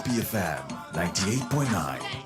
Happy FM 98.9.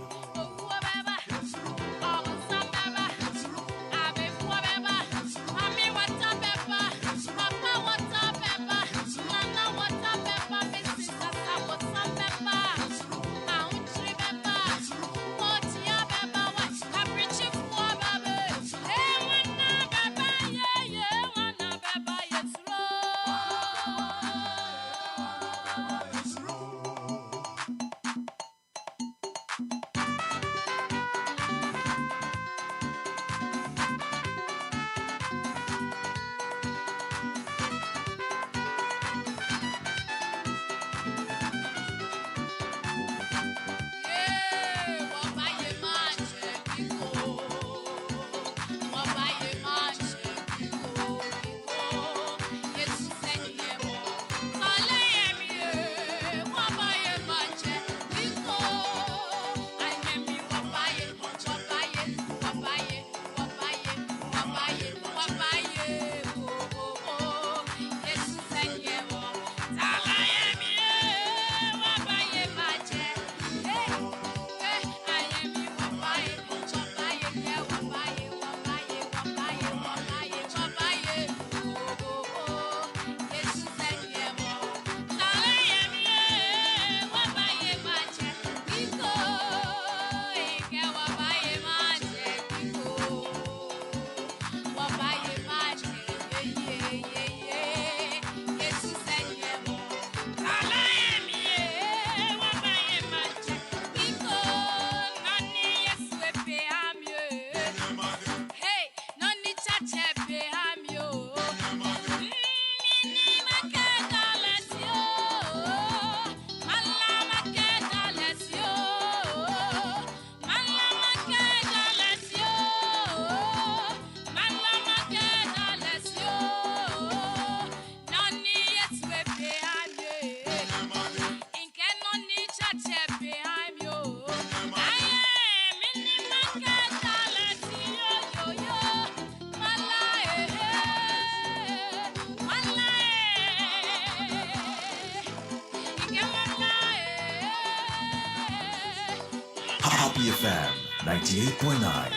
Happy FM 98.9.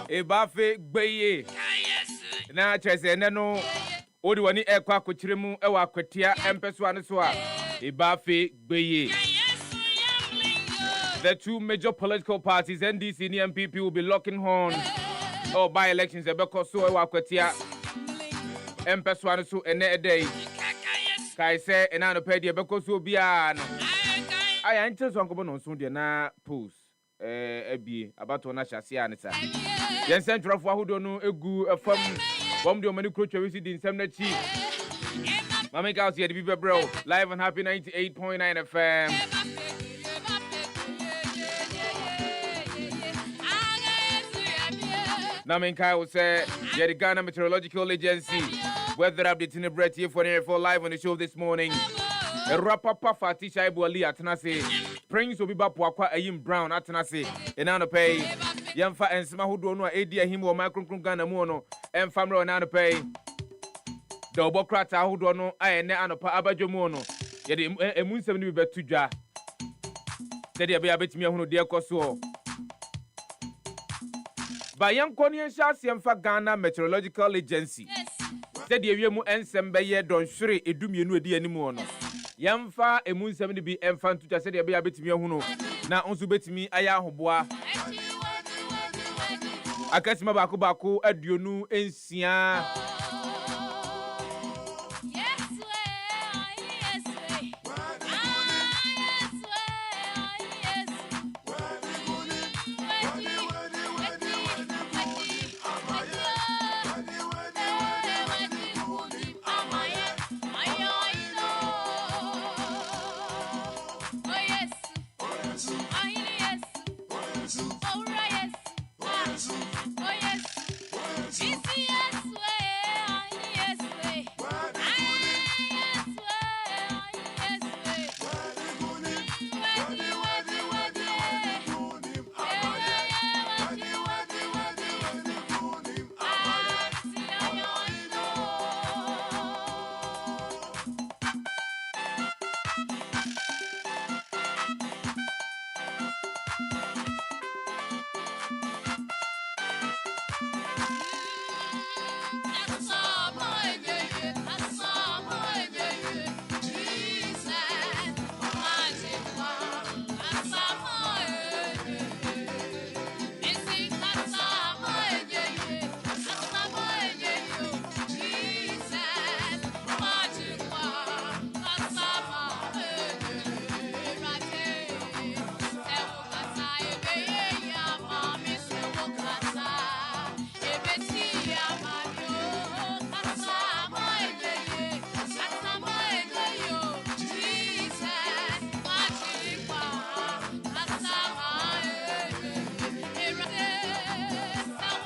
Ebafe gbeye na chese neno odi wani ekwa kochiremu ewa akwatia empeso ane so a Ebafe gbeye. The two major political parties, NDC and MPP, will be locking horns by elections ebeko so ewa akwatia empeso ane so ene day kai se ena no pedi ebeko so bia no aya nche so nkobo no so de na post abi abato na hyase anisa yen sentrofo ahodo no egu efam bom de omani krochwa wisi di nsem na chi mama ka osi edi bi bro live on Happy 98.9 FM na men kai will say the Ghana Meteorological Agency weather update in the breath here for live on the show this morning. A rapapa fatisha ibu ali atanase Prince obi ba poakwa ayim brown atanase enano pay yamfa ensema hodo no edi ahim wo microphone Ghana mu no emfamre enano pay the obokrata hodo no ayene anopa abadwomu no ye de emunsem ni betudwa de de be betimi ahunu de ekoso ba yankoni enhyase emfa Ghana Meteorological Agency de de wiemu ensem be ye donhwere edumienu edi animu no yamfa emunsem ni bi emfantu cha se de be betimi ahunu na onso betimi aya ahoboa akasima bako aduonu ensia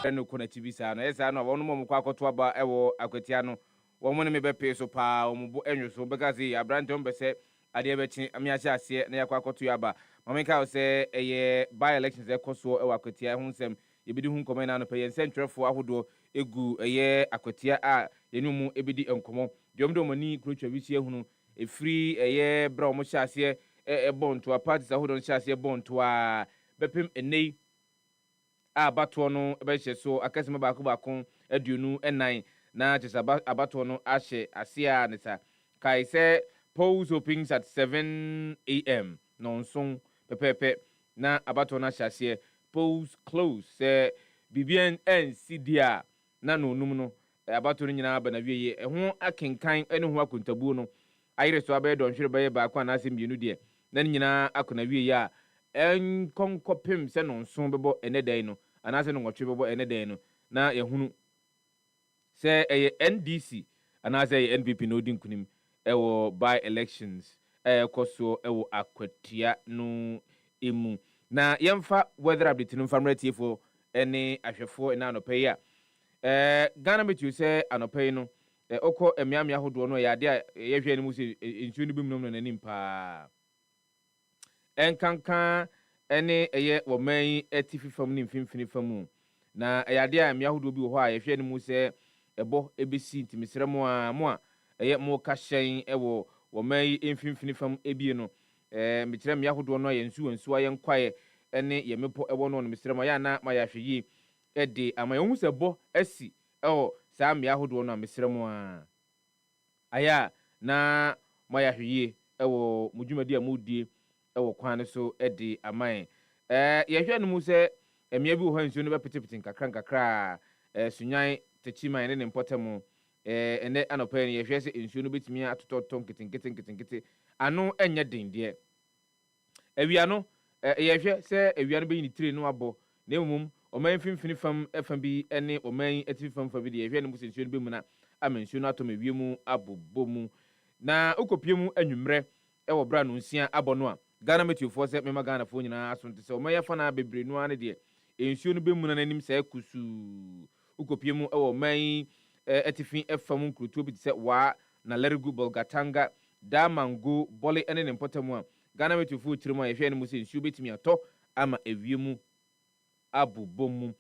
no kona chibisa no esa no wono mo kwa akoto aba ewo akwatia no wo mo ne me bepe so pa wo mo enwo so begazi abrante on bese ade bechi ami asia ase na yakwa akoto aba mama ka se eye by elections ekoso ewo akwatia hu nsem yebidi hu nkomo na no pe yen sentrefo ahodo egu eye akwatia a yenumu ebidi enkomo diomdo mani kurotwa bi sie hunu efiri eye bra o mo hia ase bonto a parties ahodo hia ase bonto a bepem enei a bato no be so akasema baako aduonu enan na just abato no ahye ase a neta kai say polls opens at 7 a.m. nonson pepepe na abato no ahye ase polls close say bibian NCDA na no num no abato no nyina ba na wieye eho akenkan ene ho akontabuo no ayire so abaye donhwere baye baako na asem bienu de na nyina akona wieye a en konkopem se nonson bebo enedan no anase no nwotwe bebo enedan no na yehunu se NDC anase NPP no di nkunim ewo by elections koso ewo akwatia no emu na yemfa weather update no famrati fo ene ahwefo ena anopai a Ghana metu se anopai no okọ emiamia hodo no ya de a yehwe ne mu se ensuo no bimnom no nanim pa enkanka ene wo man atifi fam ne mfimfini famu na yade a emiahodo bi wo ho a yehwe ne mu se ebo ebesi ntimisremo a mo a mo ka hyen wo man mfimfini fam ebie no mikire emiahodo no ye nsu aye nkwaye ene ye mepo no misremo ya na ma yahwe yi ede ama ye hu se bo asi saa emiahodo no misremo a aya na ma yahwe yi mudwumadi a mudie ewo kwan so edi aman yehwe no mu se emia bi wo ha nsuo no bepetepete nkakra sunyan techiman ne mpotemu ene anopa ne yehwe se nsuo no betimi atototo nkete ano enye dende ewia no yehwe se ewia no be ni tire no abo na emum oman finfini fam bi ene oman atifi fam fa bi de yehwe no mu se nsuo no be mu na amensuo no atoma wiemu abobomu na okopiemu anwumre ewo bra no nsia abono a Ghana metuofo se mema Ghana fo nyina asonte se omaye fa na bebre no ane de ensuo no bemu na nanim se kusu ukopiemu ewo man etifi efam nkruto bi se wa na Lerigu Bolgatanga Damango Bole ene ne mpotamu a Ghana metuofo tirimo yehwe ne mu se ensuo betimi ato ama ewiemu abubomu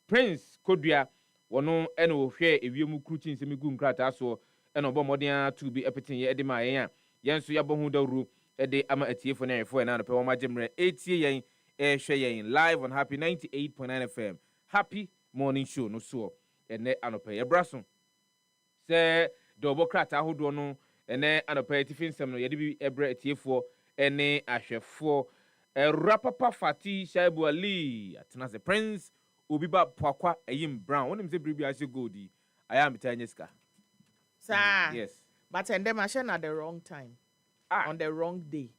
Prince Kodua wono ene wo hwe ewiemu kruchi nsemi gu nkrata so ene obo modern to bi epetin ye ede ma yen a yenso yabo hu dawru ede ama atiefo na yefo na no pe woma gemre etie yen hwe yen live on Happy 98.9 FM Happy Morning Show no so ene anope ye braso se dobo krata hodo no ene anope atifinsem no yede bi ebre atiefo ene ahwefo rapapa fati shaibu ali atena se Prince obiba poakwa eyim brown wonim se bribi ase goldi aya mitanyeska sir yes but and them are at the wrong time on the wrong day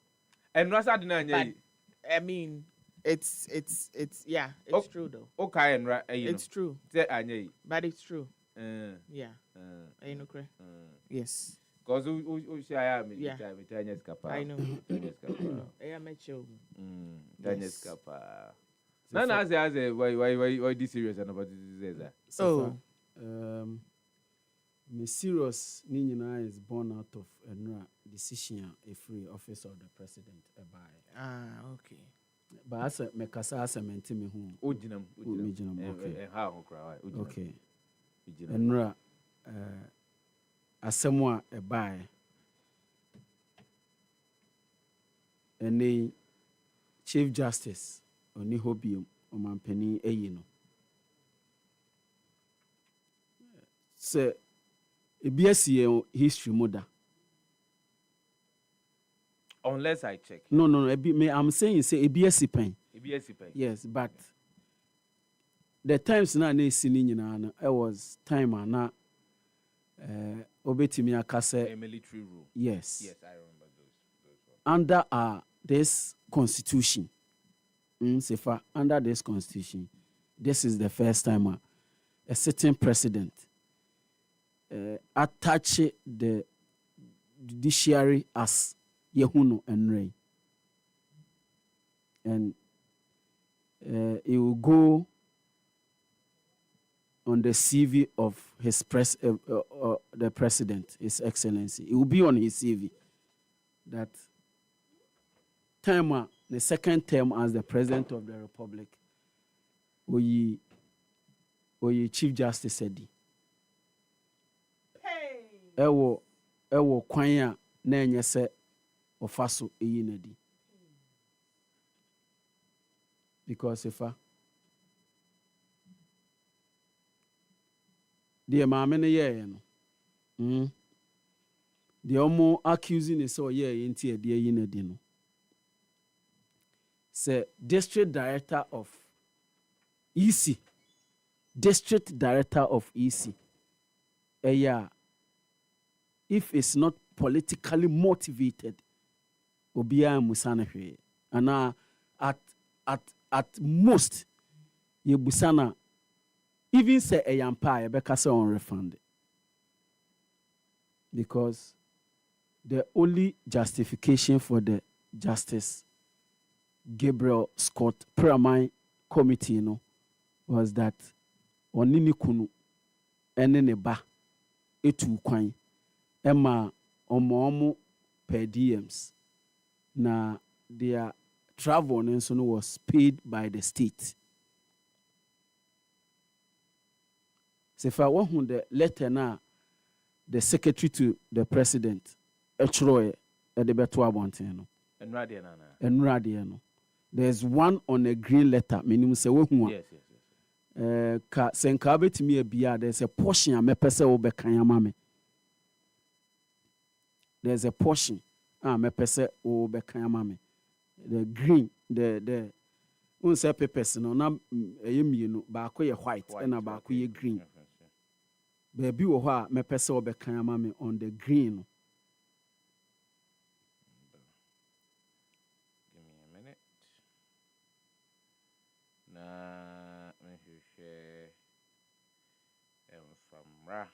and rasa dina nya I mean it's yeah it's true though okay and right it's true say anya but it's true yeah you know correct yes cause o say I am mitanyeska pa I know mitanyeska I am a show mitanyeska pa na say why this serious about this is so me serious ni nyina is born out of a decision a free office of the president by okay but as me kasa as menti me hu ojinam okay how okra okay enra asemo a by any chief justice oni hobium o mampani eyi no se ebiasi history moda unless I check no I'm saying say ebiasi pen yes but the times na sini nyina no it was time na obetimi akase a military rule yes I remember those under this constitution Sefah, under this constitution this is the first time a sitting president attach the judiciary as Yehuno and Ray. And it will go on the CV of the president, His Excellency. It will be on his CV that the second term as the President of the Republic, we Chief Justice Edi. Ewo kwanya na enye se ofaso eyi na di. Because if the maame ne ye no the omo accusing is so ye nti e de yi na di no. Say district director of EC, if it's not politically motivated, obiya musana hwe. And at most, ye busana even say a yampa yebeka se on refund. Because the only justification for the Justice Gabriel Scott Primary Committee, was that onini kunu ene ne ba etu kwan ema omo per diems na their travel nso no was paid by the state. Sefa who the letter na the secretary to the president echroe e de beto abonten no enrade no. There's one on a green letter meaning say we hu Yes. ka senka betimi abia there's a portion a mepese wo bekan amame. There's a portion mepese wo bekan amame. The green the un say papers no na eyemienu ba ko ye white na ba ko ye green. Baby wo ho a mepese wo bekan amame on the green. Give me a minute. Na me share from Ra.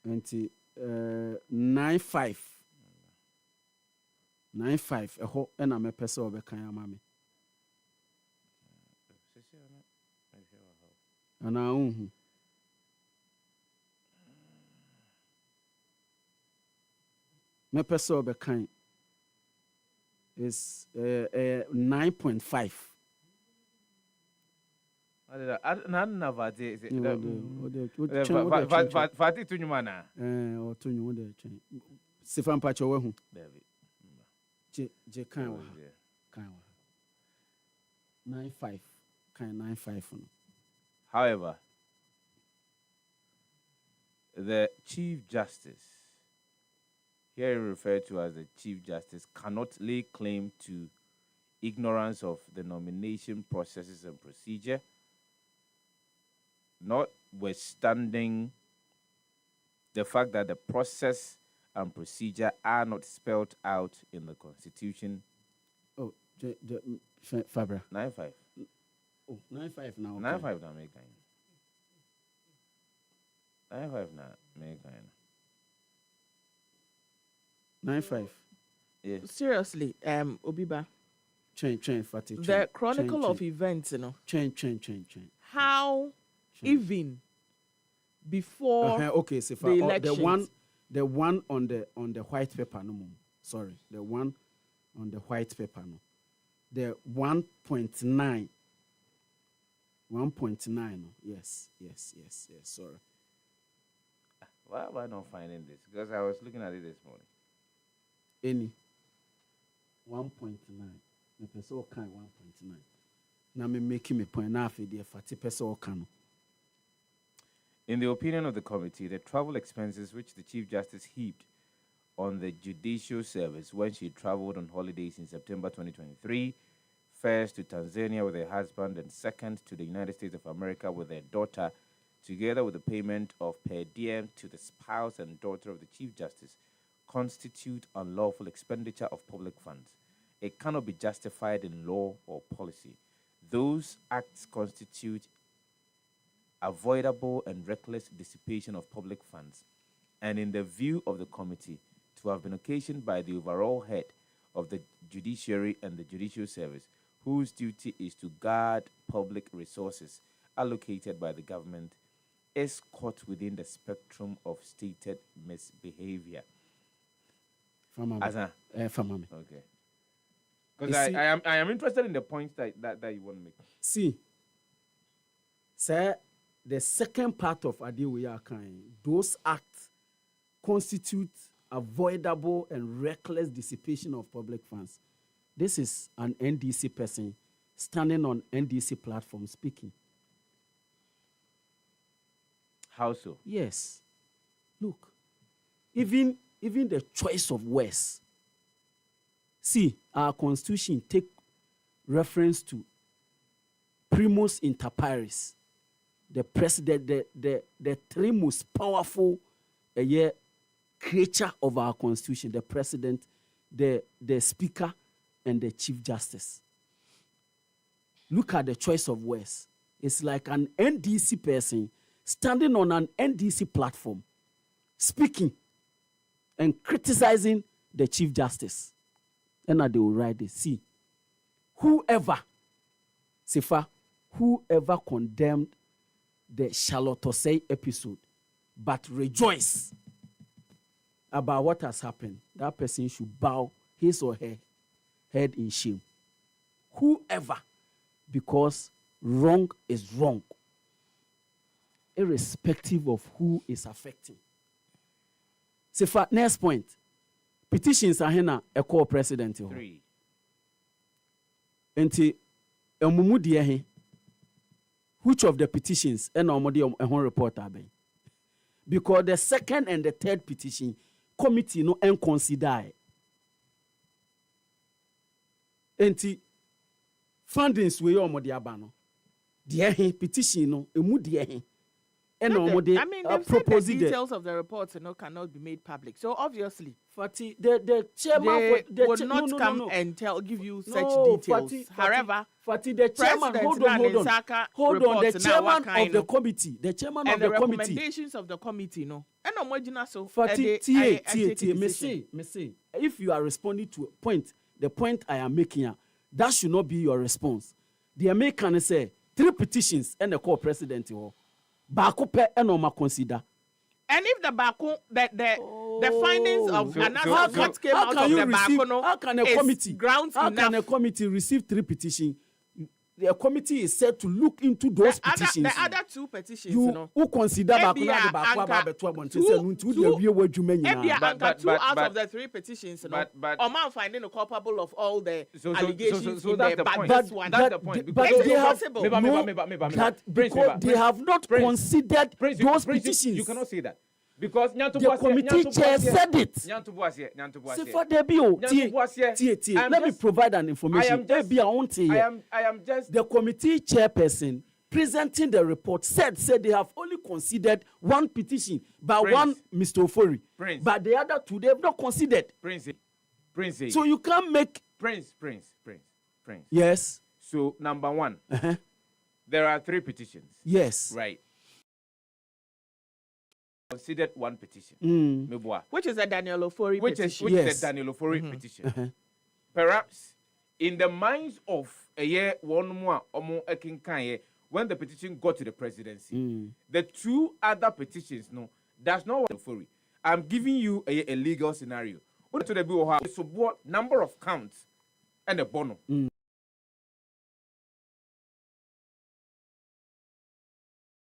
95 eho na mepese wo bekan amame. Ana unhu mepese wo bekan is 9.5. Fati tu nyuma na. O to nyu de twen. Sefan pa cho wahu. David. Je kan wa. Kan wa. 95 kan 95 no. However, the Chief Justice, here referred to as the Chief Justice, cannot lay claim to ignorance of the nomination processes and procedure, notwithstanding the fact that the process and procedure are not spelled out in the Constitution. Oh, Fabra. 95. Oh, 95 now. Okay. 95 now, make kind. 95 now, make kind. 95. Yes. Seriously, Obiba. Change, Fatty. The chronicle of events, Change. How even before okay, so the elections. the one on the white paper no more. Sorry, the one on the white paper no. The 1.9. 1.9 no. Yes. Sorry. Why am I not finding this? Because I was looking at it this morning. Any 1.9. The person can 1.9. Now me making me point now for the 40% can. In the opinion of the committee, the travel expenses which the Chief Justice heaped on the judicial service when she traveled on holidays in September 2023, first to Tanzania with her husband and second to the United States of America with their daughter, together with the payment of per diem to the spouse and daughter of the Chief Justice, constitute unlawful expenditure of public funds. It cannot be justified in law or policy. Those acts constitute avoidable and reckless dissipation of public funds, and in the view of the committee, to have been occasioned by the overall head of the judiciary and the judicial service, whose duty is to guard public resources allocated by the government is caught within the spectrum of stated misbehavior. Famame. Famame. Okay. Because I am interested in the points that you want to make. See, sir, the second part of Adeoye Akan, those acts constitute avoidable and reckless dissipation of public funds. This is an NDC person standing on NDC platform speaking. How so? Yes. Look, even the choice of words. See, our constitution take reference to primus inter pares, the president, the three most powerful creature of our constitution: the president, the speaker, and the chief justice. Look at the choice of words. It's like an NDC person standing on an NDC platform, speaking and criticizing the chief justice. And they will write this. See, whoever condemned the Charlotte Osei episode, but rejoice about what has happened, that person should bow his or her head in shame. Whoever, because wrong is wrong, irrespective of who is affecting. Sefah, next point. Petitions are here a co-president. 3. Enti emumu die which of the petitions and omodi ehon report aben? Because the second and the third petition committee no consider. Enti fundings we omodi abano. Die petition no emu die and omodi propose the details of the reports cannot be made public. So obviously Fati, the chairman would not come and give you such details. However, Fati, the chairman, hold on, the chairman of the committee, the chairman of the committee, recommendations of the committee, no. And so Fati, me say, if you are responding to a point, the point I am making here, that should not be your response. The American say 3 petitions and the co-president, Bakupe and Oma consider. And if the Baku, the findings of what came out of the Baku, how can a committee receive 3 petitions? The committee is set to look into those petitions. The other 2 petitions, who consider Baku two out of the 3 petitions, but finding culpable of all the allegations. So that's the point. That's the point. Because they have not considered those petitions. You cannot say that. Because the committee chair said it. Let me provide an information. I am just the committee chairperson presenting the report said they have only considered 1 petition by one Mr. Ofori. But the other 2 they have not considered. Prince. So you can't make Prince. Yes. So number 1, there are 3 petitions. Yes. Right. Considered 1 petition. Which is a Daniel Ofori petition. Which is a Daniel Ofori petition. Perhaps in the minds of a year one more when the petition got to the presidency, the 2 other petitions that's not what Ofori. I'm giving you a legal scenario. What to the bill support number of counts and a bono.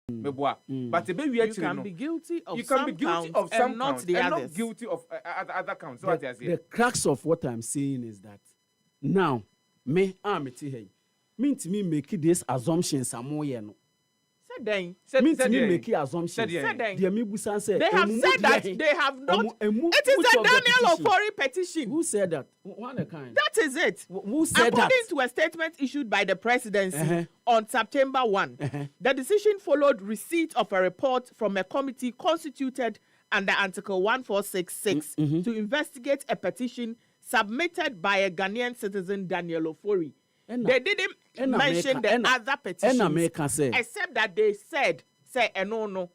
But you can be guilty of some counts and not the others. Not guilty of other counts. So the crux of what I'm saying is that now me to me make this assumptions no. Make assumptions. They have said that they have not. It is a Daniel Ofori petition. Who said that? That is it. Who said According to a statement issued by the presidency on September 1, the decision followed receipt of a report from a committee constituted under Article 1466 to investigate a petition submitted by a Ghanaian citizen, Daniel Ofori. They didn't mention the other petitions, except that they said, no.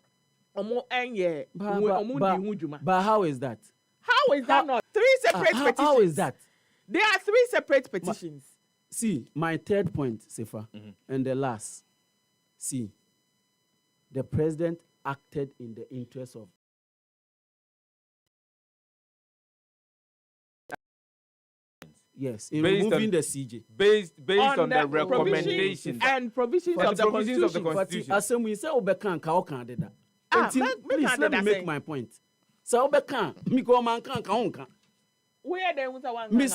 But how is that? How is that not? 3 separate petitions. How is that? There are 3 separate petitions. See, my third point, Sefah, and the last. See, the president acted in the interest of yes, in Based removing on- the CJ. based on the provisions recommendations. and provisions For of the the provisions of the Constitution. Constitution. Asem we say obeka nka o kan deda. Ah, Enti, make please can let me deda make say. my point. So obeka mi ko man kan ka on kan. Where they want one? Me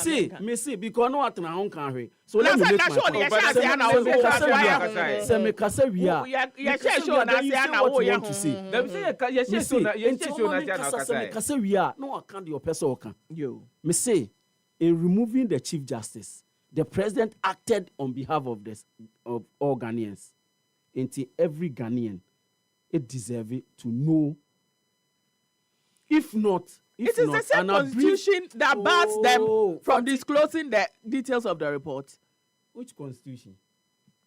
see because no atena ho kan hwe. So Na let me say make na my sure point. the Oh, but yesha that's say na what wo I'm go saying. say That's Se me kasa wi a. ya Because sure na you say say na what wo you ya want to say. Them say yes, Me yes, say, so yes, enti so o ma na me say kasa se me na kasa wi a, no account your person o kan. yo. Me say, in removing the Chief Justice, the President acted on behalf of this of all Ghanaians. Into every Ghanaian, it deserves to know. If not, It is the same constitution that bars them from disclosing the details of the report. Which constitution?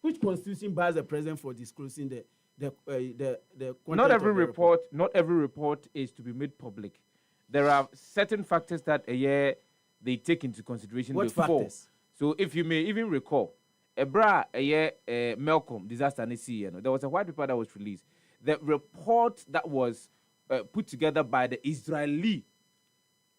Which constitution bars the president for disclosing the content Not every of the report is to be made public. There are certain factors that they take into consideration What before. factors? So if you may even recall, Malcolm disaster there was a white paper that was released. The report that was put together by the Israeli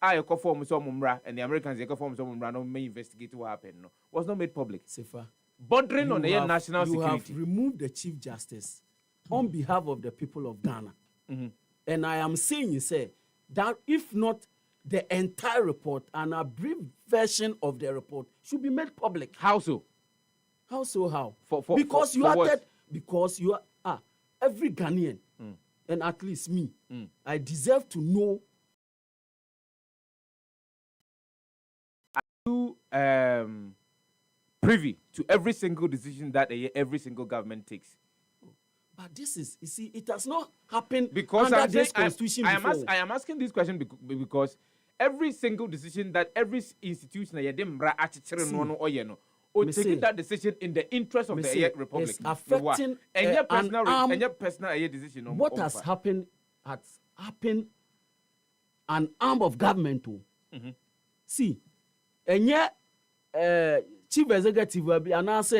and the Americans no may investigate what happened. No, was not made public. Sefah, Bordering on the national you security. have removed the Chief Justice on behalf of the people of Ghana. And I am saying, say, that if not the entire report, an abbreviated version of the report should be made public. How so? How so? How? Because you for what? acted. Because you are every Ghanaian, and at least me, I deserve to know. Privy to every single decision that every single government takes. But this is, you see, it has not happened Because under I'm this saying, constitution before. I am asking this question because every single decision that every institution taking that decision in the interest of the republic. It's affecting personal decision. What has happened an arm of government. See, and yet chief executive will be announced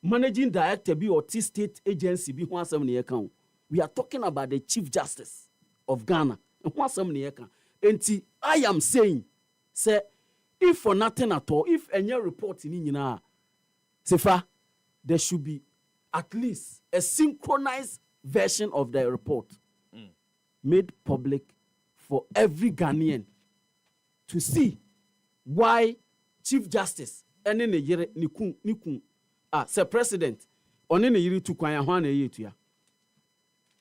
managing director be or state agency be 170 account. We are talking about the Chief Justice of Ghana. And 170 account. And I am saying, say, if for nothing at all, if any report in Inina, Sefah, there should be at least a synchronized version of the report made public for every Ghanaian to see why Chief Justice and then nikun say president on in yiri to kwan ho na yetua.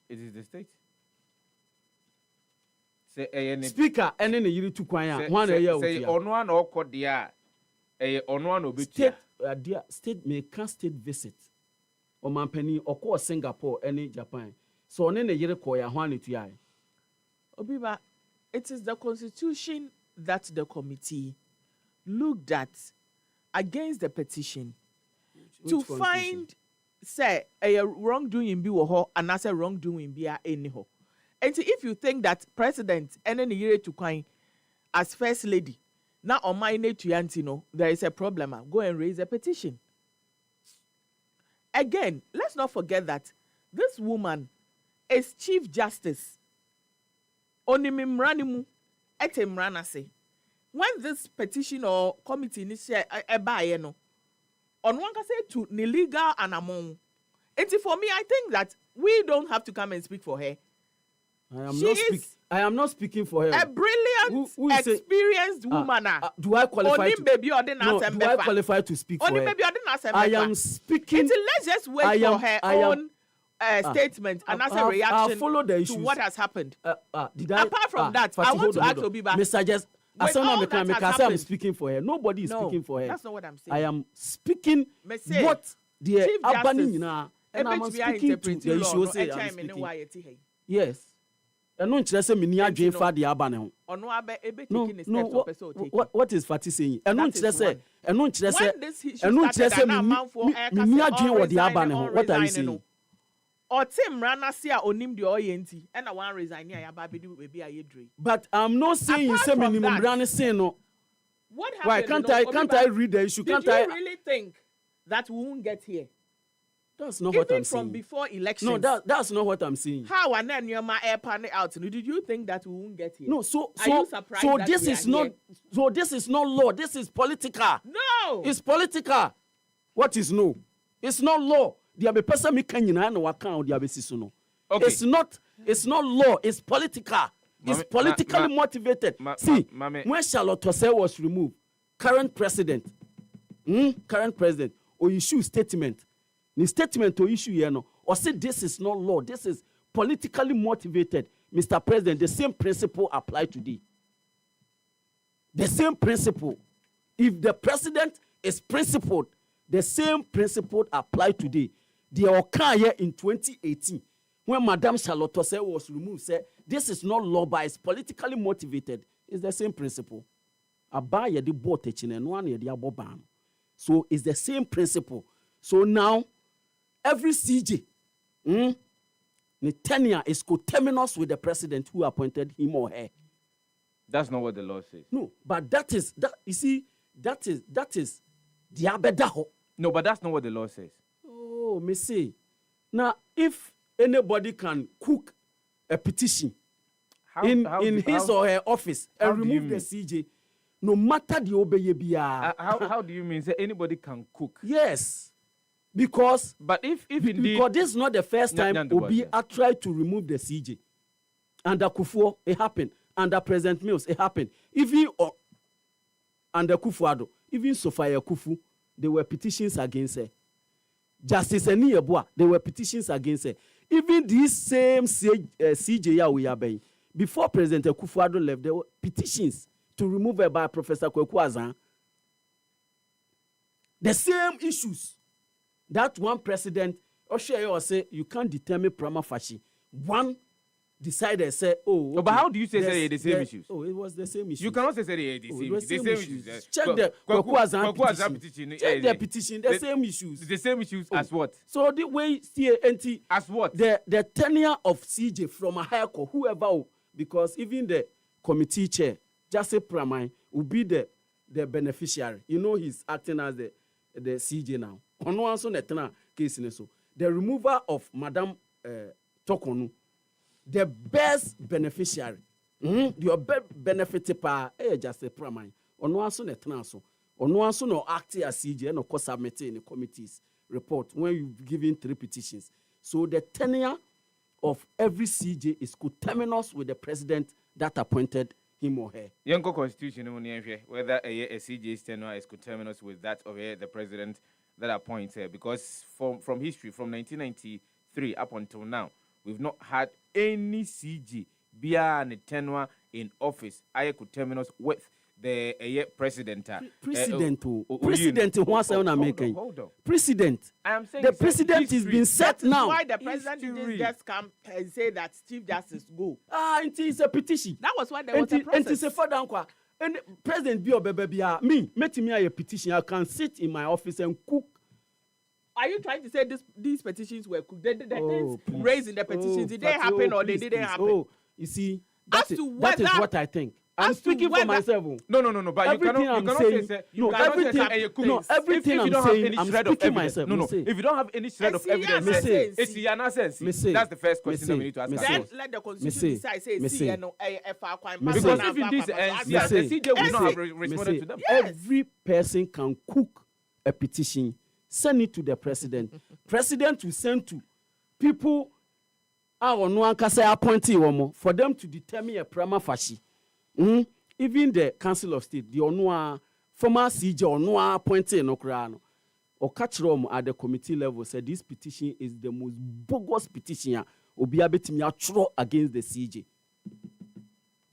It is the state. Say Speaker and then yiri to kwan ho na yetua. Say ono an okodia ono an obetua. State may can state visit. O man penny okọ Singapore and Japan. So on in yiri ko ya ho na tua. Obiba, it is the constitution that the committee looked at against the petition to find say a wrongdoing be wo and as a wrongdoing be any ho. And if you think that president and any year to coin as first lady now on my to Antino, there is a problem, go and raise a petition. Again, let's not forget that this woman is Chief Justice. Onimimranimu etemranase. When this petition or committee initiate no, on one can say to legal and among. And for me, I think that we don't have to come and speak for her. I am not speaking for her. A brilliant, who experienced woman. Do I qualify? Do I qualify to speak for her? I am speaking. Let's just wait for her own statement and as a reaction to what has happened. Apart from that, I want to ask Obiba. Mr. Just I'm speaking for her. Nobody is speaking for her. That's not what I'm saying. I am speaking what the Albany now, and I'm speaking to the issue. Say I'm speaking. Yes. And no say me ni adwen fa de aba ne ho. No. What is Fati saying? And no say me ni adwen wo de aba ne ho. What are you saying? Otim ranasia onim de oyenti and I want resign here ba be a yedre. But I'm not saying say minimum brand say no. What happened? Why can't I read the issue? Did you really think that we won't get here? That's not Even what I'm from saying. before elections. No, that's not what I'm saying. How and then your air panel out? Did you think that we won't get here? No, Are you surprised that this we is are not here? so this is not law. This is political. No. It's political. What is no? It's not law. There be person me can na waka there be no. Okay. It's not law. It's political. It's politically motivated. See, when Charlotte Osei was removed, current president, or issue statement. The statement to issue here no, or say this is not law. This is politically motivated. Mr. President, the same principle apply today. The same principle. If the president is principled, the same principle apply today. The occur here in 2018 when Madame Charlotte Osei was removed. Said this is not law, but it's politically motivated. It's the same principle. Abaya the boat and one the aboban. So it's the same principle. So now every CJ, the tenure is coterminous with the president who appointed him or her. That's not what the law says. No, but that is you see, that is the abedaho. No, but that's not what the law says. Oh, me say. Now, if anybody can cook a petition in his or her office and remove the CJ, no matter the obey how do you mean? Say anybody can cook? Yes. Because indeed, because this is not the first time Obi tried to remove the CJ. Under Kufuor, it happened. Under President Mills, it happened. Even under Kufuor, even Sophia Kufu, there were petitions against her. Justice Eni Yeboah, there were petitions against her. Even this same CJ we are being, before President Kufuor left, there were petitions to remove her by Professor Kwadwo Sefah-Danquah. The same issues. That one president, or say you can't determine prima facie. One decided say, oh. Okay, but how do you say the same issues? Oh, it was the same issues. You cannot say the same issues. Check the Kwadwo Sefah-Danquah petition. Check the petition. The same issues. The same issues as what? So the way see as what? The tenure of CJ from a higher court, whoever, because even the committee chair, Jesse Pramine, will be the beneficiary. You know he's acting as the CJ now. The removal of Madame Tokonu, the best beneficiary, the best benefited by just a primary. On one son, no act as CJ, no cost submitted in the committee's report when you've given 3 petitions. So the tenure of every CJ is coterminous with the president that appointed him or her. Yanko Constitution, whether a CJ's tenure is coterminous with that of the president that appoints her, because from history, from 1993 up until now, we've not had any CJ beyond a tenure in office. I could terminus with the president. President, what's on American? Hold on. President. I am saying the president is being set now. Why the president didn't just come and say that Chief Justice go? It's a petition. That was why there was a process. And Sefah-Danquah. And President me a petition. I can sit in my office and cook. Are you trying to say these petitions were cooked? The things raised in the petitions, did they happen or they didn't happen? Oh, you see, that is what I think. I'm speaking for myself. No. But everything you cannot say. Everything I'm saying, I'm speaking myself. No. If you don't have any shred of evidence, it's your nonsense. That's the first question that we need to ask. Then let the constitution decide. Say, because even this the CJ will not have responded to them. Every person can cook a petition, send it to the president. President will send to people appointee for them to determine a prima facie. Even the Council of State, the former CJ appointee no krano or catch room at the committee level said this petition is the most bogus petition against the CJ.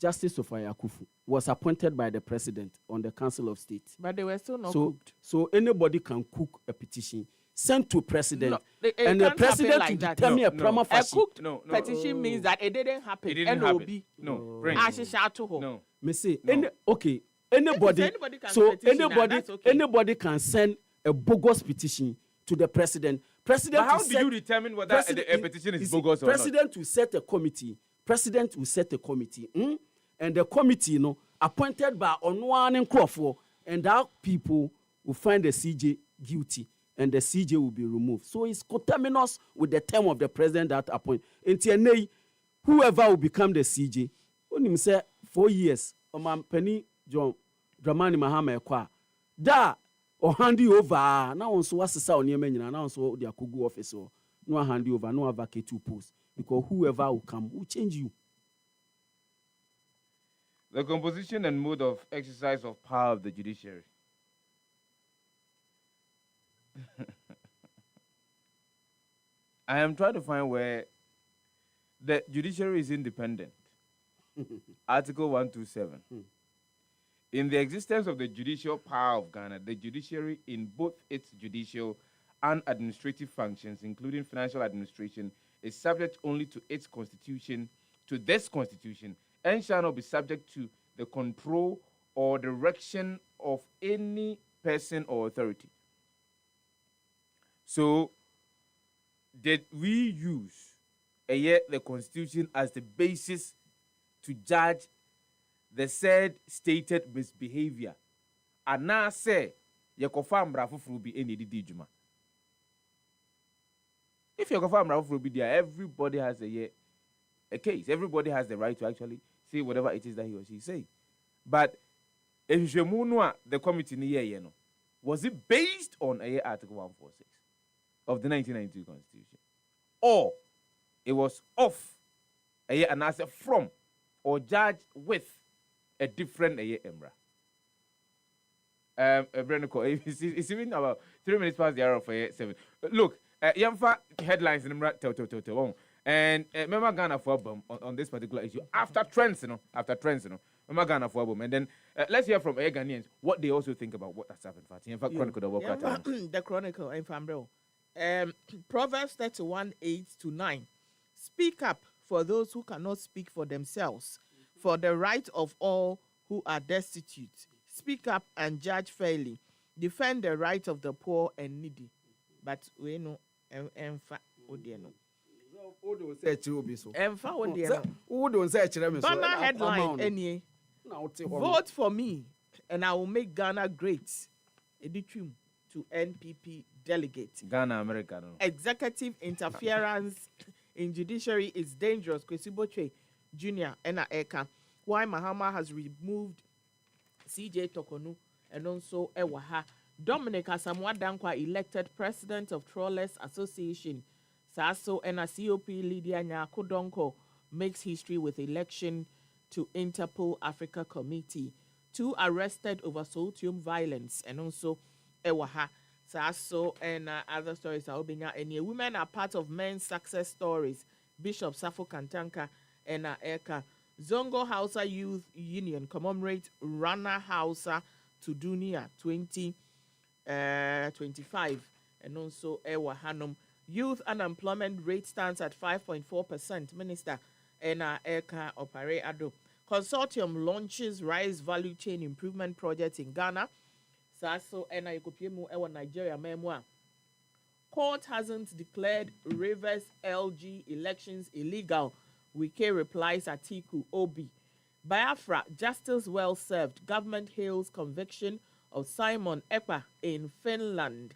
Justice Sophia Kufu was appointed by the president on the Council of State. But they were still not cooked. So anybody can cook a petition, send to president, and the president like to determine a prima facie. A cooked petition means that it didn't happen. It didn't happen. No. No. Me say, anybody can send a bogus petition to the president. But how do you determine whether a petition is bogus or not? President will set a committee. And the committee, appointed by Onwan and Crawford, and that people will find the CJ guilty. and the CJ will be removed. So it's coterminous with the term of the president that appoint. And whoever will become the CJ, when say 4 years, Penny John Dramani Mahama Ekwa, da or hand you over. Now also what's the sound near many, now also the Akugu officer, no hand you over, no vacate 2 posts, because whoever will come will change you. The composition and mode of exercise of power of the judiciary. I am trying to find where the judiciary is independent. Article 127. In the existence of the judicial power of Ghana, the judiciary in both its judicial and administrative functions, including financial administration, is subject only to its constitution, to this constitution, and shall not be subject to the control or direction of any person or authority. So, did we use the constitution as the basis to judge the said stated misbehavior? And now say, Yakofa Mrafu be any dijuma. If Yakofa Mrafu be there, everybody has a case. Everybody has the right to actually say whatever it is that he or she say. But if you the committee was it based on Article 146 of the 1992 Constitution, or it was off an answer from or judged with a different Emra? It's even about 3 minutes past the hour of 7. Look, Yamfa headlines in Emra and remember Ghana for album on this particular issue after trends, remember Ghana for album, and then let's hear from Ghanaians what they also think about what has happened. In fact, Chronicle the Chronicle in Fambro. Proverbs 31:8-9. Speak up for those who cannot speak for themselves, for the right of all who are destitute. Speak up and judge fairly. Defend the right of the poor and needy. But we know, Banner headline any. Vote for me and I will make Ghana great. Editum to NPP delegate. Ghana America. No. Executive interference in judiciary is dangerous. Kwesiboche Jr. Ena Eka. Why Mahama has removed CJ Tokonu and also Ewaha. Dominic Sefah-Danquah elected president of Trawlers Association. Saso and a COP Lydia Nyako Donko makes history with election to Interpol Africa Committee. 2 arrested over Soltium violence and also Ewaha. Saso and other stories. And women are part of men's success stories. Bishop Sefah-Danquah and Eka. Zongo Hausa Youth Union commemorates Rana Hausa to Dunia 2025 and also Ewa Hanum. Youth unemployment rate stands at 5.4%. Minister Ena Eka Opare Ado. Consortium launches Rise Value Chain Improvement Project in Ghana. Saso Ena Ekopiemu Ewa Nigeria Memoir. Court hasn't declared Rivers LG elections illegal. Wike replies Atiku Obi. Biafra, justice well served. Government hails conviction of Simon Ekpa in Finland.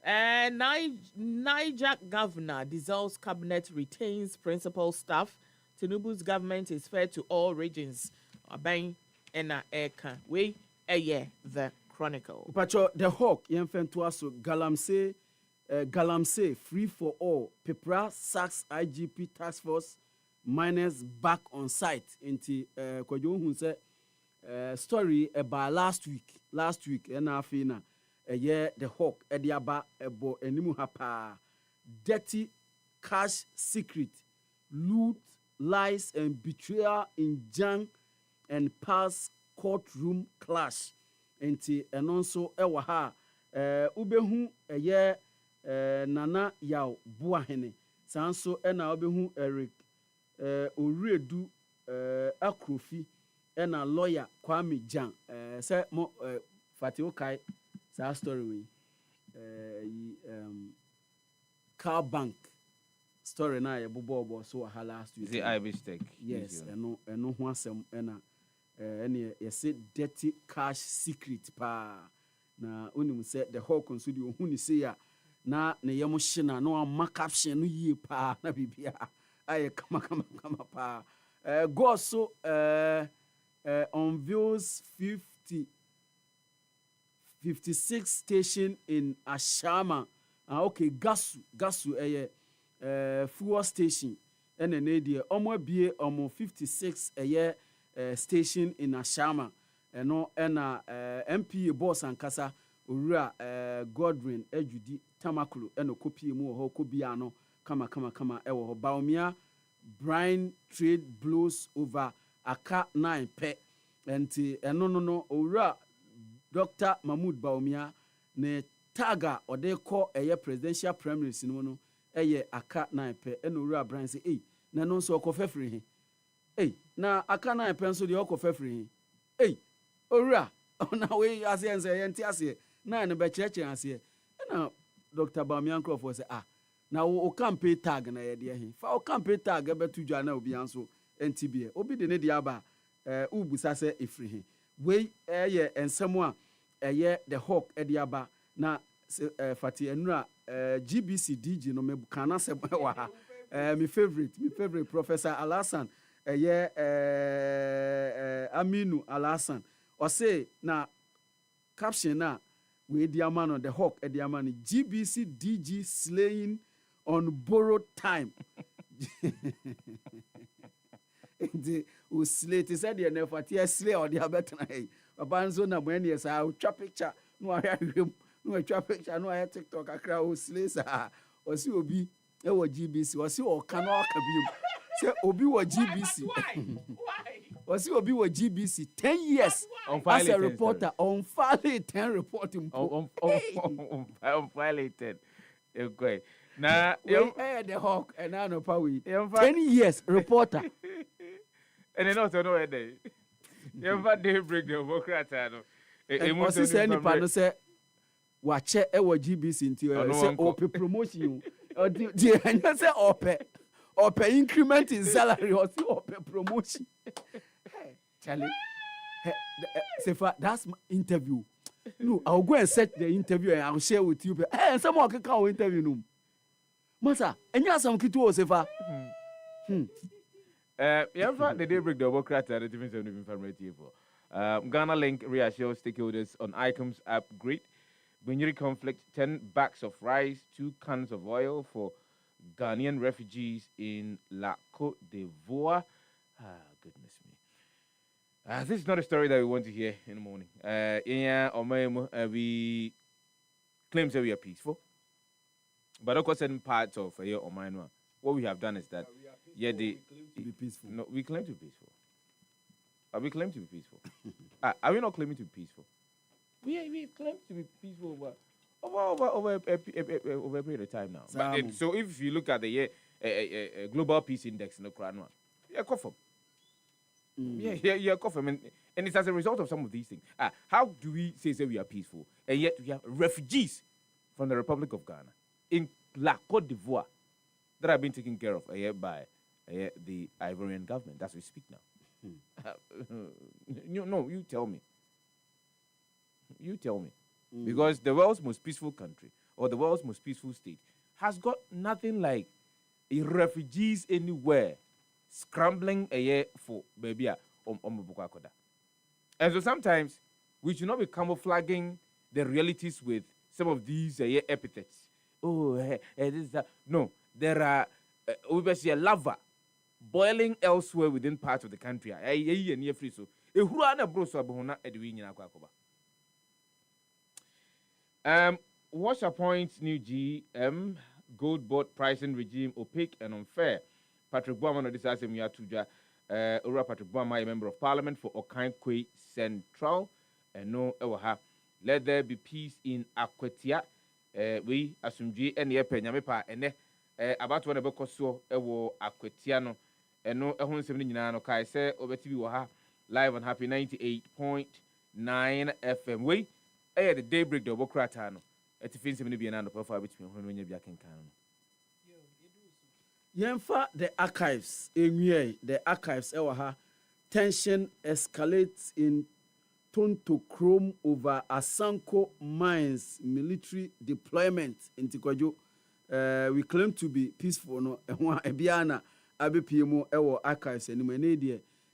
Niger governor dissolves cabinet, retains principal staff. Tinubu's government is fair to all regions. Abang Ena Eka. We the Chronicle. Pacho the Hawk Yenfentuaso Galamsey free for all. Pepra sacks IGP task force. Miners back on site into Kwadwo who said story about last week and afina the Hawk ediaba ebo enimu hapa dirty cash secret loot lies and betrayal in Jan and past courtroom clash into and also ewaha ubehu nana yaw buahene sanso ena ubehu Eric Oredu Akrofi and a lawyer Kwame Jan say mo Fatio Kai sa story we car bank story na ye bobo so ha last week the Irish tech yes eno ho asem na ene ye say dirty cash secret pa na onim say the whole consider who ni say ya na ne yam hye na no ama caption no yie pa na bibia aye kama pa go so unveils 56 station in Ashama. Okay, gasu fuel station ene ne die omo bie omo 56 station in Ashama eno ena MPA boss ankasa owura Godwin Ejudi Tamakulu eno kopie mu ho kobia no kama ewo ho Baumia Brian trade blows over aka 9 pe enti eno no owura Dr. Mahmoud Baumia ne taga ode ko presidential primaries no aka 9 pe eno owura Brian say na no so okofefre he na aka 9 pe nso de okofefre he owura na we ase ense yenti ase na ne be cheche ase na Dr. Baumia Nkrofo say na o campaign tag na ye de he fa o campaign tag be tudwa na obi anso ntibie obi de ne de aba ubusa se efri he we ensem a the hawk de aba na fati enura GBC DG no me kana se wa ha my favorite Professor Alasan Aminu Alasan o say na caption na we di amano the hawk di amano GBC DG slaying on borrowed time. The slate said the never slay or the abetana. Abanzo na when yes, I'll trap picture. No, I trap picture, no, I TikTok, a crowd slays or see Obi, GBC, or see or cannot be. Say Obi or GBC. Why? Or see Obi or GBC 10 years as a reporter on file 10 reporting. On file 10. Okay. Now, the hawk and I know power 10 years reporter. And then also no day. You ever daybreak the Democrat? And what is any panel say? Watch it, GBC into say open promotion. Or the say open increment in salary or see open promotion. Hey, Charlie. Sefah, that's my interview. No, I'll go and set the interview and I'll share with you. Hey, someone can come interview no. Masa, and you some kitu Sefah. The daybreak the Democrat and the difference of informative. Ghana Link reassures stakeholders on ICOM's upgrade. Bunyiri conflict, 10 bags of rice, 2 cans of oil for Ghanaian refugees in La Côte d'Ivoire. Goodness me. This is not a story that we want to hear in the morning. We claim that we are peaceful. But of course, certain parts of what we have done is that we claim to be peaceful. No, we claim to be peaceful. We claim to be peaceful. Are we not claiming to be peaceful? We claim to be peaceful over a period of time now. But so if you look at the global peace index in the Quran, yeah, confirm. Yeah, confirm. And it's as a result of some of these things. How do we say we are peaceful, and yet we have refugees from the Republic of Ghana in La Côte d'Ivoire that are being taken care of by the Ivorian government as we speak now? You tell me. You tell me. Because the world's most peaceful country or the world's most peaceful state has got nothing like refugees anywhere scrambling for baby Omobukakoda. And so sometimes we should not be camouflaging the realities with some of these epithets. This is that. No, there are a lava boiling elsewhere within parts of the country. Wash appoints new GM, gold board pricing regime opaque and unfair. Patrick Boama, this is Ura Patrick Boama, a member of parliament for Okankwe Central, and no Ewaha. Let there be peace in Akwetia. We assume G and Yepe Yamepa and about one about Koso Ewo Akwetiano, and no Ehun Kai say over TV Waha live on Happy 98.9 FM. We the daybreak the Bokratano. It's a fin to be an under profile between when you're back in Canada. Yemfa the archives, the archives, tension escalates in Tonto Chrome over Asanko Mines military deployment in Kwadwo. We claim to be peaceful. No, ebiana abepmo ewo archives anymore.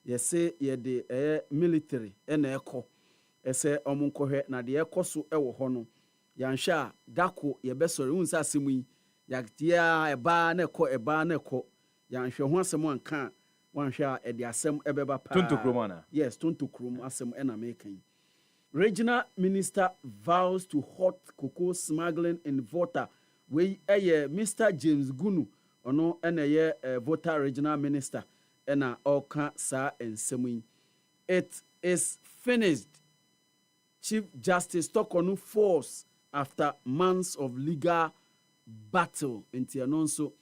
Ye say ye de military ena eko. Ese omunkohwe na de ekoso ewo ho no. Yansha dako ye besori unsa asemu yi. Yaktia eba na eko. Yanhwe ho asemu anka. Wansha edi asem ebeba pa. Tonto Kromana. Yes, Tonto Krom asem ena making. Regional Minister vows to halt cocoa smuggling in Volta. We Mr. James Gunu ono ena Volta Regional Minister ena oka sa ensemu. It is finished. Chief Justice Tokonu falls after months of legal battle. Inti anonso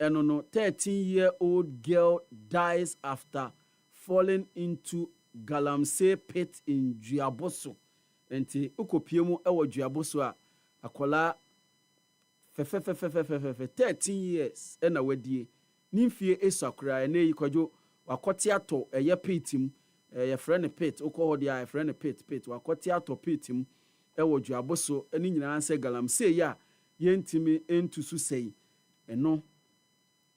enono 13-year-old girl dies after falling into Galamsey pit in Duaboso. Inti ukopiemu ewo Duaboso a akola 13 years ena wedie nimfie esakura ene yikwadwo wakote ato pitim ye friend pit uko dia ye friend pit wakote ato pitim ewo Duaboso eni nyina anse Galamsey ya yentimi entusu sei eno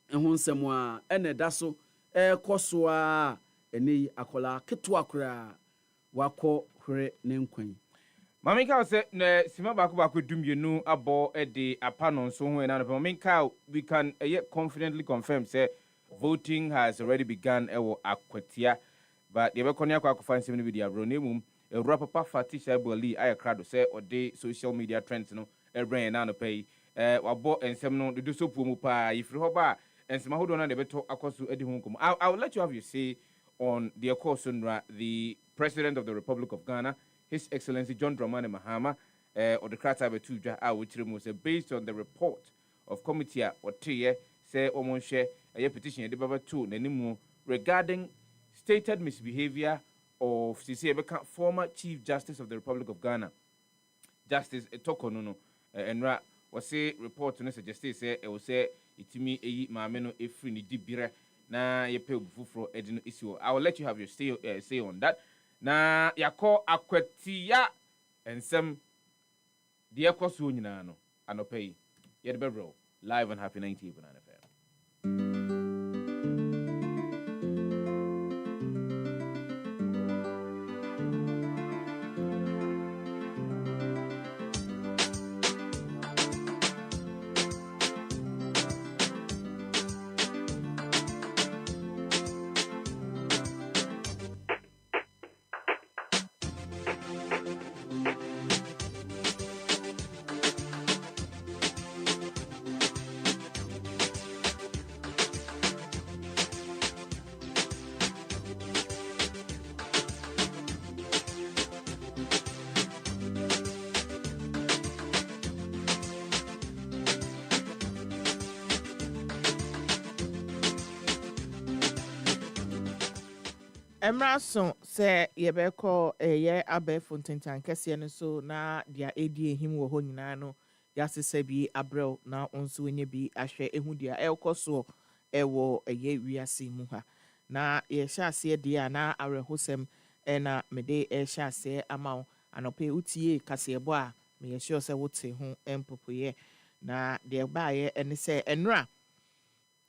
ehun nsem a ene daso ekoso a ene akola keto akura wako hwere ne nkwan. Mamika say na sima bako dumienu abo de apano so ho na Mamika we can confidently confirm say voting has already begun ewo Akwatia but the bekonia kwa kufan sim video abro nemum ewura papa Fatisha Boli ayakrado say ode social media trends no ebrand na no pay wabo ensem no do so puo mu pa ifri ho ba ensema hodo na de beto akoso edi ho kom. I will let you have your say on the course the President of the Republic of Ghana, His Excellency John Dramani Mahama, or the Krata Betuja, which was based on the report of Committee or Tiye, say Omonshe, a petition Debaba 2, Nenimu, regarding stated misbehavior of CC former Chief Justice of the Republic of Ghana, Justice Tokonono, and Ra was say report to suggest say it was say itimi eyi maameno efri ni dibire na yepe obufufro edino issue. I will let you have your say on that. Na yako Akwatia ensem de ekoso nyina no anopei yede bebro live on Happy 90.9 FM. Emrason say yebeko ye abe fontentan kese no so na dia edi ehim wo ho nyina no yasese bi abrel na onso enye bi ahwe ehu dia ekoso ewo eye wiase mu ha na ye sha ase dia na arehosem na mede sha ase amawo anope utie kasebo a me ye sure se wote ho empopoye na de ba ye ene se enra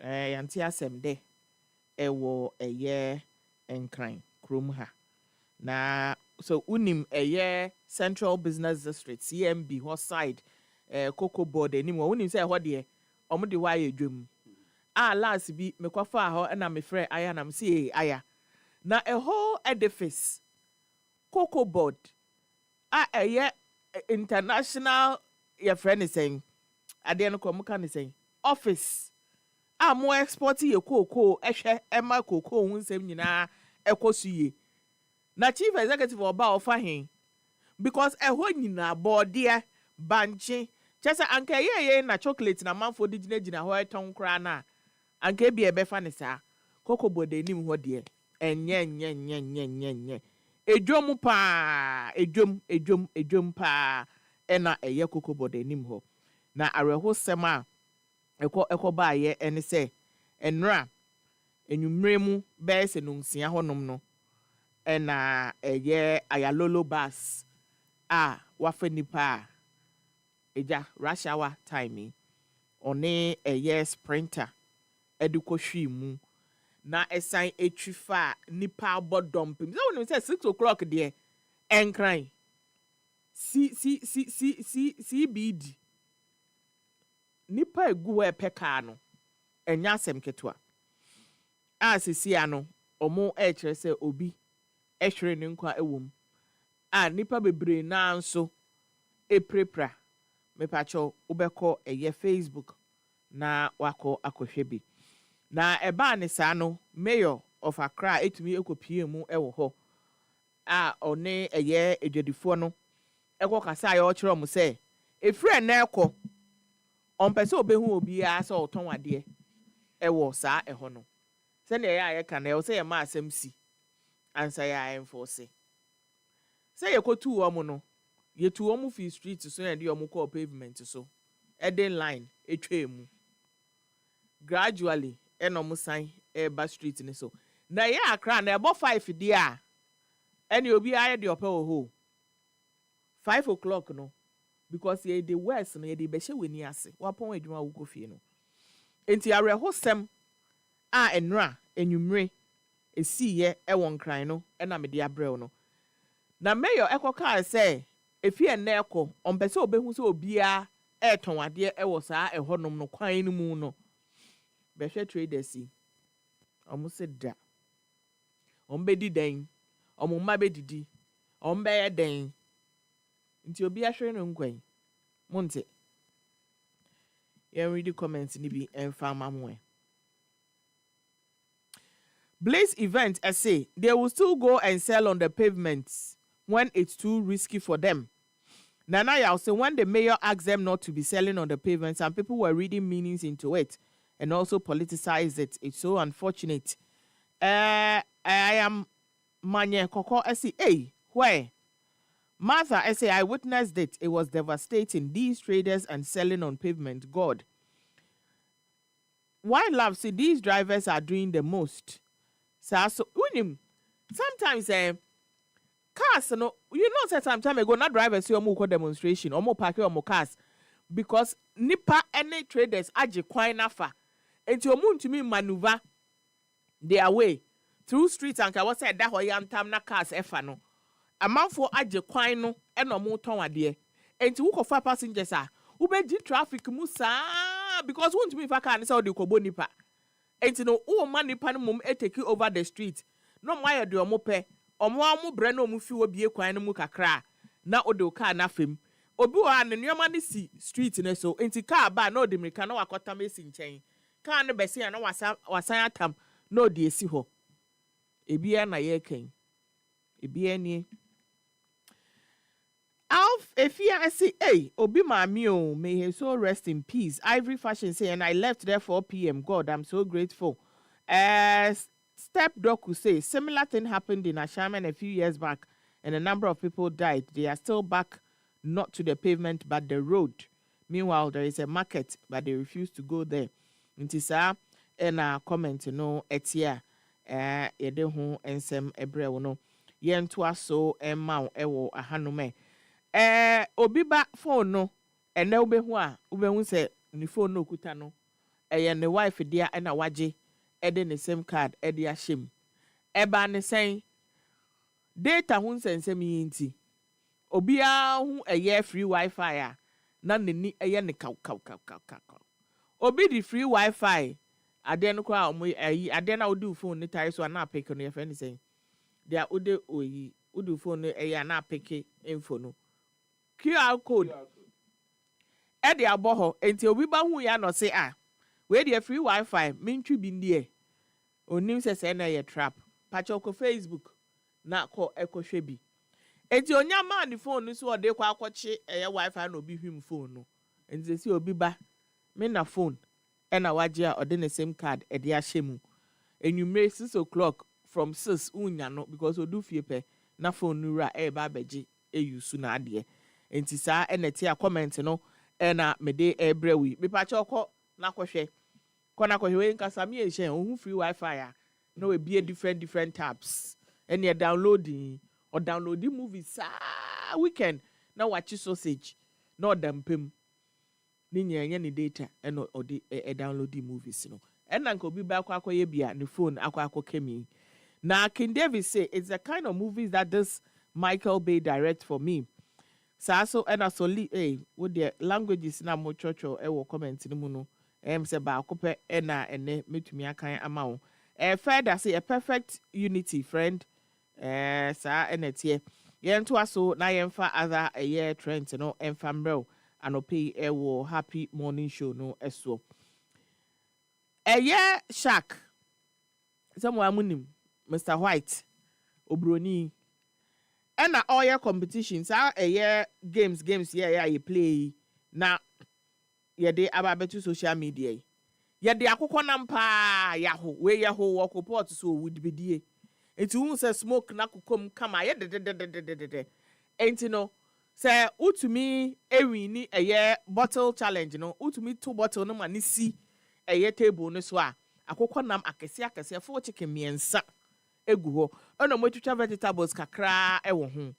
yanti asem de ewo eye enkran krom ha na so unim Central Business District CMB ho side Cocoa Board animo unim say ho de omo de wa ye dwam last bi mekwafa ho na me frɛ aya na me say aya na whole edifice Cocoa Board international your friend is saying ade no kom kan saying office mo export ye cocoa ehwe ema cocoa hu nsem nyina ekosuye na chief executive oba ofa hen because ehwo nyina board banche chese anka ye na chocolate na manfo digina ho eton kra na anka bi ebefa ne sa Cocoa Board enim ho de enye edwom pa edwom pa ena eye Cocoa Board enim ho na areho sema eko ba ye ene se enra enwumremu be se no nsia honom no ɛna ɛyɛ ayalolo bus wafa nipa eja rush hour time ɔne ɛyɛ sprinter ɛde kɔhwi mu na ɛsan etwi fa nipa abɔ dɔmpem sɛ wɔn sɛ 6 o'clock deɛ ɛnkran CBD nipa egu hɔ ɛpɛ kaa no ɛnya asɛm ketewa sisi ano ɔmo ɛkyerɛ sɛ obi ɛhwere ne nkwa ɛwɔ mu nipa bebree naa nso eprepra mepakyɛw wobɛkɔ ɛyɛ Facebook na wakɔ akɔhwɛ bi na ɛbaa ne saa no mayor of Accra etumi ekopie mu ɛwɔ hɔ ɔne ɛyɛ edwadifoɔ no ɛkɔ kasa ayɛ ɔkyerɛ ɔmo sɛ efirɛ na ɛkɔ ɔmpɛ sɛ obehu obiara sɛ ɔtɔn adeɛ ɛwɔ saa ɛhɔ no sɛnea ɛyɛ ayɛ ka na ɛwɔ sɛ yɛ ma asɛm si ansa yɛ ayɛmfo sɛ yɛkɔtu wɔn no yɛtu wɔn fi street so na yɛde wɔn kɔɔ pavement so ɛde line etwa mu gradually ɛna wɔn san ɛba street ne so na yɛ Accra na ɛbɔ 5 deɛ a ɛne obi ayɛ deɛ ɔpɛ wɔ hɔ 5 o'clock no because yɛde west no yɛde bɛhyɛ w'ani ase wapɔn adwuma wɔ kɔ fie no enti awerɛhosɛm ɛnura enwumre esiyɛ ɛwɔ nkran no ɛna mede abrɛw no na mayor ɛkɔkaa sɛ efi ɛnɛ ɛkɔ ɔmpɛ sɛ obehu sɛ obiara ɛtɔn adeɛ ɛwɔ saa ɛhɔnom no kwan no mu no bɛhwɛ traders yi ɔmo se da ɔmo bɛdi dan ɔmo mma bɛdidi ɔmo bɛyɛ dan nti obi ahwere no nkwan monte yɛn read comments ni bi ɛmfa ama mo Blaze event say they will still go and sell on the pavements when it's too risky for them. Nana Yao say when the mayor asked them not to be selling on the pavement, some people were reading meanings into it and also politicized it. It's so unfortunate. I am Manye Koko say, hey, where? Martha, I say I witnessed it. It was devastating. These traders and selling on pavement. God. Why love? See, these drivers are doing the most. So sometimes cars no some time ago not drivers see omo demonstration omo park omo cars because nipa any traders age kwan nafa enti omo ntumi maneuver their way through streets and what said that hoyantam na cars efa no amanfo age kwan no e no mo ton ade enti wo kofa passengers wo beji traffic mu saa because wo ntumi fa car ne say o de kobo nipa enti no wo man nipa no mum take over the street no mo aye de omo pe omo bre na omo fi obie kwan no mu kakra na o de car na fam obi wa ne nyoma ne si street ne so enti car ba na o de mirika na wakota mesi nchen car ne bese ya na wasan atam na o de esi ho ebia na ye ken ebia ni Alf Efia I say hey obi mami o may he so rest in peace. Ivory Fashion say and I left there 4 p.m. God, I'm so grateful. Step Doku say similar thing happened in Ashaman a few years back and a number of people died. They are still back not to the pavement but the road. Meanwhile there is a market but they refuse to go there. Ntisa and a comment no etia yede ho ensem ebre no yentoa so emma ewo ahanome obi ba phone no ene obehu a obehu se ni phone no okuta no eye ne wife dia na waje ede ne same card ede ahyem eba ne sen data hu nsensem yinti obi a hu eye free wifi a na nani eye ne kaw obi di free wifi ade no kwa omo ade na odi phone ne tai so na pick no ye friend sen dia ode oyi odi phone no eye na pick info no QR code ede aboho enti obi ba hu ya no say we dey free wifi mintwi bi ndie onim se na ye trap pacho ko Facebook na ko ekohwe bi enti onya ma ni phone no so ode kwa akọchi eye wifi na obi hwim phone no enti se obi ba me na phone na waje a ode ne same card ede ahyemu enwumre 6 o'clock from 6 unya no because odu fie pe na phone no ra ba beji use na ade enti saa eneti a comment no na mede ebrewi mepacho ko na kwohwe kona kwohwe we nkasa me ehye ohun free wifi a no we be different tabs and you're downloading or downloading movies weekend now watch sausage no dampem ninya ni data and or the downloading movies no and uncle be back akwa bia the phone akwa kemi. Now King David say it's the kind of movies that this Michael Bay direct for me. So and also with the languages na mo chocho e wo comment ni mu no say ba akope na ene metumi akan ama further say a perfect unity friend sa enetie yen to aso na yen fa other a year trend no emfa mrel anope e wo happy morning show no eso year shark someone munim Mr. White obroni and all your competitions a year games yeah you play na ye de ababetu social media ye de akokɔ nampa yaho we yaho wo report so would be die enti hu say smoke na kokom kama ye de enti no say utumi ewini eye bottle challenge no utumi 2 bottle no mani si eye table no so a akokɔ nam akese fo chicken miensa egu ho ona motwitwa vegetables kakra e wo ho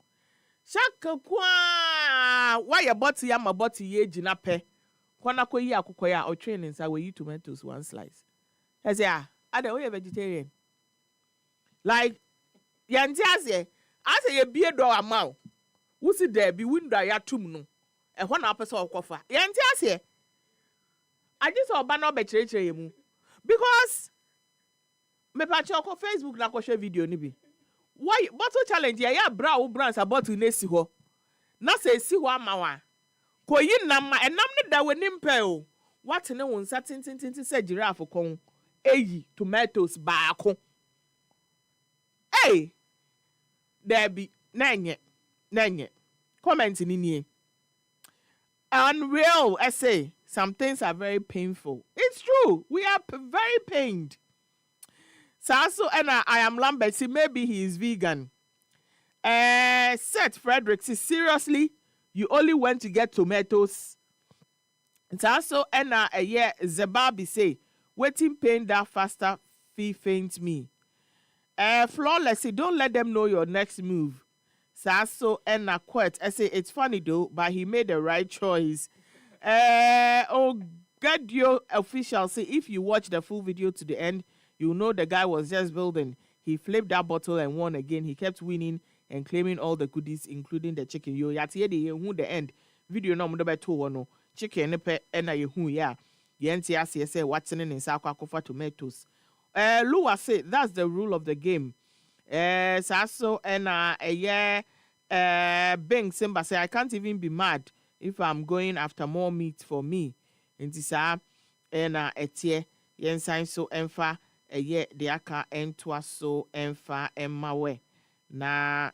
shaka kwa why bottle ya ma bottle ye gina pe kwana ko yi akokɔ ya o train nsa we eat tomatoes 1 slice I say ada we vegetarian like yanti ase ye bie do ama wo si there bi window ya tum no e ho na apese okofa yanti ase aje so oba na obekirekire yemu because me pa choko Facebook na ko share video ni bi why bottle challenge ya bra wo brands about na si ho na se si ho ama wa ko yi nam ma enam ne da wani mpe o what ne won sa tintintin se giraffe kon eyi tomatoes baako there be nenye comment ni unreal essay. Some things are very painful. It's true. We are very pained. So and I am Lambert. See, maybe he is vegan. Seth Frederick. See, seriously, you only went to get tomatoes. So and yeah, Zebabi say, waiting pain that faster fee faint me. Flawless. See, don't let them know your next move. So and quit. I say it's funny though, but he made the right choice. Gadio official say if you watch the full video to the end, you know the guy was just building. He flipped that bottle and won again. He kept winning and claiming all the goodies, including the chicken. Yo, yati de who the end video no mdo beto no chicken nepe ena yehu ya. Yenti asi say what's in sakwa kofa tomatoes. Lua say that's the rule of the game. Saso ena Bing Simba say I can't even be mad if I'm going after more meat for me. Nti sa na etie yen san so emfa de aka entwa so emfa emmawe na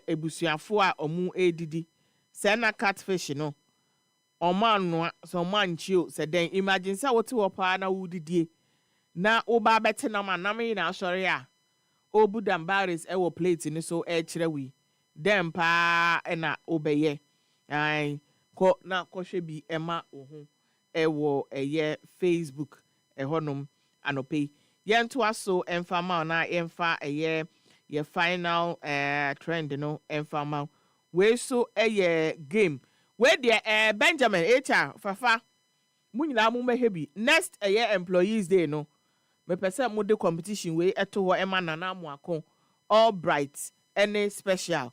ebusuafo a omu edidi se na catfish no omanu so manchio se den imagine say wote wo pa na wudidie na oba bete na manam yi na asori a obudam baris wo plate ni so kire wi dem pa na obeye ai ko na ko hwe bi ema ohu ewo Facebook ehonum anope yento aso emfama na emfa ye final trend no emfama we so game we there Benjamin HR fafa munyina mu mehebi next employees day no me pese mo de competition we eto ho ema nana mu akon all bright any special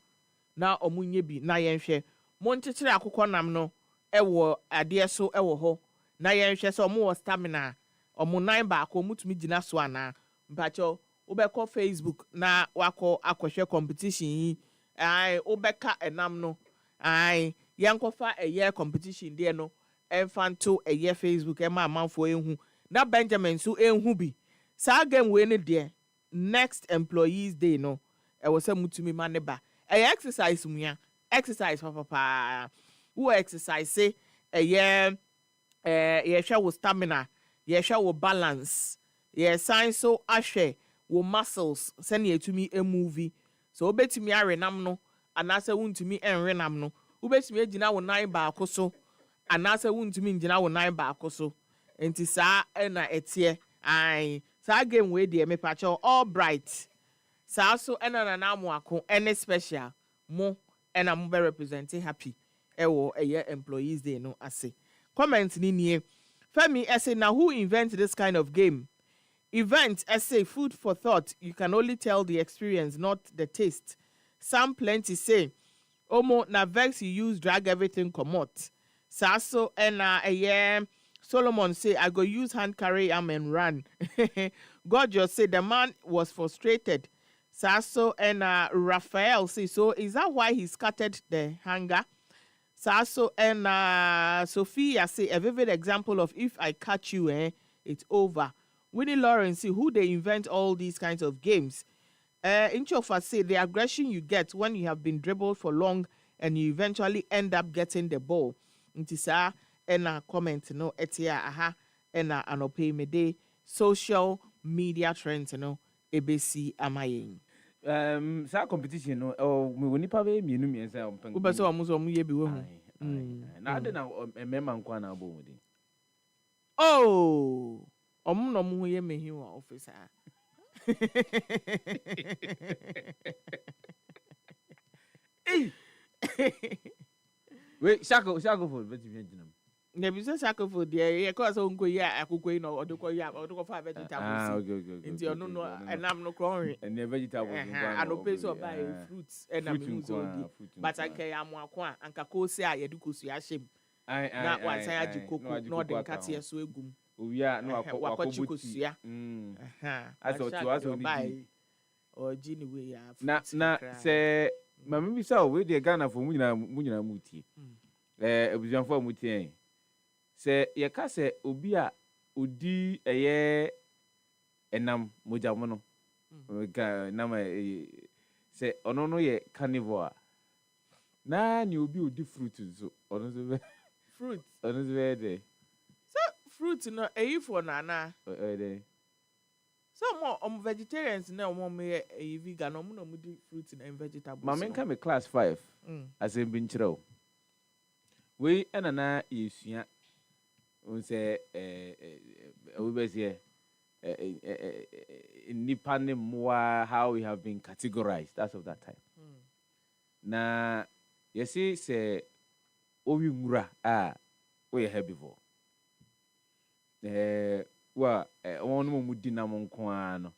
na omunye bi na yenhwe mo nchechire akokɔ nam no ewo ade so ewo ho na yenhwe se omo wo stamina omo nine ba akɔ mutumi gina so ana mpacho obekɔ Facebook na wakɔ akɔhwɛ competition yi ai obeka enam no ai yankɔfa competition de no emfanto Facebook ema amanfo ehu na Benjamin so ehu bi sa game we ne de next employees day no ewo se mutumi ma ne ba exercise muya exercise papa who exercise say ye hwe wo stamina ye hwe wo balance ye sign so ahwe wo muscles send ye to me a movie so obetumi arenam no anase wuntumi enrenam no obetumi agina wo nine ba akoso anase wuntumi ngina wo nine ba akoso enti saa na etie ai Sa game we dey me pacho all bright. Sa so ena na mo ako any special mo ena mo be representing happy. Ewo eye employees dey no ase. Comment ni nie. Femi say now who invents this kind of game? Event say food for thought. You can only tell the experience, not the taste. Some plenty say, Omo na vex you use drag everything comot. Saso and Solomon say I go use hand carry am and run. God just say the man was frustrated. Saso and Raphael say so is that why he scattered the hanger? Saso and Sophia say a vivid example of if I catch you, it's over. Winnie Lawrence say who they invent all these kinds of games. Inchofa say the aggression you get when you have been dribbled for long and you eventually end up getting the ball. Ntisa ena comment no etia aha ena anope mede social media trends no ebesi amayen. Sa competition no me woni pa be mienu miensa ompen. Wo be so omo ye bi wo hu. Na ade na emema nkwa na abo wodi. Oh, omo no mo ye mehi wa officer. Wait, shako for bet you jinam. Ne bi so shako for there ye cause onko ya akoko no odoko ya odoko fa vegetables. Okay. Nti ono no enam no kron. And the vegetables. Ano so buy fruits enam mu so di. But anka ya mo akwa anka ko se a ye de kosu ya hyem. Na wa san agi koko no de nkate so egum. Owiya no akwachi kosua. Aso ni or Gini we ya. Na se mama bi sa we de Ghana for mu nyina mutie. Ebuzianfo mutie. Se ye ka se obi a odi eye enam mojamo no. Ga nam se ono no ye carnivore. Na ni obi odi fruit so ono so be fruit. Ono so be de. Fruit no for nana. So more vegetarians now more me a vegan no mo di fruit and vegetables. Ma men me class 5. Asem bi nkyerɛw. We enana yesua. On say we be say nipa ne mwa how we have been categorized as of that time. Na yesi say owi ngura we herbivore. One more dinner monquan,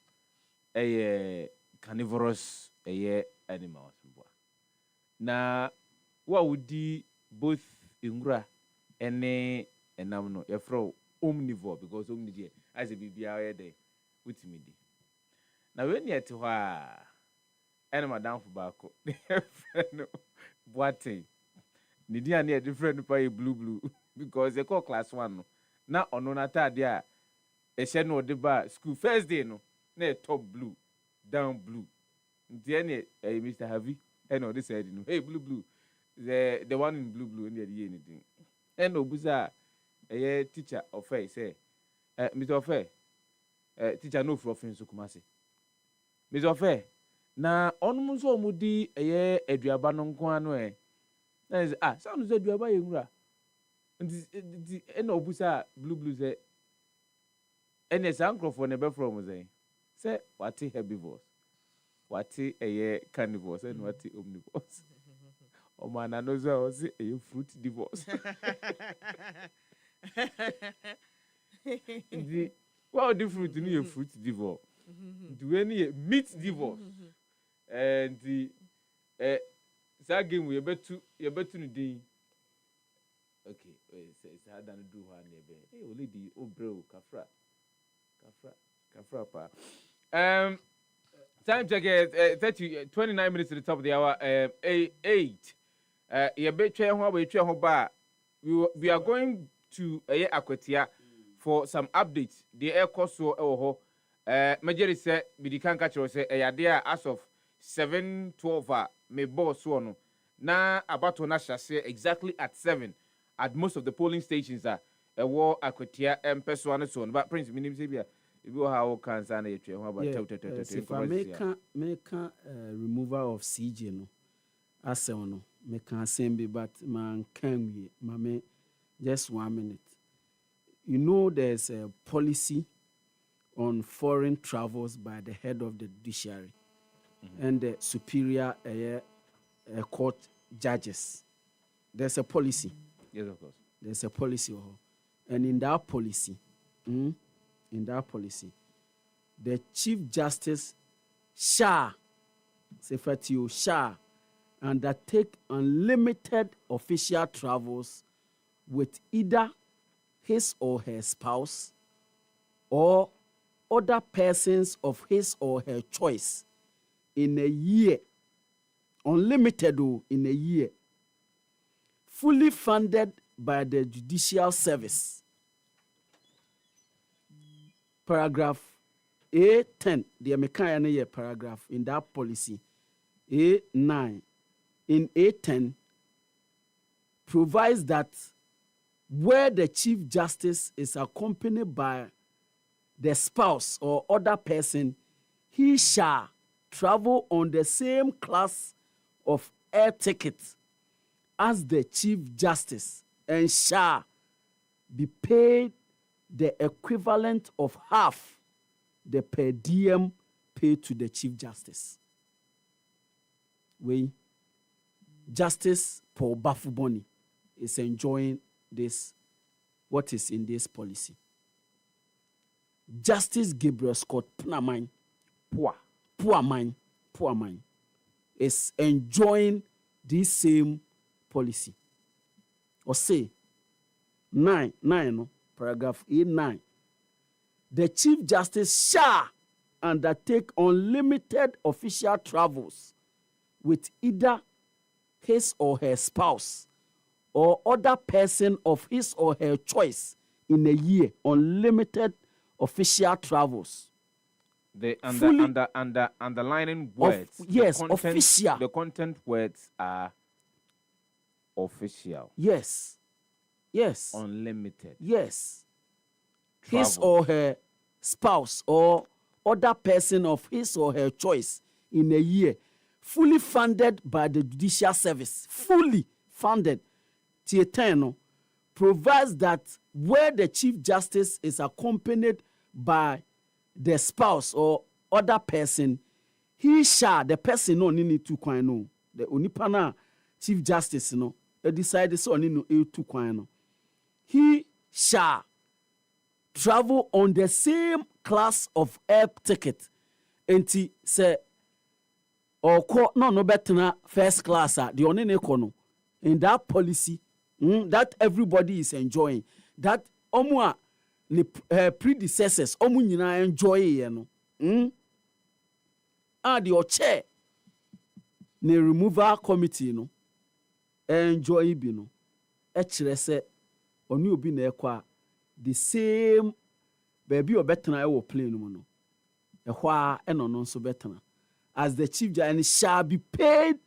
a carnivorous animals. Now, what would be both ingra and namno, a fro omnivore because omnivore as a BBR day with me. Now, when you're to her animal down for Baco, what thing? Nidia near different by blue because they call class 1. Na ono na tade a ehye no de ba school first day no na top blue down blue nti ene Mr. Havi ene odi said no hey blue the one in blue ene dey anything ene obuza teacher of say Mr. Ofe teacher no for offense kumase Mr. Ofe na onum so omudi aduaba no nko ano na sound so aduaba ye nwura the end of Busa blue say and a uncle for never from say what herbivores, what a carnivores, and what omnivores. Oh man, I know a fruit divorce. What the fruit in a fruit divorce? Do any meat divorce? And the that game we bet to the okay, it's hard to do one neighbor. Hey, lady, oh bro, Kafra pa. Time check 29 minutes to the top of the hour. 8. You bet we are going to Akwatia for some updates. The air course so majority say we can catch us there as of 7:12 me boss one. Na about to say exactly at 7. At most of the polling stations are a war Akwatia and Peswan so on. But Prince Minim Sibia, if you how can say if I make removal of CJ no as no make assembly but man can we mame just 1 minute. You know there's a policy on foreign travels by the head of the judiciary and the superior court judges. There's a policy. Yes, of course. There's a policy. And in that policy, the Chief Justice shall undertake unlimited official travels with either his or her spouse or other persons of his or her choice in a year, unlimited in a year, fully funded by the judicial service. Paragraph A10, the American paragraph in that policy, A9, in A10, provides that where the Chief Justice is accompanied by the spouse or other person, he shall travel on the same class of air ticket as the Chief Justice and shall be paid the equivalent of half the per diem paid to the Chief Justice. Justice Paul Bafuboni is enjoying this, what is in this policy. Justice Gabriel Scott Puaman is enjoying this same policy. Or say, 9, paragraph A9. The Chief Justice shall undertake unlimited official travels with either his or her spouse or other person of his or her choice in a year, unlimited official travels. The underlining words. Official. The content words are official. Yes. Unlimited. Yes. Travel. His or her spouse or other person of his or her choice in a year, fully funded by the judicial service. Fully funded. Tieteno provides that where the Chief Justice is accompanied by the spouse or other person, he shall, the person no need to kwan no, the onipana Chief Justice no, decide so ni no to kwan no, he shall travel on the same class of air ticket. Enti say or no better first class the only econo in that policy that everybody is enjoying, that omwa the predecessors omu nyina enjoy ye no the chair ne removal committee no enjoy bi no e kire se oni obi na ekwa the same baby obetena e wo plane no no e hwa e no nso betena as the Chief Justice and shall be paid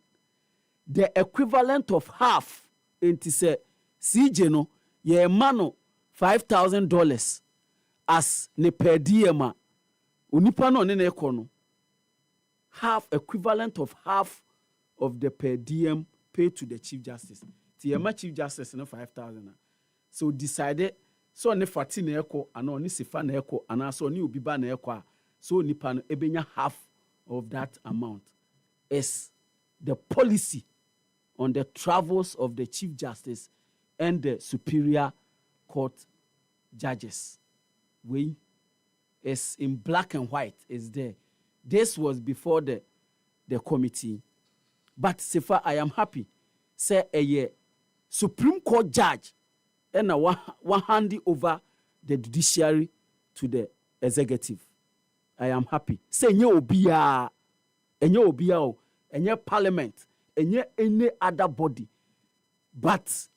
the equivalent of half. Enti se CJ no ye mano $5,000 as ne per diem unipa no ne ekono half equivalent of half of the per diem paid to the Chief Justice. Ti ye Chief Justice no 5,000. So decided so ne fati na eko ana oni sifa na eko ana so oni obi ba na eko so nipa no ebenya half of that amount. Is the policy on the travels of the Chief Justice and the Superior Court judges. We is in black and white is there. This was before the committee. But Sefah, I am happy. Say a Supreme Court judge and one handing over the judiciary to the executive. I am happy. Say nye obia enye parliament, enye any other body, but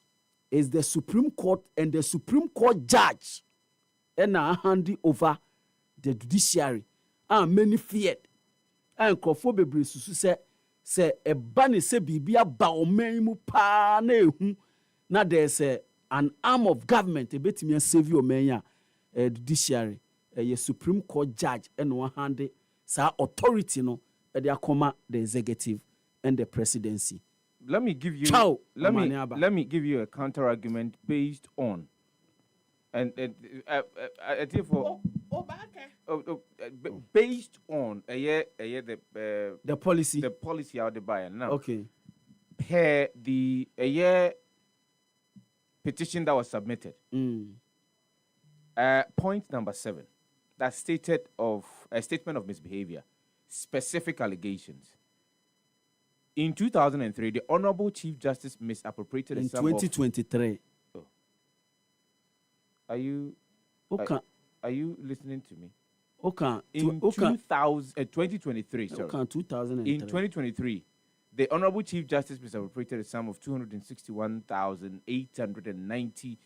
it's the Supreme Court and the Supreme Court judge and handing over the judiciary. And many feared. And Kwadwo bebree susu say e ba ne se bibia ba oman mu pa na ehu na there's an arm of government ebetimi save oman ya judiciary. A Supreme Court judge and one hand sa authority no they akoma the executive and the presidency. Let me give you let me give you a counter argument based on and I think for Based on the policy out the buyer now. Okay. Per the petition that was submitted. Point number 7, that stated of a statement of misbehavior, specific allegations. In 2003, the Honorable Chief Justice misappropriated in a sum of 2023. Are you Okay. Are you listening to me? Okay. In 2023, sorry. Okay, 2003. In 2023, the Honorable Chief Justice misappropriated a sum of 261,890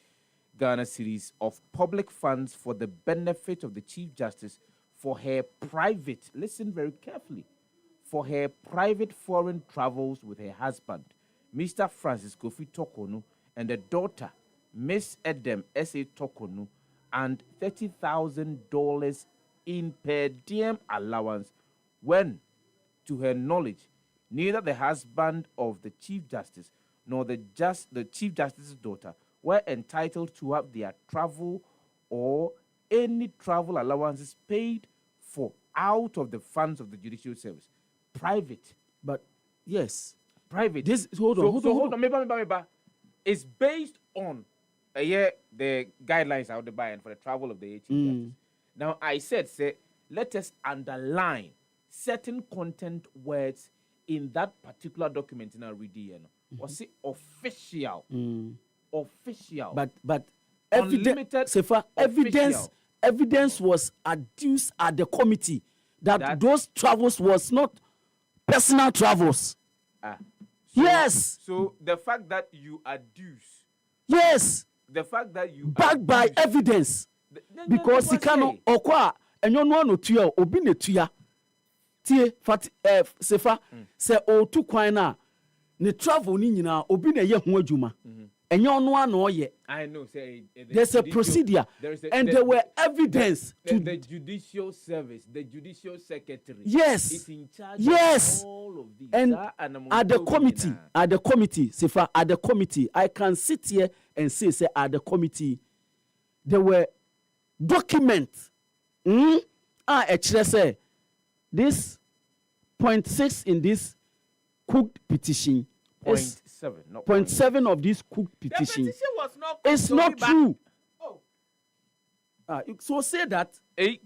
Ghana cedis of public funds for the benefit of the Chief Justice for her private, listen very carefully, for her private foreign travels with her husband, Mr. Francis Kofi Tokonu, and the daughter, Miss Edem S.A. Tokonu, and $30,000 in per diem allowance when, to her knowledge, neither the husband of the Chief Justice nor the Chief Justice's daughter were entitled to have their travel or any travel allowances paid for out of the funds of the Judicial Service. Private. But, yes. Private. This, hold on. Meba. It's based on the guidelines out there for the travel of the Chief Justice. Now, I said, let us underline certain content words in that particular document in our reading. Was it official? Official. But evidence was adduced at the committee that those travels was not personal travels. Yes. So the fact that you adduce. Yes. The fact that you backed by evidence. Because he cannot okwa enyo no tuya obi ne tuya tie Sefa se o tu kwan na ne travel ni nyina obi na ye ho adwuma enyo no ana oye. I know say there's a procedure and there were evidence to the Judicial Service, the Judicial Secretary. Yes. Is in charge of all of these. And at the committee, Sefa, at the committee, I can sit here and say at the committee there were documents. Actually say this 0.6 in this cooked petition. 0.7, not 0.7 of this cooked petition. The petition was not cooked. It's not true. So say that. 8.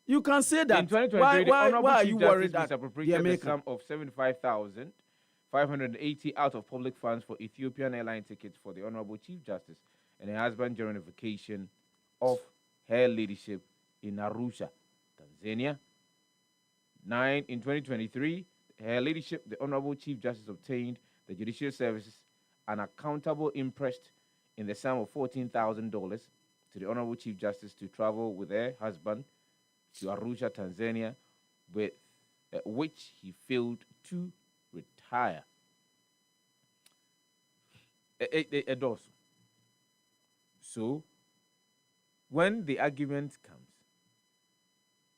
You can say that. In 2023, why are you worried that the sum of 75,580 out of public funds for Ethiopian airline tickets for the Honorable Chief Justice and her husband during a vacation of her leadership in Arusha, Tanzania? 9. In 2023, her leadership, the Honorable Chief Justice obtained the Judicial Services an accountable interest in the sum of $14,000 to the Honorable Chief Justice to travel with her husband to Arusha, Tanzania, with which he failed to retire. So, when the argument comes,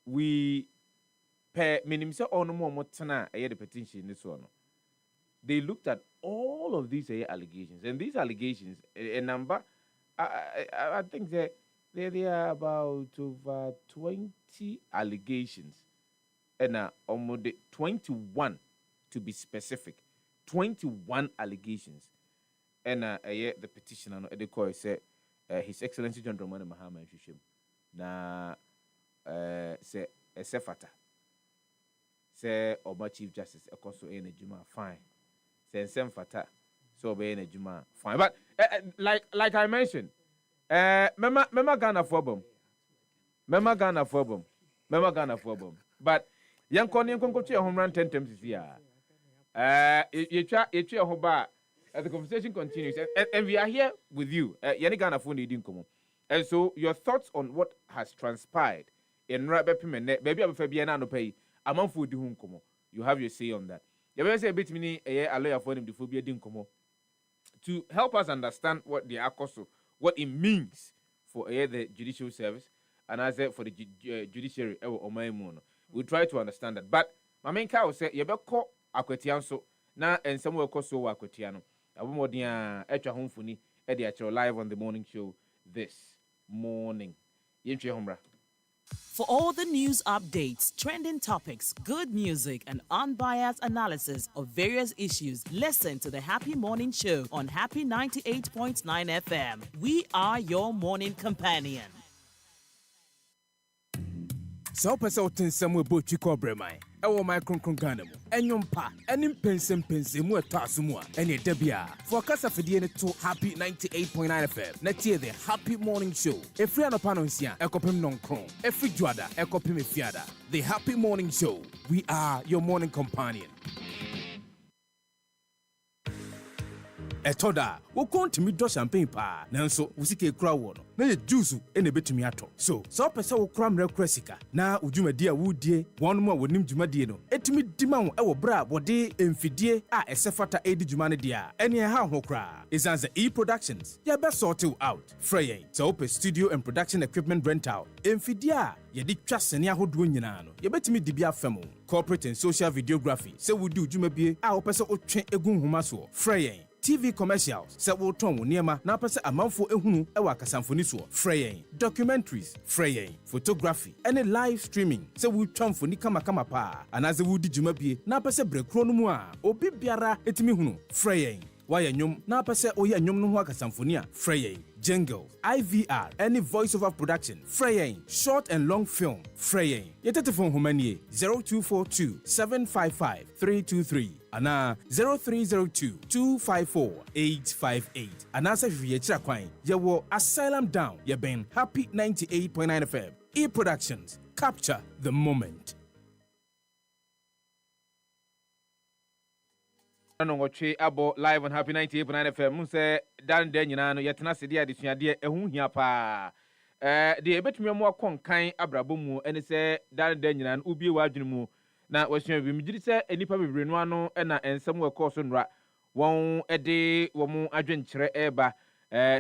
we per minimum on more the petition this one. They looked at all of these allegations, and these allegations, a number, I think there are about over 20 allegations, and almost 21 to be specific, 21 allegations, and the petitioner, the court said, His Excellency John Dramani Mahama Shishim, na say a Sefata, say Oba Chief Justice, a cost of energy, fine. Sensem fata so be na juma fine, but like I mentioned, mema Ghana for Ghana for but yanko twa home run 10 times this year. You twa ho ba as the conversation continues, and we are here with you. Yani Ghana for needing come, and so your thoughts on what has transpired in Rabepimene, baby Abafabia no pay among food home come. You have your say on that. You say a bit mini a lawyer for him to phobia dinkomo to help us understand what the ACOSO, what it means for the Judicial Service and as for the judiciary or my mono. We try to understand that. But my main cow said you better call Aquetiano now and somewhere cost so Aquetiano. I will more than extra home for me at the actual live on the morning show this morning. Yinchi Hombra. For all the news updates, trending topics, good music, and unbiased analysis of various issues, listen to the Happy Morning Show on Happy 98.9 FM. We are your morning companion. So pesa otensem we bo twiko bremai ewo my kronkron Ghana mu enyompa enim pensem mu etaso a ene da bia for kasa fidie ne to Happy 98.9 FM na tie the Happy Morning Show efri anopa no nsia ekopem nonkron efri juada ekopem efiada. The Happy Morning Show, we are your morning companion. Etoda, wo kontimi do champagne pa, nanso wusike kura wo no. Na ye juice ene betumi ato. So pese wo kura mre kura sika, na udwumadi a wudie, wonu mu a wonim dwumadi no, etimi dima wo ewo bra bode emfidie a esefata edi dwuma ne dia. Ene ha ho kura. Isanze E-Productions, ya be sort you out. Freyen, so pe studio and production equipment rental. Emfidie a ye di twa sene ahodo nyina no. Ye betimi di bia fam. Corporate and social videography. Se wudi udwuma bie a wo pese otwe egun homa so. Freyen TV commercials, se wo ton wo niema na pese amanfo ehunu ewa kasamfoni so. Freyen documentaries, freyen photography, any live streaming. Se wo twamfoni kama pa. Anaze wo di dwuma bie na pese brekro no mu a obi biara etimi hunu. Freyen waya nyom na pese oya nyom no ho akasamfoni a. Freyen jingle, IVR, any voiceover production. Freyen short and long film. Freyen yetete phone humanie 0242 755 323 ana 0302 254 858 ana se hwie kira kwan yewo Asylum Down ye ben Happy 98.9 FM. E-Productions, capture the moment. No watch abo live on Happy 98.9 FM. Mun se dan den nyina no yetena sede adesuade ehu hia pa. De ebetumi mo akonkan abrabo mu ene se dan den nyina no ubie wadwene mu na wasua bi migiri se enipa bebre no ano na ensem we course nra won ede wo mu adwenkyere eba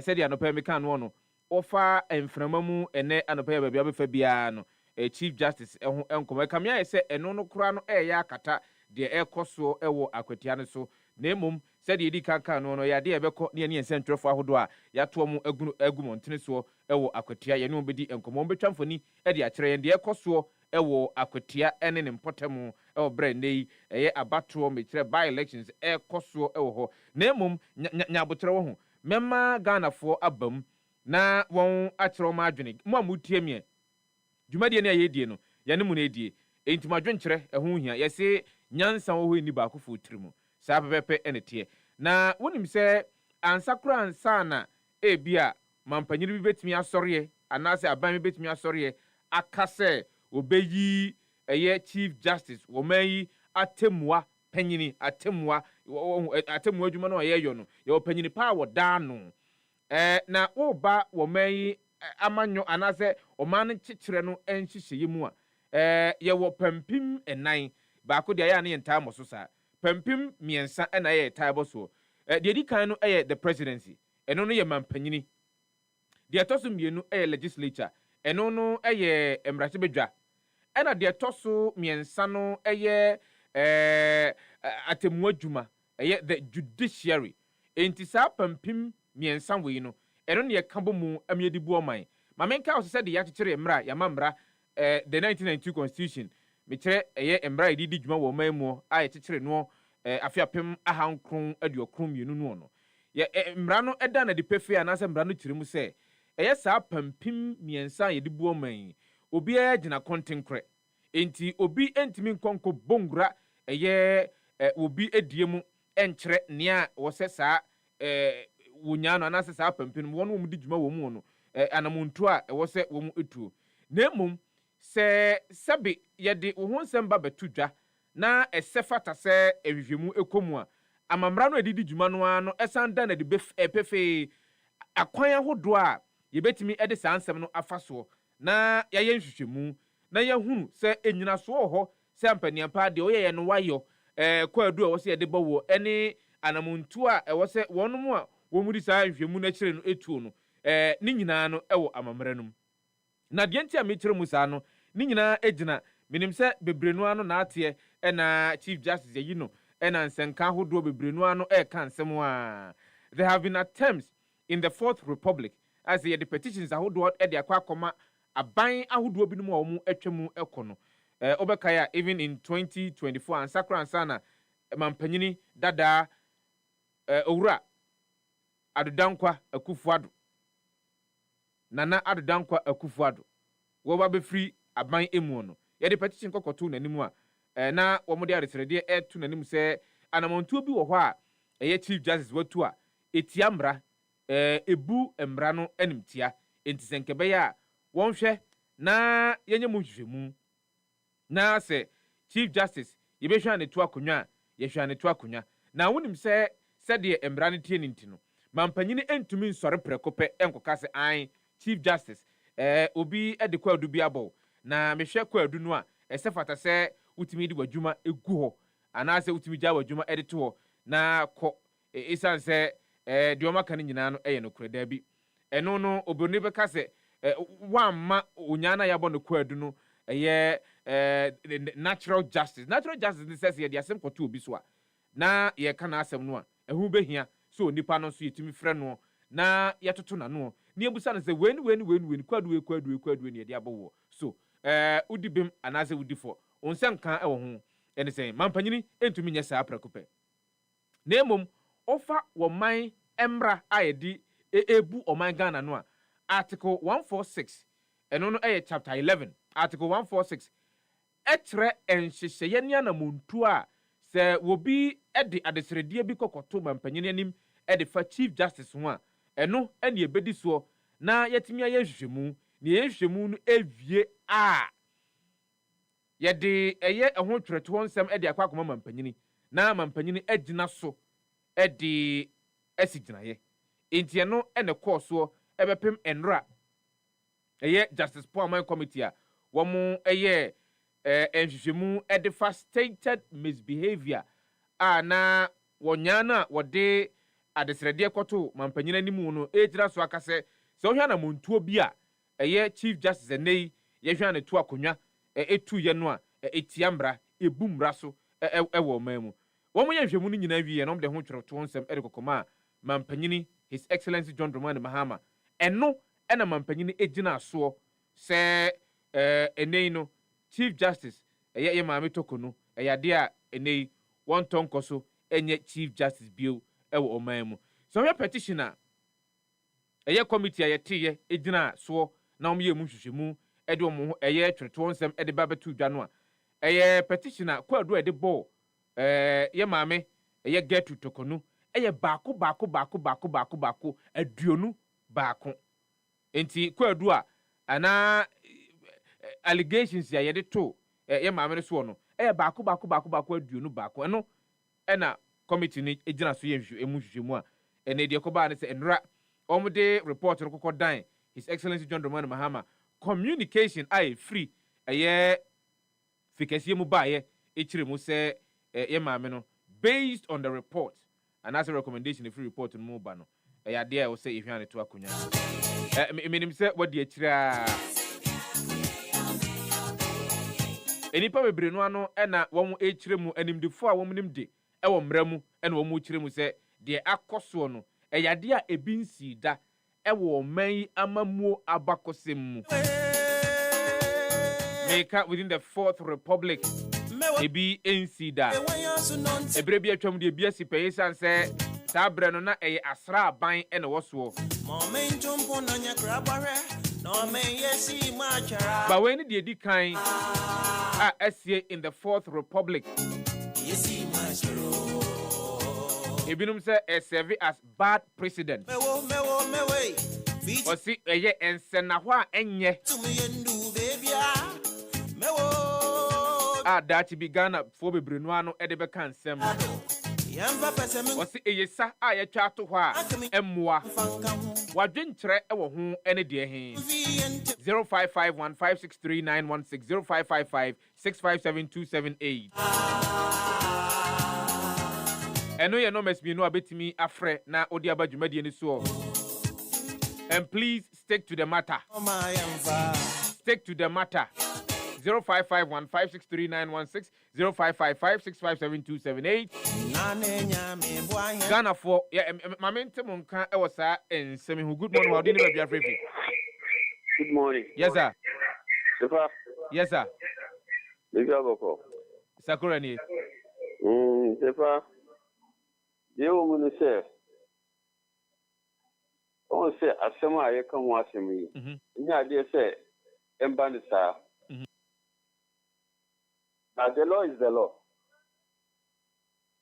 se de anopa meka no no ofa enframa mu ene anopa ya babia befa bia no Chief Justice ehu enkomo kamia se eno no kura no ya akata de ekoso ewo akwatia ne so na emom se de edi kankan no ya de ebekọ ne ensentwefo ahodo a ya to mu agumontene so ewo akwatia ye ne obedi enkomo betwamfoni e de akere ye de ekoso ewo akwatia ene ne mpotemu ewo brandei eye abato mekire by elections ekoso ewo ho na emom nyabotere wo ho memma Ghana fo abam na won akere ma adwene mo amutie mie dwumadie ne ayedie no ye ne mu na edie entimadwenkyere eho hia ye se nyansa wo ho ni ba ko fo tirimu sa pepepe ene tie na wonim se ansakura ansana ebia mampanyiri bi betimi asɔre anase aban bi betimi asɔre akase obeyi eye Chief Justice wo mayi atemua panyini atemua adwuma no ye yo no ye wo panyini pa wo da no na wo ba wo mayi amanyo anase o man chichire no enhyehyeye mu a ye wo pampim enan ba ko de ya na yenta mo so sa pampim miensa na ye taibo so de di kan no the presidency eno no ye mampanyini de atoso mienu legislature eno no emrase bedwa na de atoso miensa no atemu adwuma the judiciary enti sa pampim miensa we no eno ne ye kabo mu amiedibu oman mamenka o se de ya kikire emra ya mamra the 1992 constitution mekire emra ididi dwuma wo man mu a ye kikire no afiapem ahankron aduokron mienu no no ye emra no eda na de pefe anase emra no kire mu se sa pampim miensa ye de bu oman obi agina kontenkre enti obi entimi nkonko bongura obi ediemu enkire nea wo se sa wonya no anase sa pampim won wo mu di dwuma wo mu no anamuntu a wo se wo mu etuo na emum se sabe ye de wo ho nsem ba betudwa na esefata se ehwehwemu ekomu a amamra no edidi dwuma no ano esanda na de pefe akwan ahodo a ye betimi ede sa nsem no afaso na ye nhwehwemu na ye hunu se enyina so ho se ampaniampa de oye no wayo kwadu a wo se ye de bawo ene anamuntu a wo se wonum a wo mu di sa nhwehwemu na kire no etuo no ni nyina no ewo amamra no na de ntia me kire mu sa no ni nyina ejina minim se bebrenu ano na ate na Chief Justice yi no na nsenka hodo bebrenu ano ka nsem a there have been attempts in the Fourth Republic as the petitions ahodo de akwa aban ahodoɔ binom a wɔn atwa mu ɛkɔ no obekaya even in 2024 and sakra ansana mampanyini dada owura Adodankwa Akufo-Addo Nana Adodankwa Akufo-Addo wo ba be free aban emu no ye de petition kokoto nanim a na wo mo de aresrede etu nanim se anamontuo bi wo hɔ a eye chief justice watu a etia mra ebu mra no animtia enti senkebe ya won hwɛ na yenye mu hwehwemu na se chief justice yebehwa ne to akonwa ye hwa ne to akonwa na wonim se de mra ne tie ne ntino mampanyini entumi nsɔre prekope enkoka se an chief justice obi de Kwadwo bi abɔ na mehwɛ Kwadwo no a ɛsɛ fata sɛ utimi di wadwuma egu hɔ anaasɛ utimi gya wadwuma de to hɔ na kɔ esan sɛ de ɔma kan nyinaa no ɛyɛ no koreda bi ɛno no obirni bɛka sɛ wamma onyana yabɔ no Kwadwo no ɛyɛ natural justice ne sɛ yɛ de asɛm kɔto obi so a na yɛ ka na asɛm no a ɛho behia so nipa no so yetimi frɛ no na yɛtoto na no ne ebusa no sɛ wen Kwadwo ne de abɔwo so udi bim anaasɛ udi fo onse nka ɛwɔ ho ɛne sɛ mampanyini entumi nyɛ saa prekopɛ na emom ofa wɔ man emra a yɛdi ebu ɔman Ghana no a article 146 ɛno no ɛyɛ chapter 11 article 146 ɛtrɛ enhyehyɛ ne anamontu a sɛ wobi ɛde adesredie bi kɔkɔto mampanyini anim ɛde fa chief justice ho a ɛno ɛne ebedi so na yɛtimi ayɛ hwehwɛmu ne yɛhwehwɛmu no ewie a yɛde ɛyɛ ɛho twerɛto nsɛm ɛde akɔ akɔma mampanyini na mampanyini agina so ɛde asigyinaye enti ɛno ɛne kɔɔ so ɛbɛpem ɛnra ɛyɛ justice Poaman committee a wɔn ɛyɛ nhwehwɛmu ɛde fa stated misbehavior a na wɔnya na wɔde adesrɛdeɛ kɔto mampanyini animu no egyina so akasɛ sɛ ohwa na montuo bi a ɛyɛ chief justice enei yɛhwa ne to akonwa etu yɛ no a etia mbra ebu mbra so ɛwɔ man mu wɔn yɛ nhwɛmu no nyinaa wie na wɔn de ho twerɛto nsɛm ɛde kɔkɔma mampanyini his excellency John Dramani Mahama ɛno ɛna mampanyini egyina soɔ sɛ enei no chief justice ɛyɛ yɛ maame toko no ɛyɛ ade a enei wɔn tɔnkɔ so ɛnyɛ chief justice bio ɛwɔ ɔman mu so wɔyɛ petition a ɛyɛ committee a yɛteyɛ egyina soɔ na wɔn yɛ mu hwehwɛmu ɛde wɔn ho ɛyɛ twerɛto nsɛm ɛde ba bɛto dwa no a ɛyɛ petition a Kwadwo ɛde bɔ yɛ maame ɛyɛ Gertrude Toko no ɛyɛ baako aduonu baako enti Kwadwo a ana allegations ya yɛde to yɛ maame no so no ɛyɛ baako aduonu baako ɛno ɛna committee ni egyina so yɛ emu hwehwɛmu a ɛna deɛ kɔba ne sɛ ɛnra wɔn de report no kɔkɔ dan his excellency John Dramani Mahama communication a free ɛyɛ fikɛseɛ mu baayɛ ekyire mu sɛ yɛ maame no based on the report and as a recommendation free report no mu ba no ɛyɛ adeɛ a ɛwɔ sɛ ehwɛ ne to akonya menim sɛ wɔde akyire a enipa bebree no ano ɛna wɔn ekyire mu animdefo a wɔn nim de ɛwɔ mmara mu ɛna wɔn ekyire mu sɛ deɛ akɔ soɔ no ɛyɛ adeɛ a ebi nsi da ɛwɔ ɔman yi amamuo abakɔsɛm mu meka within the Fourth Republic ebi nsi da ebere bi atwam de bi asi pɛyɛ san sɛ saa brɛ no na ɛyɛ asra aban ɛna wɔ soɔ ba wei ne deɛ di kan a ɛsie in the Fourth Republic ebinom sɛ serve as bad precedent ɔsi ɛyɛ nsɛnna hɔ a ɛnyɛ a daakye bi Ghana foɔ bebree no ano ɛde bɛka nsɛm ɔsi ɛyɛ sa a yɛtwa ato hɔ a ɛmmoa wadwenkyerɛ ɛwɔ ho ɛne deɛ he 0551563916 0555657278 ɛno yɛ numbers bi no abetimi afrɛ na odi aba dwumadie ni so and please stick to the matter 0551563916 0555657278 Ghana for mame ntem nka ɛwɔ saa nsɛm hu good morning wadi ne ba bia frɛfi Good morning. Yes, sir. Sefah. Yes, sir. Maybe I'll go. Sakura ni. Sefah. The woman say, "Oh, say, as some I come watching me. Yeah, they say, Embanisa. Now the law is the law.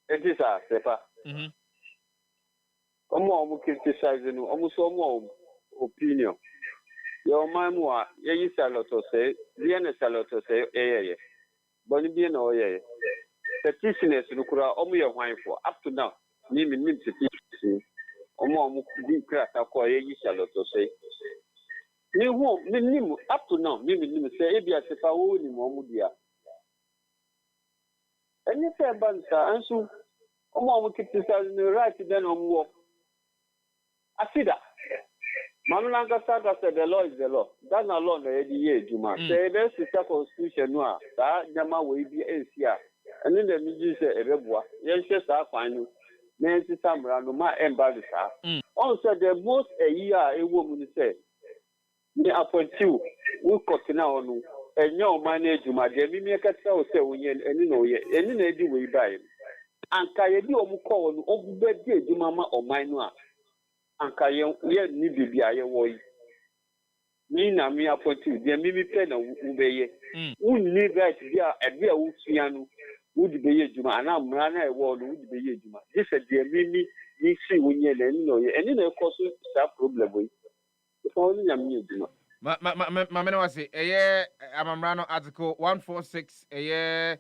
It is a Sefah. Almost criticizing, almost more opinion. Your man, you sell to say, the end seller to say, but you be no, petitioners look around your wine for up to now. Name to see. Almost crack up for you sell to say. Up to now, Mimi say, if you are Sefa, only Momudia. And you say, Bansa, and so almost criticizing the right then on war. I see that. Mamlanga Saga said the law is the law. That's not law the year, Juma. Say, there's a constitution, that Yama will be ACR. And then the music say, a rebois. Yes, I find you. Nancy Samra, no my embassador. Also, the most a year a woman say, me appoint you, we cut now on, and your manage Juma, the Mimia say, when you and you know, any lady will buy him. And Kayedi Omuko, on birthday, Jumama or minor. Anka ye ni bibia ye wo yi ni na me appointed de me pe na wo beye unni right bia e bia wo tua no wo di beye juma ana mra na e wo no wo di beye juma this de me ni si wo nye na ni no ye eni na e cause that problem we so ni nyam nye juma ma me na wase eye amamra no article 146 eye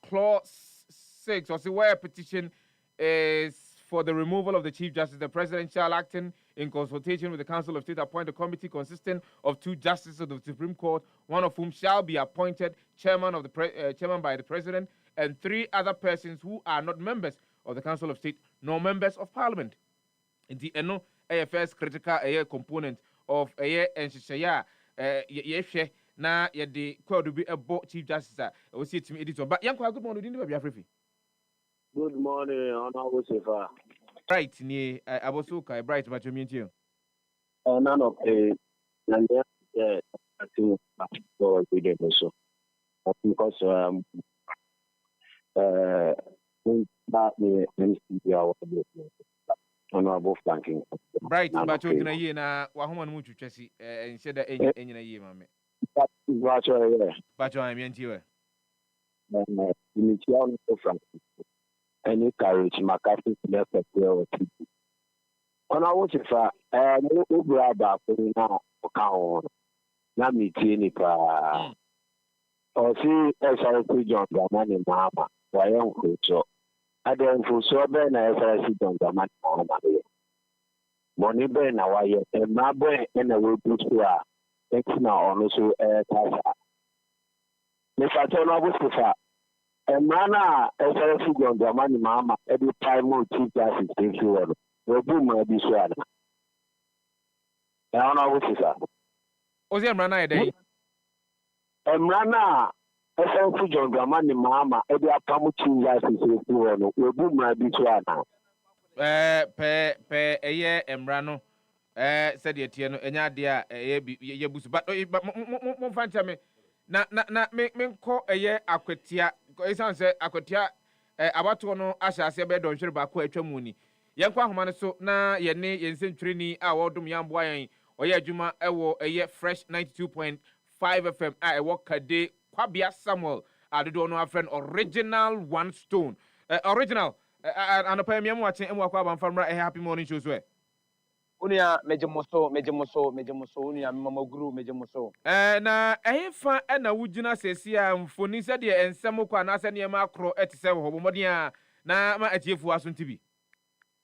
clause 6 or say where a petition is for the removal of the Chief Justice, the President shall, acting in consultation with the Council of State, appoint a committee consisting of 2 justices of the Supreme Court, one of whom shall be appointed chairman by the President, and 3 other persons who are not members of the Council of State nor members of Parliament. In the AFS critical component of Enshishaya, Yeshe, na yedi Kwadwo be a Chief Justice. We see it to me editor. But Yankwa, good morning, didn't be free. Good morning, Honorable Sefah. Bright, ni Abosuka, bright, but you mean you. None of the Nanya, I think, for we did also. Because, that me, Honorable Franking. Bright, but you're going to hear now, Wahoman Muchu Chessy, and said that any year, mammy. But I'm into you. Any courage, McCarthy left a prayer or two. On our Sefah, no grab up now, count. Not me, Tinipa. Or see, as I could John Gamani Mama, why uncle so. I don't feel so bad as I sit on the Mama. Money Ben, why and my boy and a will put you are. Thanks now, also a casa. If I turn over Sefah. And Mana, as I see on the money, Mamma, every time more Chief Justice takes you on. We'll do my dissuade. And I know what is that. Was there Rana a day? And Mana, as I see on the money, Mamma, every time Chief Justice takes you on. We'll do my dissuade now. A year, Embrano. Said the Tiano, and Yadia, a boost, but Fanchame. Na me call a year aquatia. It say aquatia about to know Asha Sebe don't share back quite a mooney. Yankwa Humanaso na ye ne yen century awardum yam boy or ya Juma ewo a year fresh 92.5 FM. I walk a day Kwabia Samuel. I don't know a friend original one stone. Original and a premium watching and walk up from a happy morning shows where. Unia mejemoso unia mama guru mejemoso na efa na wujina sesia mfoni se de ensem kwa na se ne makro etise hobomodia na ma atiefu asuntibi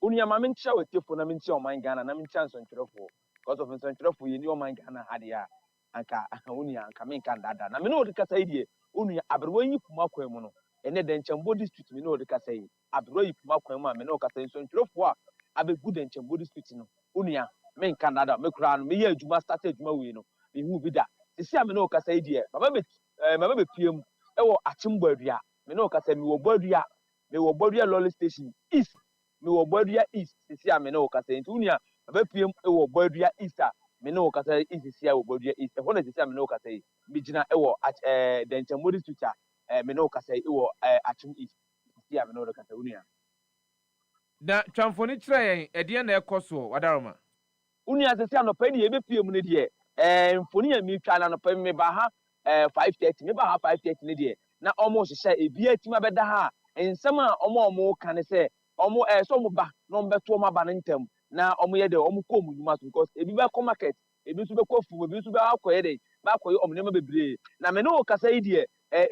unia ma mentia watiefo na mentia o man Ghana na mentia nsontrefo because of nsontrefo ye ni o man Ghana hade a anka unia anka menka dada na me no de kasa idie unia abrewanyi puma kwa mu no ene de nchembo district me no de kasa yi abrewanyi puma kwa mu a me no kasa nsontrefo a abegu de nchembo district no unia men Canada me kura no me ye adwuma start adwuma we no me hu bi da sisi a me no kasa idie mama be piem e wo achimbo adua me no kasa me wo bodua lolly station east me wo bodua east sisi a me no kasa nti unia be piem e wo bodua east a me no kasa isisia obodua is e hona sisia me no kasa yi bigina e wo denchemori tucha me no kasa yi wo achum is sisia me no kasa unia na twamfoni kyerɛ yɛn ɛdeɛ na ɛkɔ so wadaroma unia sisia no pa ni ebe pie mu ne de mfoni ya mi twa na no pa me ba ha 5:30 me ba ha 5:30 ne de na omo hyehyɛ ebi atima bɛda ha nsɛm a omo ka ne sɛ omo so omo ba na omo beto omo aba ne ntam na omo ye de omo kɔ mu nyuma so because ebi be kɔ market ebi nso be kɔ fu ebi nso be akɔ ye de ba akɔ ye omo ne ma bebree na me no kasa yi de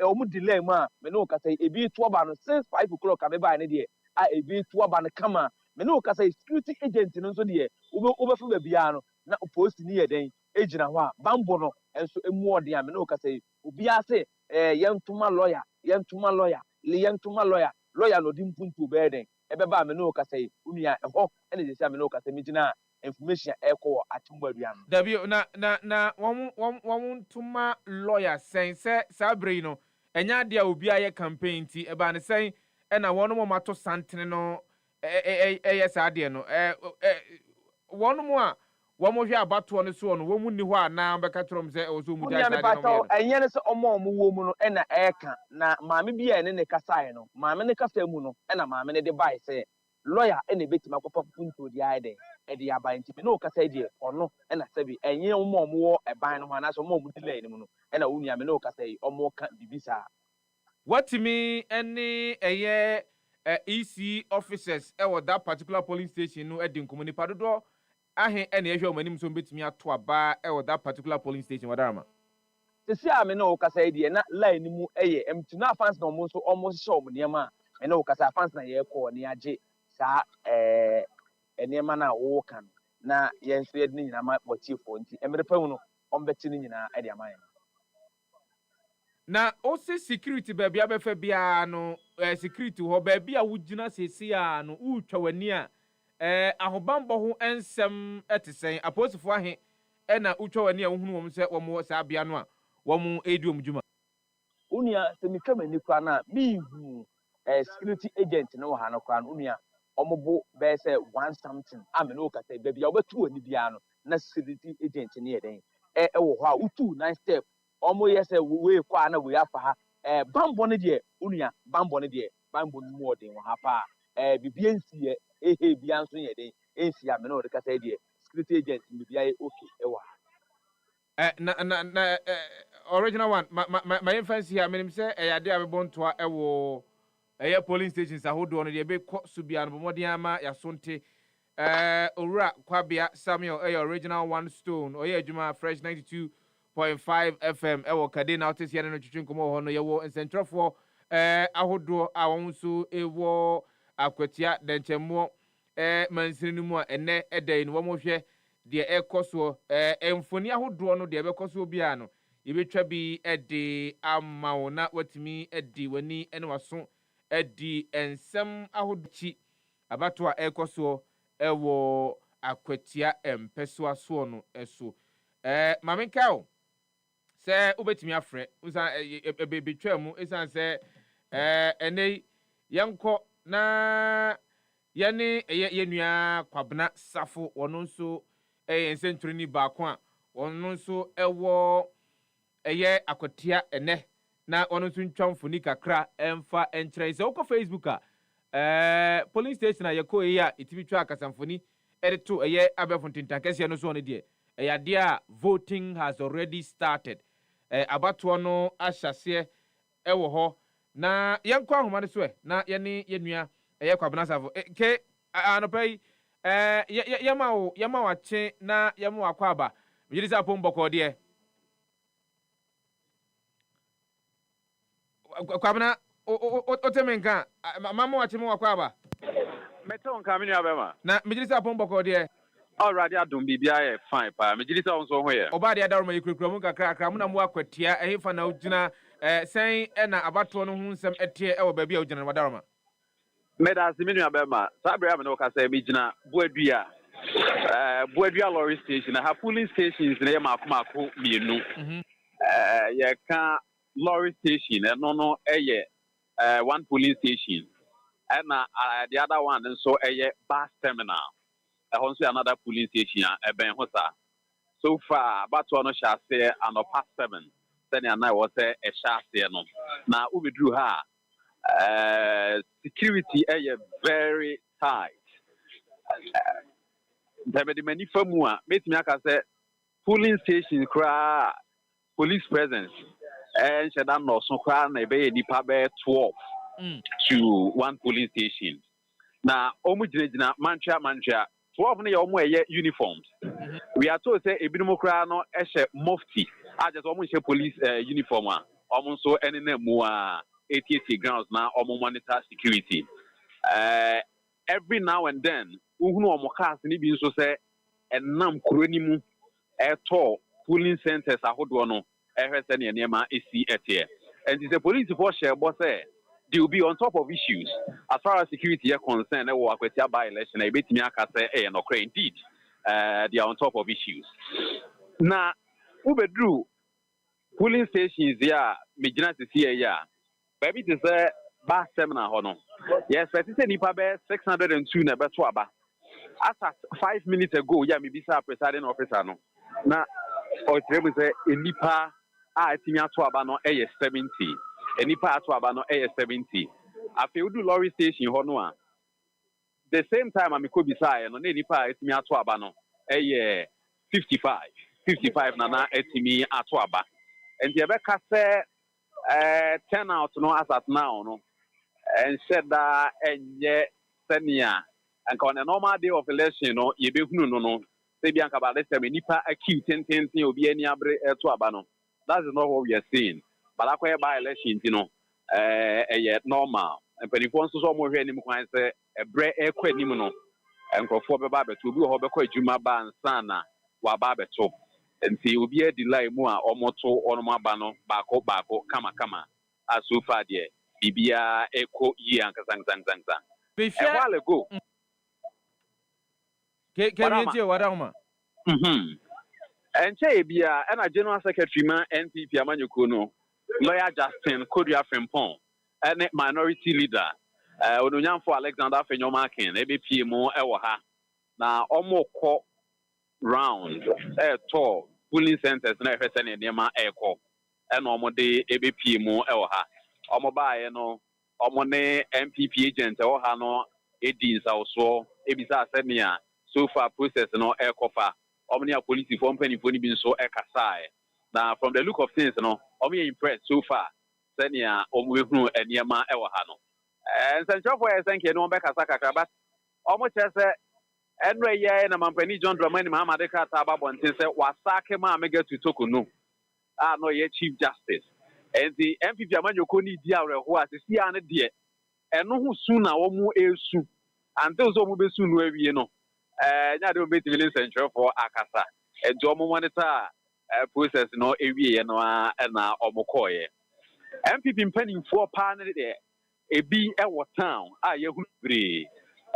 omo delay mu a me no kasa yi ebi to aba no since 5 o'clock a be ba ne de a ebi to aba no kama me no kasa yi security agent no nso de wo fu ba bia no na post ni ye den ejina ho a bambo no enso emu ode a me no kasa yi obi ase yentuma lawyer lawyer no di mpuntu be den ebeba me no kasa yi unia eho ene je sia me no kasa mi gina information ekɔ atimbo aduan dabi na wɔn ntoma lawyer sɛn sabre no ɛnya de a obi ayɛ campaign ti eba ne sɛn ɛna wɔn mo mato santene no ɛyɛ saa deɛ no wɔn mo a wɔn hwɛ abatoɔ no so no wɔn mu ni hɔ a na bɛka kyerɛm sɛ ɛwɔ so mu gya saa deɛ no ɛnyɛ ne sɛ ɔmo wɔ mu no ɛna ɛka na maame bi a ne kasae no maame ne kasa mu no ɛna maame ne de bae sɛ lawyer ɛna ebetima kɔpa punto di ayɛ dɛ ɛde aban ti na ɔkasa deɛ ɔno ɛna sɛbi ɛnyɛ ɔmo wɔ ɛban no ho anaasɛ ɔmo di lɛɛ no mu no ɛna wo nua me na ɔkasa yi ɔmo ka bibi saa watimi ɛne ɛyɛ EC officers ɛwɔ that particular polling station no ɛdi nkɔmɔ nipa dodoɔ ahe ɛna ɛhwɛ ɔmo anim so betumi ato aba ɛwɔ that particular polling station wadarama sisi a me na ɔkasa yi deɛ na line no mu ɛyɛ empty na fans na ɔmo nso ɔmo hyehyɛ ɔmo nneɛma a ɛna ɔkasa fans na yɛkɔ ne agye saa nneɛma na wɔwɔ ka no na yɛn nso yɛde ne nyinaa ma wɔtiefoɔ nti mmerɛ pa mu no ɔmbɛte ne nyinaa ɛde ama yɛn na ose security baabi abɛfa biara no security hɔ baabi a wogyina sesi a no wotwa w'ani a ahobambɔ ho nsɛm ɛte sɛn aposifoɔ ahe ɛna wotwa w'ani a wohunu wɔn sɛ wɔn wɔ saa bea no a wɔn edi wɔn dwuma unia sɛ metwa m'ani kora no a mehu security agent no wɔ ha no kora no unia ɔmo bo bɛyɛ sɛ 1 something a me no kasa baabi a wɔbɛtu w'ani biara no na security agent no yɛ dɛn ɛwɔ hɔ a wotu 9 step ɔmo yɛ sɛ wei kɔ a na wei afa ha bambɔ no deɛ unia bambɔ no mu ɔden wɔ ha paa biribi nsi yɛ bia nso yɛ den nsi a me no de kasa deɛ security agent biribi ayɛ okay ɛwɔ ha na original one ma yɛmfa nsi ha menim sɛ ɛyɛ ade a bɛbɔ ntoa ɛwɔ ɛyɛ polling stations ahodoɔ no deɛ ɛbɛkɔ so bia no bɔmmɔden ama yɛasonte owura kwabea Samuel ɛyɛ original one stone ɔyɛ adwuma fresh 92.5 FM ɛwɔ kade na ɔte siɛ no twitwi nkɔmmɔ wɔ hɔ no yɛwɔ nsɛntwerɛfoɔ ahodoɔ a wɔn nso ɛwɔ akwatia dɛnkyɛmmoɔ mansini no mu a ɛnɛ ɛda yi no wɔn hwɛ deɛ ɛkɔ soɔ mfoni ahodoɔ no deɛ ɛbɛkɔ soɔ biara no yɛbɛtwa bi ɛde ama wo na watumi ɛde w'ani ɛne waso ɛde nsɛm ahodoɔ akyi abato a ɛkɔ soɔ ɛwɔ akwatia mpɛsoa soɔ no ɛso maame nkae sɛ wobɛtumi afrɛ wosan ɛbɛbɛtwa mu ɛsan sɛ ɛnɛ yɛnkɔ na yɛne yɛnua Kwabena Safo wɔno nso ɛyɛ nsɛntwerɛni baako a wɔno nso ɛwɔ ɛyɛ akwatia ɛnɛ na wɔno nso ntwa mfoni kakra ɛmfa ɛnkyerɛ sɛ wokɔ Facebook a polling station a yɛkɔ yi a ɛtumi twa akasamfoni ɛde to ɛyɛ abɛfo ntentan no so no deɛ ɛyɛ adeɛ a voting has already started abatoɔ no ahyɛseɛ ɛwɔ hɔ na yɛnkɔ ahoma no so na yɛne yɛnua ɛyɛ Kwabena Safo ke anɔpa yi yɛma wakye na yɛma wakɔ aba megyere sɛ apɔ mbɔkɔɔ deɛ Kwabena ote me nka mama wakye ma wakɔ aba meto nka me nua bɛma na megyere sɛ apɔ mbɔkɔɔ deɛ already adom bibia yɛ fine pa megyere sɛ wo nso ho yɛ ɔba deɛ adaroma yɛkurakura mu kakrakra mu na mo akwatia ɛhefa na wogyina sɛn ɛna abatoɔ no ho nsɛm ɛteɛ ɛwɔ baabi a wogyina no wadaroma medase me nua bɛma saa berɛ a me ne wokasa megyina boadua lorry station ha polling stations ne yɛ maako mmienu yɛka lorry station ɛno no ɛyɛ one polling station ɛna the other one nso ɛyɛ bus terminal ɛhɔ nso yɛ another polling station a ɛbɛn ho saa so far but one shall say and past 7 sɛnea na ɛwɔ sɛ ɛhyɛ aseɛ no na wobɛduru ha security ɛyɛ very tight the many fa mu a mɛtumi aka sɛ polling station koraa police presence ɛnhyɛ da nnɔɔso koraa na ɛbɛyɛ nipa bɛyɛ 12 to one polling station na ɔmo gyinagyina mantwa 12 no yɛ ɔmo ɛyɛ uniforms we are told say ebinom koraa no ɛhyɛ mufti just ɔmo hyɛ police uniform a ɔmo nso ɛne na mu a 80 grounds na ɔmo monitor security every now and then uhunu ɔmo cars ni bi nso sɛ ɛnam kuro ni mu ɛtɔ polling centers ahodoɔ no ɛhwɛ sɛ ne nneɛma esi ɛteɛ and the police for hyɛ bɔ sɛ they will be on top of issues as far as security is concerned ɛwɔ akwatia by election a ebetumi aka sɛ ɛyɛ nɔkorɛ indeed they are on top of issues na ubedru polling stations ya megyina sisi ya baabi te sɛ ba seminar hɔ no yes but say nipa bɛ 602 na ɛbɛto aba as at 5 minutes ago ya mebisa presiding officer no na ɔkyerɛ mu sɛ nipa a ɛtumi ato aba no ɛyɛ 70 nipa ato aba no ɛyɛ 70 afei udu lorry station hɔ no a the same time amiko bisaeɛ no na nipa a ɛtumi ato aba no ɛyɛ 55 na ɛtumi ato aba nti ɛbɛka sɛ turn out no as at now no ɛnhyɛ da ɛnyɛ sɛnea anka on a normal day of election no yɛbɛhunu no sɛ bi anka bade sɛ nipa akiw tententen obi ani abre ɛto aba no that is not what we are saying but akɔyɛ by election nti no ɛyɛ normal mpanimfoɔ nso so ɔmo hwɛ anim kwan sɛ ɛbrɛ ɛkɔ anim no nkurɔfoɔ bɛba abɛto obi wɔ hɔ bɛkɔ adwuma ba ansa na waba abɛto nti obi adi line mu a ɔmoto ɔnom aba no baako kama a so far deɛ bibia ɛkɔ yie ankasangzangzangza ɛhɔ alego Kɛmiɛntie wadahoma ɛnkyɛ ebia ɛna general secretary ma NPP amanyɔkuo no lawyer Justin Kodua Frimpong ɛne minority leader ononyamfo Alexander Fenyomakin ɛbɛpie mu ɛwɔ ha na ɔmo kɔ round ɛtɔ polling centers na ɛhwɛ sɛ ne nneɛma ɛkɔ ɛna ɔmo de ɛbɛpie mu ɛwɔ ha ɔmo baeɛ no ɔmo ne NPP agent ɛwɔ ha no ɛdi nsawsoɔ ɛbisa asɛnea so far process no ɛkɔfa ɔmo ne apolisifoɔ mpanimfoɔ no bi nso ɛkasaeɛ na from the look of things no ɔmo yɛ impressed so far sɛnea ɔmo bɛhunu nneɛma ɛwɔ ha no nsɛnkyerɛfoɔ yɛ sɛnkeɛ no ɔmbɛkasa kakra but ɔmo kyerɛ sɛ ɛnura yɛ na mampani John Dramani Mahama de krataa aba abɔnten sɛ wasaake ma amega tutoko no a no yɛ chief justice ɛnti MPP amanyɔkuo no di awerɛhoɔ a sisi a no deɛ ɛno ho su na wɔn esu until so wɔn bɛsu no awie no nya de obetimi le nsɛnkyerɛfoɔ akasa ɛdi wɔn monitor process no ewie yɛ no a ɛna wɔn kɔɔyɛ MPP mpanimfoɔ paa no deɛ ebi ɛwɔ town a yɛhunu bebree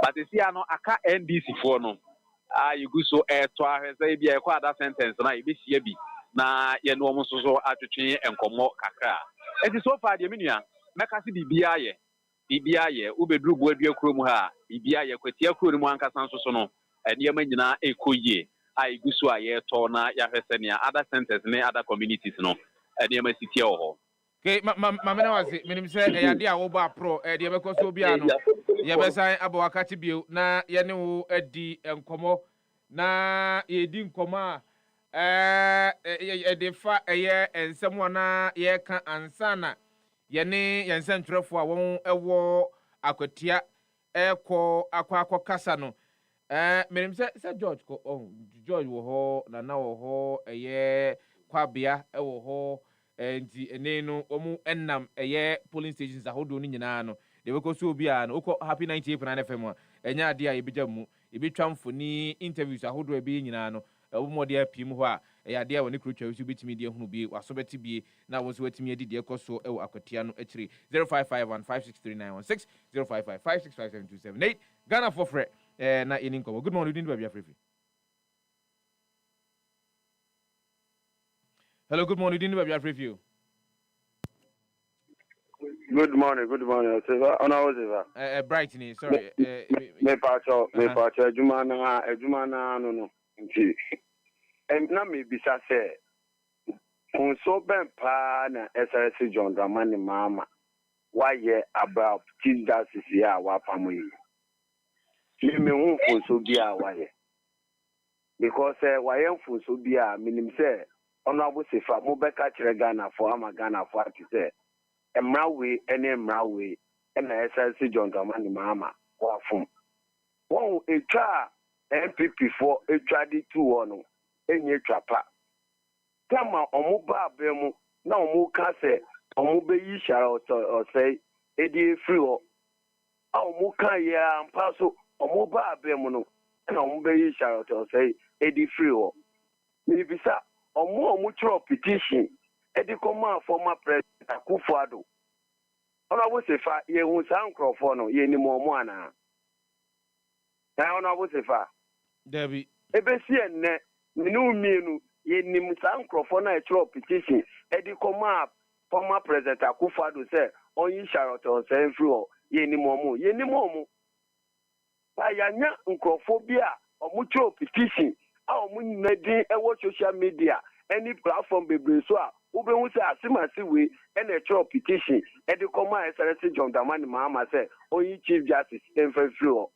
but esi ano aka NDC foɔ no a yɛgu so ɛɛtɔ ahwɛ sɛ ebi a ɛkɔ ada sentence na yɛbɛhyia bi na yɛne wɔn nso so atwetwe nkɔmmɔ kakra eti so far deɛ menua mɛka se biribiara yɛ wobɛduru boadua kurom ha biribiara yɛ kwatia kuro no mu ankasa nso so no nneɛma nyinaa ɛkɔ yie a yɛgu so a yɛtɔ na yɛahwɛ sɛnea other centers ne other communities no nneɛma si tie wɔ hɔ Okay, mamena wase menim sɛ ɛyɛ ade a wobɔ aprɔ deɛ bɛkɔ so bia no yɛbɛsan abɔ wakati bio na yɛne wo adi nkɔmmɔ na yɛdi nkɔmmɔ a yɛde fa ɛyɛ nsɛm a na yɛka ansa na yɛne yɛnsɛntwerɛfoɔ a wɔn ɛwɔ akwatia akɔ kasa no menim sɛ George wɔ hɔ Nana wɔ hɔ ɛyɛ Kwabea ɛwɔ hɔ nti ene no omu enam eye polling stations ahodo no nyinaa no de we ko so obi a no ukọ happy 98.9 FM a enya ade a yebegya mu ebetwa mfoni interviews ahodo ebe nyinaa no obumode apim ho a eye ade a woni krotwa so betimi de ehunu bi waso beti bi na won so watimi adi de ekoso ewo akwatia no akiri 0551563916 0555657278 Ghana for free na eninko. Good morning, Baby Afrifi. Hello, good morning. Didn't you have review? Good morning. Brighton, sorry. Me pacho, Jumana, no. na me bisa say kunso ben pa na SRC John Dramani Mama why about chief justice ya wa family me hu kunso bia why because why kunso bia minim say Kwadwo Sefah mo beka kire Ghana for ama Ghana for ati say emrawe ene emrawe na SRC John Dramani Mama wa fun won etwa MPP for etwa di 2 no enye twapa kama omuba abemu na omuka se omube yi shara osei edi free o omuka ya mpaso omuba abemu no na omube yi shara osei edi free o ni bisa omu petition edi koma former president Akufo-Addo Kwadwo Sefah ye hu san crofo no ye ni mo ana na Kwadwo Sefah Debbie ebesi enne minu mienu ye nim san crofo na petition edi koma former president Akufo-Addo say onyi Charlotte say free o ye ni mo ba ya nya nkrofo bia omu petition a omu nyinadin ewo social media any platform bebre so a ube hu say asimasi we and a petition edi koma SRC John Dramani Mahama say onyi chief justice free o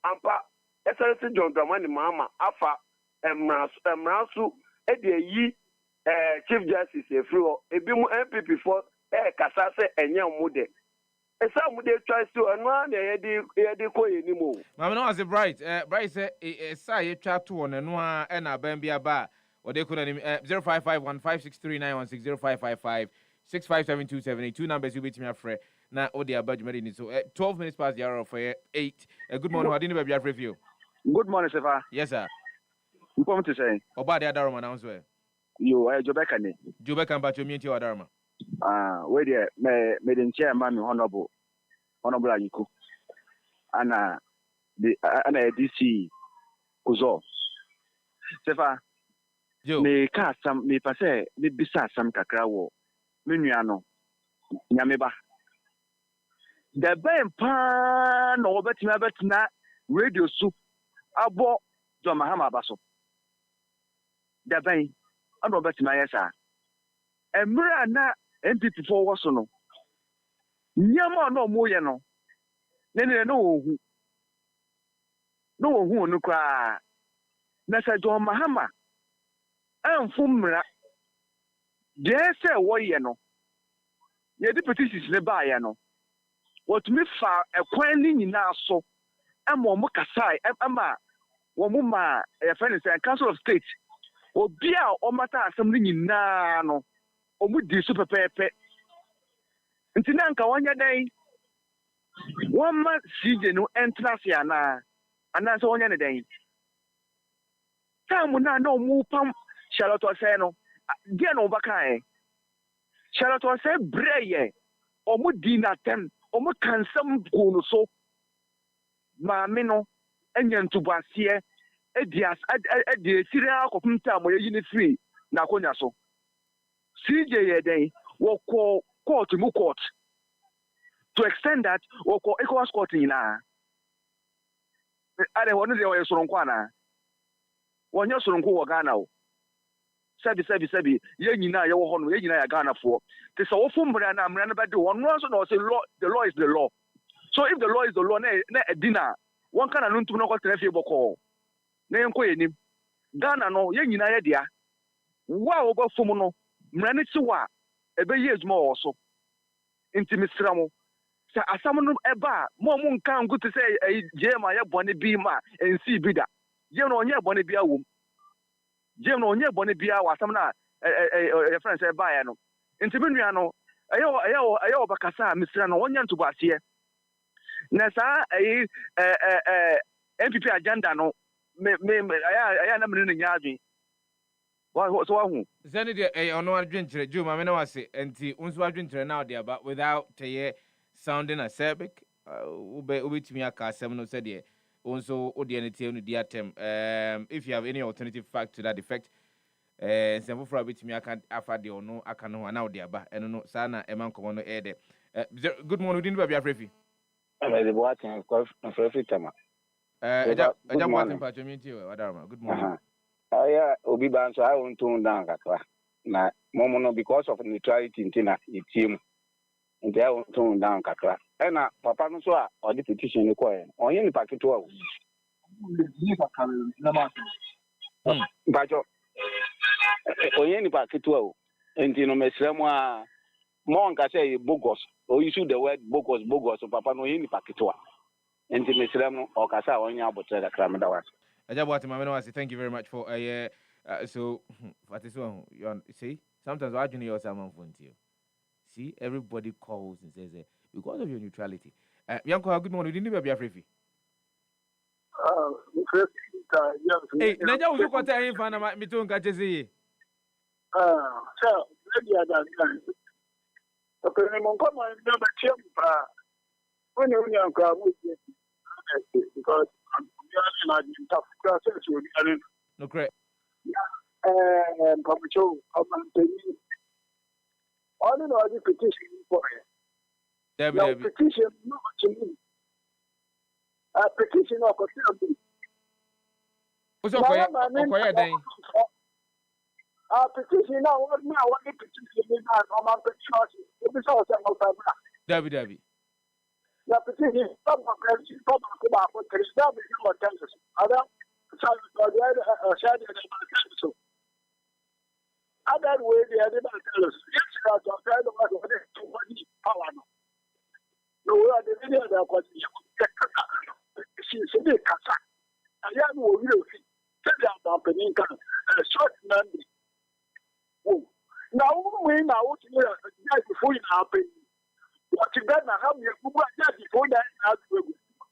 ampa SRC John Dramani Mahama afa emrasu edi yi chief justice free o ebi mu MPP for kasa say enye mude esa mude try to anu na ye ko yeni mo mama no as bright say esa ye twa to on anu a na ban bia ba ode ko na 0551563916 0555657278 numbers you bet me afre na ode abadwumadi ni so 12 minutes past the hour of 8 good morning wadini ba bia afre you Good morning, Sefah. yes sir You come to say oba de adaroma na so you Jobeka ni Jobeka mba to mienti adaroma where there me den chairman honorable Ayiku ana DC Kuzo Sefah me ka sam me pase me bisa sam kakra wo me nua no nyame ba the ben pa no betina radio soup abo John Mahama abaso the ben ano betina yesa emra na MPP for wo so no nyama no mo ye no ne no ohu no kwa na sa John Mahama amfumra de se wo ye no ye di petitions ne ba ye no what me fa ekwan ni nyina so amo mo kasai ama wo mo ma e friend say Council of State obi a o mata asem ni nyina no o mu di so pepepe ntina nka wanya dai won ma CJ no entrance ya ana so wanya ne dai tamu na no mu pam Charlotte say no dia no baka Charlotte say breye o mu di na tem o mu kansam go no so ma me no enya ntubase edias edi siria akopumta mo yi ni free na konya so CJ ye den wo court to extend that wo ko ECOWAS court ina ale wono de wo soronko ana wonye soronko wo Ghana o sabi ye nyina ye wo hono ye nyina ya Ghana fo te so wo fumbra na amra na bade wono so no say law the law is the law so if the law is the law na edina won kana no ntum no ko trafie boko na enko yenim Ghana no ye nyina ye dia wa wo ba fum no mra ne ti wa ebe ye ejuma wo so intimisra mo sa asam no eba mo nkan gutu say jema ye bone bi ma ensi bi da je no onye bone bi awom je no onye bone bi awa asam na friend say ba ya no intiminua no ayo bakasa misra no onye ntubase na sa MPP agenda no me aya na mene nya adwen so wahu zani de ono adwenkyere ju ma me na wase enti unso adwenkyere na ode aba without teye sounding acerbic ubetimi aka asem no said de unso ode ne tie no di atem if you have any alternative fact to that effect nsem for ubetimi aka afa de ono aka no na ode aba eno no sa na e man komo no ede good morning udin ba bia frefi the boating frefi tama eja boating pa chomi tie wadarama good morning Obi Ban, so I won't tone down kakra. Na momo because of neutrality in team. And I won't tone down kakra. And papa no so or the petition required. On any packet to Bajo. On any packet to and you know, Mesremo Monka say bogus, or you should the word bogus, so papa no any packet to and the Mesremo or Casa on your but the Cramadawas. Thank you very much for so what is one you see sometimes I junior someone phone to you. See everybody calls and says because of your neutrality. Yanko, good morning. You didn't be afraid. Hey, Naja, you got to have fun. Me too. Catch you. So maybe I don't. Okay, I'm going to number two. When you come because I'm in tough classes with you. No correct. And Papa Joe, I'm all in all the petition for it. Now petition not to me. A petition of a what's okay? Okay, then. A petition now. What the petition is not on my petition. It is also not a Debbie. The petition is not a petition. But there is no attention. Other so other way the other tell us yes that of too much power no the video that was she said kasa and ya no we will see tell about penin kan short memory oh now we now what you are before you happen what you got na how you go just before that as we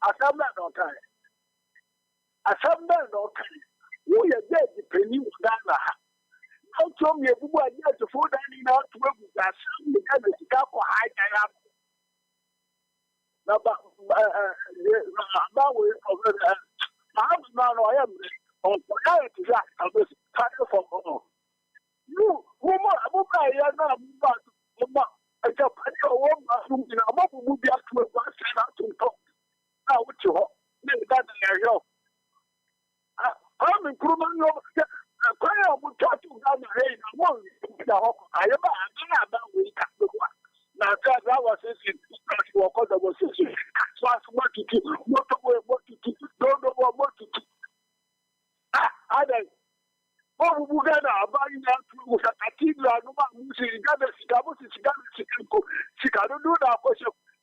assemble no time assemble no time who you get the penin that na how come you go just before that in out to go that some kind of stuff for high time now about we over now I am on reality that I was tired from you woman I am not but I just put your one bathroom in a mobile movie after one side out to talk now what you hope that area I'm improving your I will talk to down the rain. I am about we can't do one. Now, that was it. Because there was what to do, what to do, don't know what to do. I don't. Oh, we're going to buy that with a cathedral. No one who's in Ghana, she can't do that.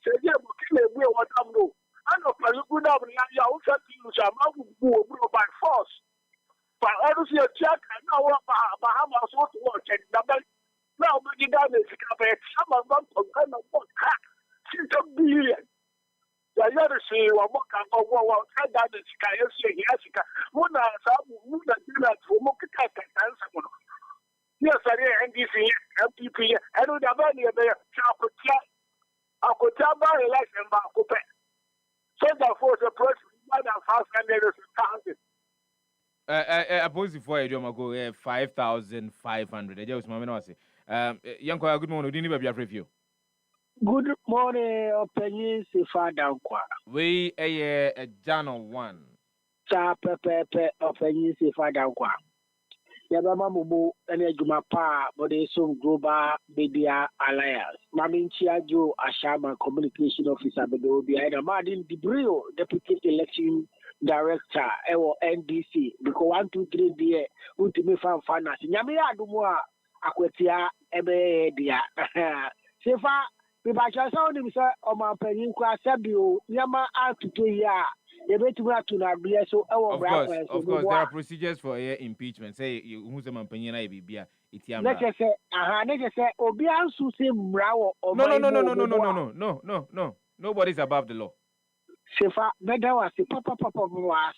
Say, yeah, we what I'm doing. I know, but you could have you also use by force. But honestly, a check and now Bahamas want to watch and now bringing down the some of them for kind of what she's a billion. The other say, well, what kind of war head down the sky, Jessica, one has some that do that for Mokaka and someone. Yes, I am NDC, MPP, I don't have any of their I could tell by election back. So therefore, the person more than 500,000. Opposite for a drama go 5,500. I just want to say, young good morning. Didn't be a review. Good morning, Kwadwo Sefah-Danquah. We a Channel 1. Sa Kwadwo Sefah-Danquah. Yabama Mubu and Jumapa, Bodesum Global Media Alliance. Mamin Chiajo Ashama Communication Officer behind a Martin Debrio, Deputy Election Director, NDC, because 1, 2, 3 dear, ultimate finance. Yamia Dumua, Aquatia, Ebe, dear. Sefa, Pipacha sound himself on my Peninsula Sabio, Yama out to 2 years. Of course, there are procedures for impeachment. Say who's a man penina be let's just say, Obian Susi Brow. No. Nobody's above the law. Sefa, better was the papa.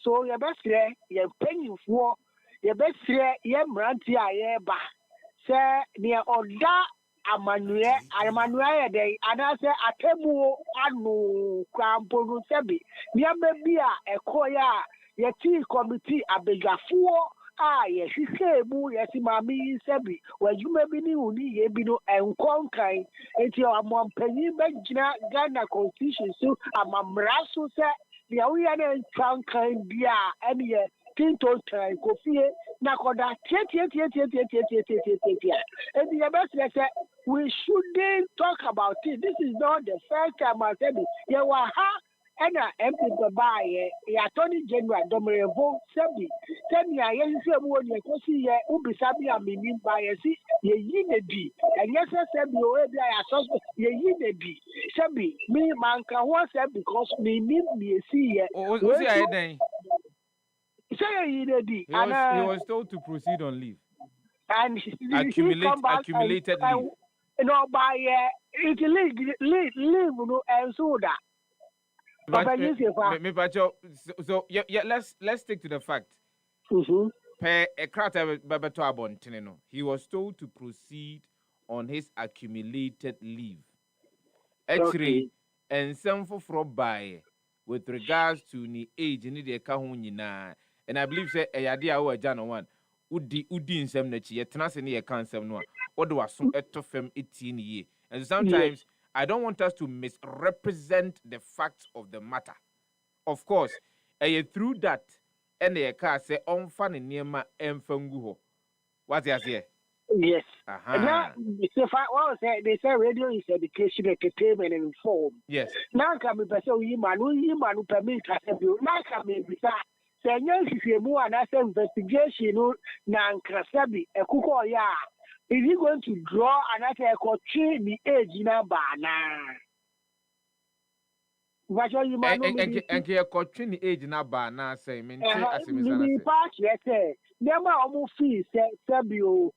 So your best year, you're paying for your best year, you're Brantia, ba. Say near Oda. Amanuel day, and I say Atemu Anu Cramponu Sebi. Near maybe a koya, your tea committee, a bigger four. Yes, she say, Boo, yes, Mammy Sebi, where you may be new, Yebino, and Conkai, and your mom penny, Ghana constitution, so I'm a mrasso set, the Awian and Conkai, Bia, and skin tone try coffee na koda tie and the best say we shouldn't talk about it. This is not the first time I said it. You were and MP Babaye, Attorney General Domerevo, Sebi, tell me I say one you can see Ubisabi and meaning bias, ye yinebi, and yes, I said you already I suspect ye yinebi. Sebi, me manka was said because me need me see What's the idea? Say ye yinebi, He was told to proceed on leave. And accumulated leave. No, by it leave, and so that. So yeah, let's stick to the fact. He was told to proceed on his accumulated leave. Actually, and some for by with regards to the age in the kahunina, and I believe say a idea or Jano one udi in some nature yet transcend a cancer no or do a some etofem 18 year. And sometimes I don't want us to misrepresent the facts of the matter. Of course, through that, and the car say on funny near my emfanguho. What's the idea? Yes. Now, they say radio is education, entertainment, and inform. Yes. Now, can be person who permit us to do. Now, can be beside. Say, yes, if you move an investigation, Nan Krasabi, a cook ya. Is he going to draw another country the age in a banana? What are you man? And he country the age in a banana, say, mean, as a part, yes, sir. Never almost fee, said Sabio,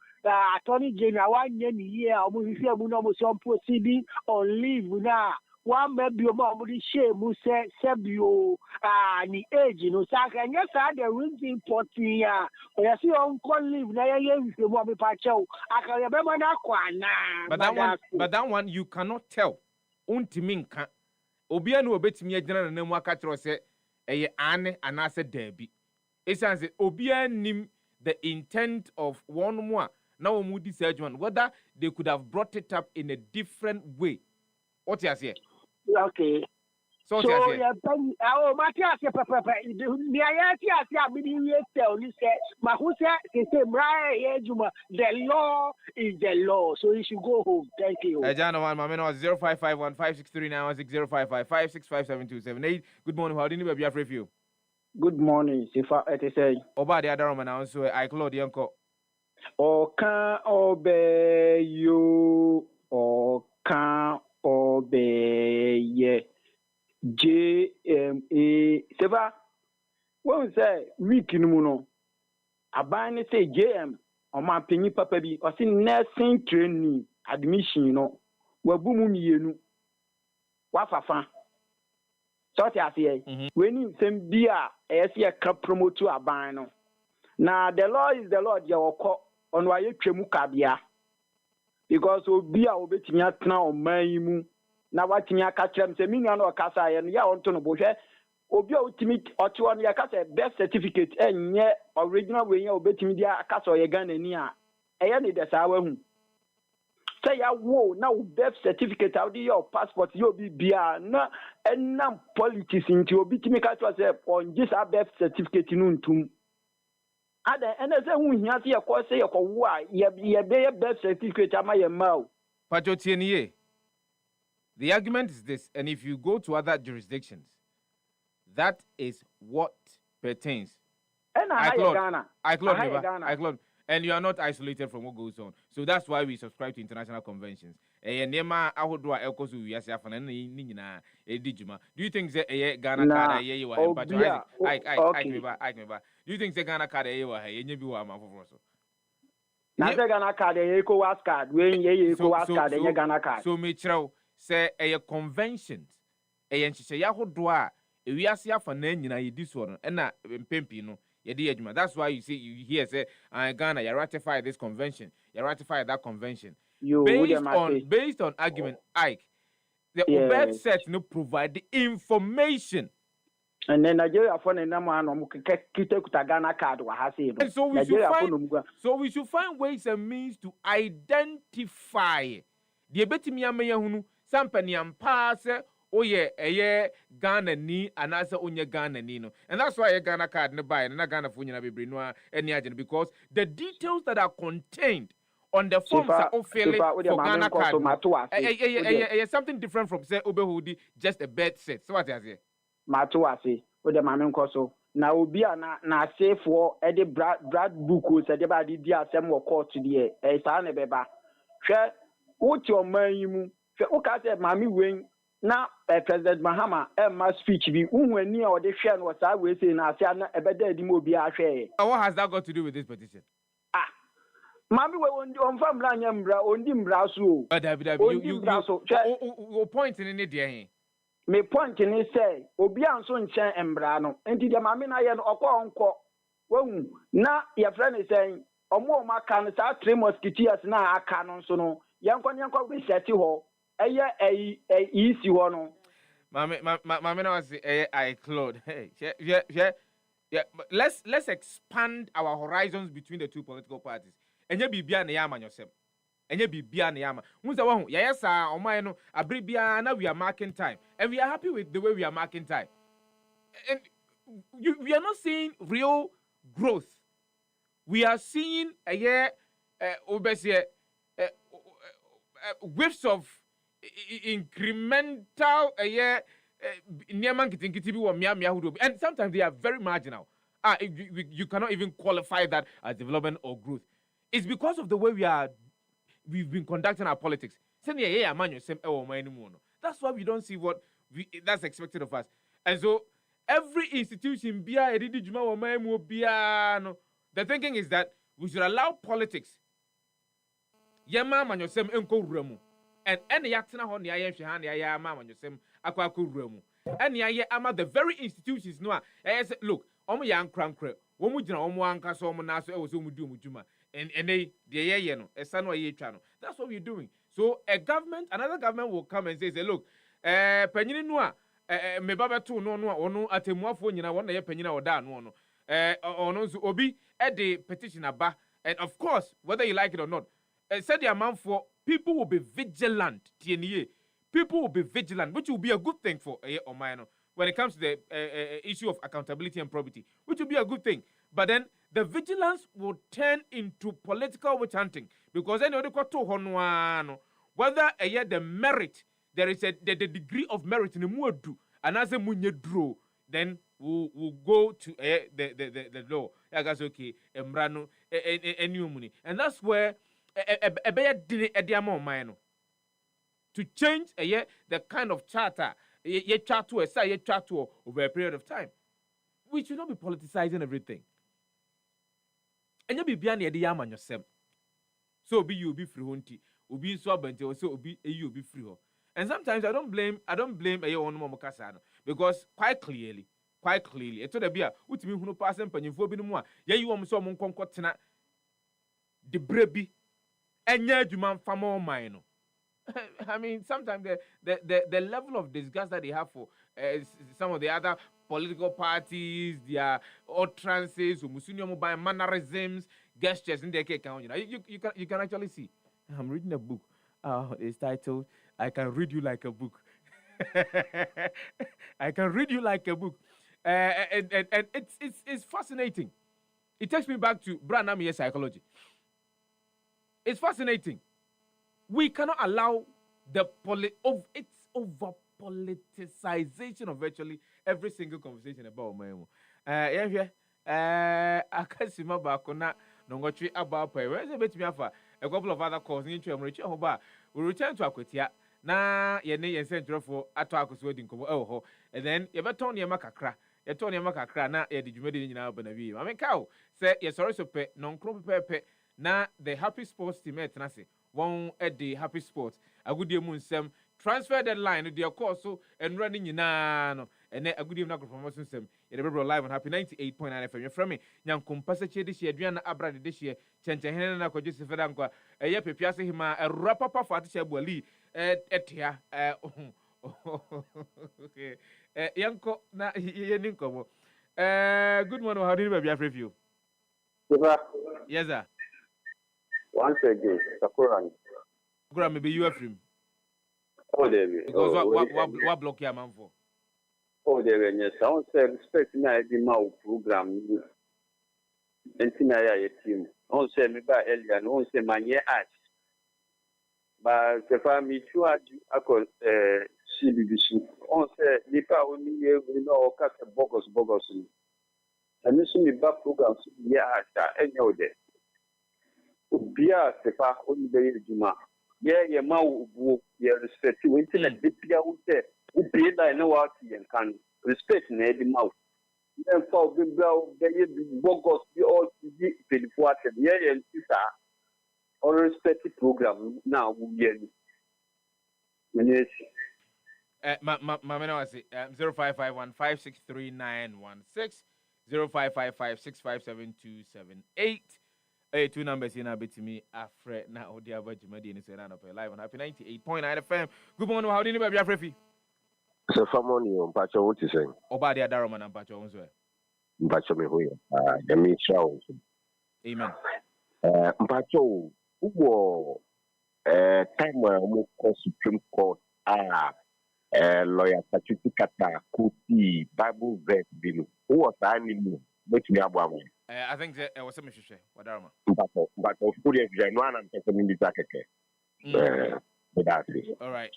Attorney General, 1 year, almost some proceeding on leave now. One maybe a more shame who said Sabio, the age, so I can yes, I the reason for the I see on call leave, now you want me pacho. I can remember that one. But that one you cannot tell. Untiminka. Obiano obet me a general name wakatro say, Anne and I said Debbie. It says Obian nim the intent of one more. Now moody judgment whether they could have brought it up in a different way. What you say? Okay. So yeah, Matthias, Papa, the law is the law, so you should go home. Thank you. John, my man was 0551 563 5657278. Good morning, how do you be afraid of you? Good morning, Sifa Etese. Oba the other man also I Claude Yanko. O can obey you, or can obey JMA. Seva, when say week in Muno, a band say JM, or my penny papa be, or see nursing training admission, you know, where boom you wafafa. So I say, when you send beer, I see a cup promote to a band. Now the law is the Lord, your call on why you tremukabia. Because Obia will be now, my now what me catch them say, me no casa and ya on to no bush. Obia ultimate or two on your casa best certificate and yet original way you bet me dia casa or your gun and near. I need the sour. Say ya wo now birth certificate out your passport you'll be beer no and now politics into obit me catch yourself on just a birth certificate in untum. Ada and as who here see a course say why ye be a birth certificate am I mouth. Pachotienie. The argument is this, and if you go to other jurisdictions, that is what pertains. I Claude, and you are not isolated from what goes on. So that's why we subscribe to international conventions. Do you think that Ghana card do you think the Ghana card Ghana card so Mitchell say a conventions we are see for this one and Pempino. That's why you see you hear say Ghana you ratify this convention, you ratify that convention. Based on argument, Ike, the Obed set no provide the information. And then Nigeria phone and Naman Ghana card and so we should find ways and means to identify the Betimia Mayahunu, Sampany and Pass oh yeah, Ghana ni and as onye Ghana ni no. And that's why a Ghana card no buy and na Ghana phone na be bring no any agent because the details that are contained on the forms are all failing for Ghana card. Something different from say Obehudi just a bed set. So what is it? Matuase with the Mamin Koso. Now obi a na safe for the brad book o se de ba di asem wo court die e sa na beba hwe wo ti o man yi mu hwe wo ka se mami wen na president Mahama ma speech bi unhu ani a o de hwe no sa we say na ase na ebeda adi mo obi a hwe. What has that got to do with this petition? Mami we on fam la nya mbra ondi mbra so o you point in the there. Me point ni say obi anso nchen embra no enti de mame na ye no okọ wahu na ye friend say omo maka no sa 3 mosquitoes na aka no so no yenkọ we set ho eye isi ho no mame na say I Claude. Hey yeah, let's expand our horizons between the two political parties. Enye bibia na ya amanyosem. Enye bibia na yama. Unza wahu, yayasa omai no abribia na we are marking time. And we are happy with the way we are marking time. And we are not seeing real growth. We are seeing a year whiffs of incremental and sometimes they are very marginal. You cannot even qualify that as development or growth. It's because of the way we've been conducting our politics. That's why we don't see what that's expected of us. And so every institution, the thinking is that we should allow politics. And any action on the very institutions no look look and they that's what we're doing. So another government will come and say look penyini no me baba to no ono atemuafo nyina won na ye penyina oda no ono so obi the petition aba, and of course whether you like it or not said the amount for people will be vigilant. People will be vigilant, which will be a good thing for Omaino when it comes to the issue of accountability and probity, which will be a good thing. But then the vigilance will turn into political witch hunting because then whether the merit, there is the degree of merit in the muadu, and as a munye draw, then we'll go to the law. I guess okay, embrano, and that's where to change the kind of charter over a period of time. We should not be politicizing everything. And you be beyond the yaman yourself. So be you be free hunty, be so bent or so be you be free. And sometimes I don't blame a own Momokasano because quite clearly, it's the beer, which means who pass and penny for being more. Yeah, you want some concotana the brebi and yeah, you man for more mine. I mean, sometimes the level of disgust that they have for some of the other political parties, their utterances, by mannerisms, gestures in their cake, you can actually see. I'm reading a book. It's titled "I Can Read You Like a Book." I can read you like a book, and it's fascinating. It takes me back to Branham psychology. It's fascinating. We cannot allow the over politicization of virtually every single conversation about Omaimo. Akasima Bakona, Nongotri about pay. Where's a bit me for a couple of other calls in Hoba? We'll return to Aquatia. Na Yene and Central for Atakus wedding, and then you better turn your macacra. You turn your macacra, na did you made it in our Benavi? I mean, cow, say, yes, sorry, so pet, non crop pepe, na the happy sports team at Nasi. One at the happy sports. A good deal moon sem transfer deadline with their course so and running in no and then a good deal knock promotion sem. You're live on Happy 98.9 FM. You're from me. Young compensate this year, Diana Abra this year, Chanchahena Kwadwo Sefah-Danquah, a yepe piasa him a rapper for Tisha at here. Okay. Yanko na Yeninko. Good morning. How do you have review? Yes, sir. Once again, Sakuran. Graham, maybe you are free. Oh, David. Because what block your man for? Oh, David, yes. I want to respect my program. And I team. I want to say me by Elia, and I want to say my year at. But the family too, I call CBBC. I want to say, Nipa only you know, cut a bogus. And this is the back programs, yeah, any of them. Bia Sefa only the Juma. Yeah, your mouth, your respect to internet, the Pia would say, who paid I know what and can respect in the mouth. Then for the blow, they bogus, the all paid for it, yeah, and sister, or respect the program now, yes. Mamma, I say 0551 563 0555 657 278. 2 numbers in a bit to me. Afraid now, dear Bajimadi, and say, live on Happy 98.9 FM. Good morning, how do you know about Frefi? So, for money on Pacho, what you saying? Obadi Adaroman and Pacho, Pacho me who the me show. Amen. Pacho, who time where I'm Supreme Court, lawyer Pachuti Kata, Kuti, Bible verse, who was I need but me about me. I think that was a mission. What are but of course, Januan and Tessamini Zakeke. All right.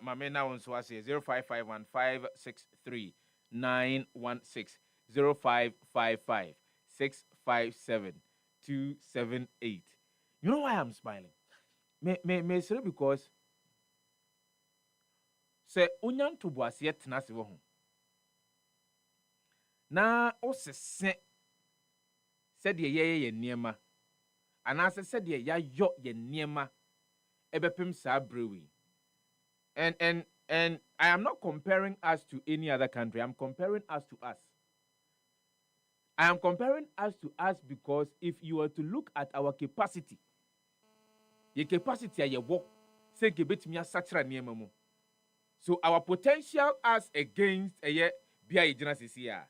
My main now on Swasi 0551 563 916 0555 657 278. You know why I'm smiling? Me say because say unyan to boas yet tenase wo ho. Na o sese said ye niema anase said ye ya yo ye niema ebepem sa brewery. And I am not comparing us to any other country. I'm comparing us to us. I am comparing us to us because if you were to look at our capacity, your capacity your work, say gebetimi asatra niema mo. So our potential as against a year bia ejina.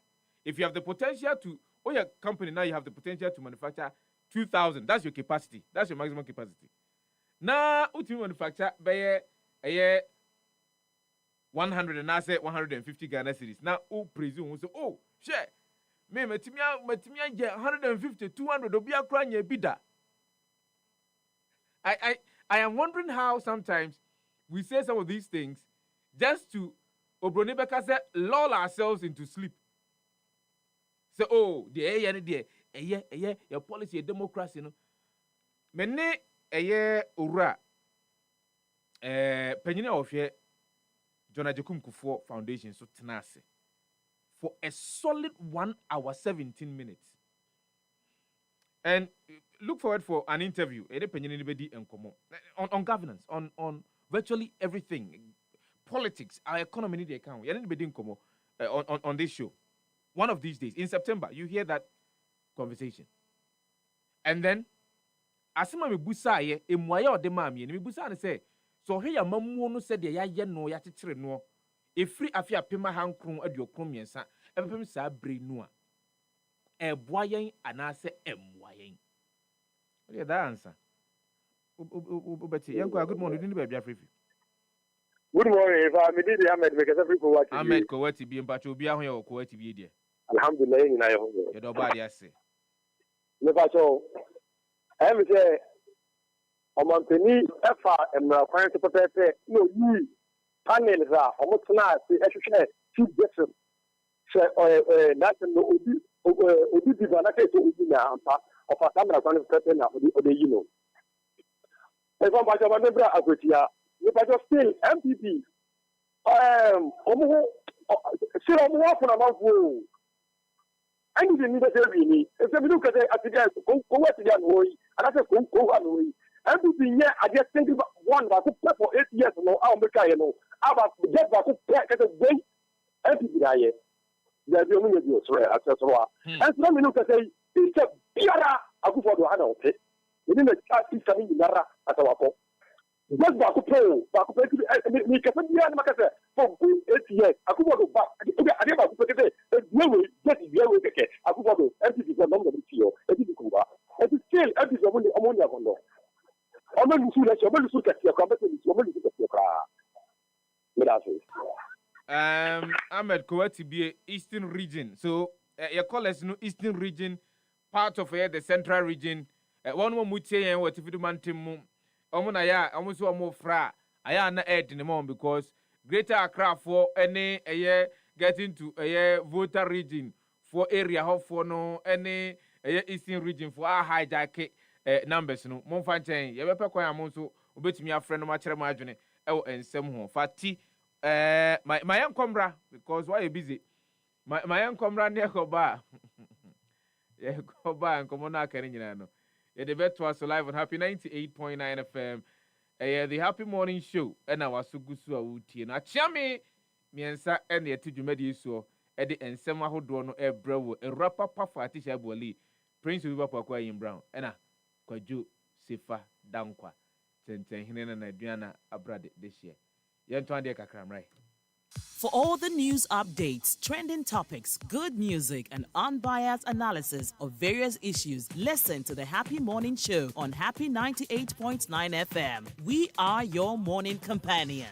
If you have the potential to, your company now you have the potential to manufacture 2,000. That's your capacity. That's your maximum capacity. Now, ultimate manufacture by a year 100 and I say 150 Ghana cedis. Now, presume so. Share. Me metimia 150, 200 obi akra nya bida. I am wondering how sometimes we say some of these things just to Obronebeka say lull ourselves into sleep. Say, your policy, your democracy, no. Mene ura penyina of here John Ajekum Kufuor Foundation so tenase for a solid 1 hour 17 minutes. And look forward for an interview. On governance, on virtually everything, politics, our economy, the account. On this show. One of these days, in September, you hear that conversation. And then, asema me busa ye, emwaye ode maami, me busa ne say, so he ya mamu no said ya no ya tetere no. E free afia pema hankron aduokron miensa, epem sa bre no a. E boayen anase emwayen. What is that answer? Good morning, you need to be Good morning. If I did Ahmed because every ko wati. Ahmed ko wati bi mpacho obi ahun ye ko wati bi de. Alhamdulillah ina ye ho. Ye do ba dia se. Me pacho. Em say omonteni efa emra kwan se pepepe no yi panel za omotuna se ehwehwe chief justice. Se that no obi bi na ke to obi na ampa ofa samra kwan se pepepe na ode yi no. E fa pacho ba nebra agotia. But still, MPP, still on one for a month. I need to need a serving. If you look at it, go to the way, and I said, go away. MPP, yeah, I just think one that could play for 8 years. No, I'll make I know. I was get back to play at the way. MPP, there's the only video, sorry, I said, and let me look at it. It's a Piara, I go for the handle. Within the chat, it's coming in Nara at our home. Just back to me can be an market for 8 years. I could go back. I didn't have to put it. No way, get the way to get. I could go empty the number of CEO. I didn't go back. And still, empty the only ammonia. I'm going to look at your company. I'm going to look at your car. Ahmed Kowati be Eastern region. So your callers no Eastern region, part of the Central region. One more mutie and what if you man timu. Omuna ya almost one more fra. Aya na air in the moment because Greater Accra for any a year getting to a year voter region for area how for no any Eastern region for our hijack numbers no. Mon fanchen ye bepe kwa monso obetimi afre no machere madwene e ensem ho. Fati my young comrade because why you busy? My young comrade near Koba. Yeah, Koba and Komona Karinano. Yeah, the bet was live on Happy 98.9 FM. The Happy Morning Show. And I was so good so wuti. Na chami miensa and the tujumedi so at the ensema ho dono e brewo a rapper papa atisha boli Prince Wiba Pakwa in Brown. And Kwadwo Sefah-Danquah. Tenten hinena na Adriana abrade this year. Yentwande kakram right. For all the news updates, trending topics, good music, and unbiased analysis of various issues, listen to the Happy Morning Show on Happy 98.9 FM. We are your morning companion.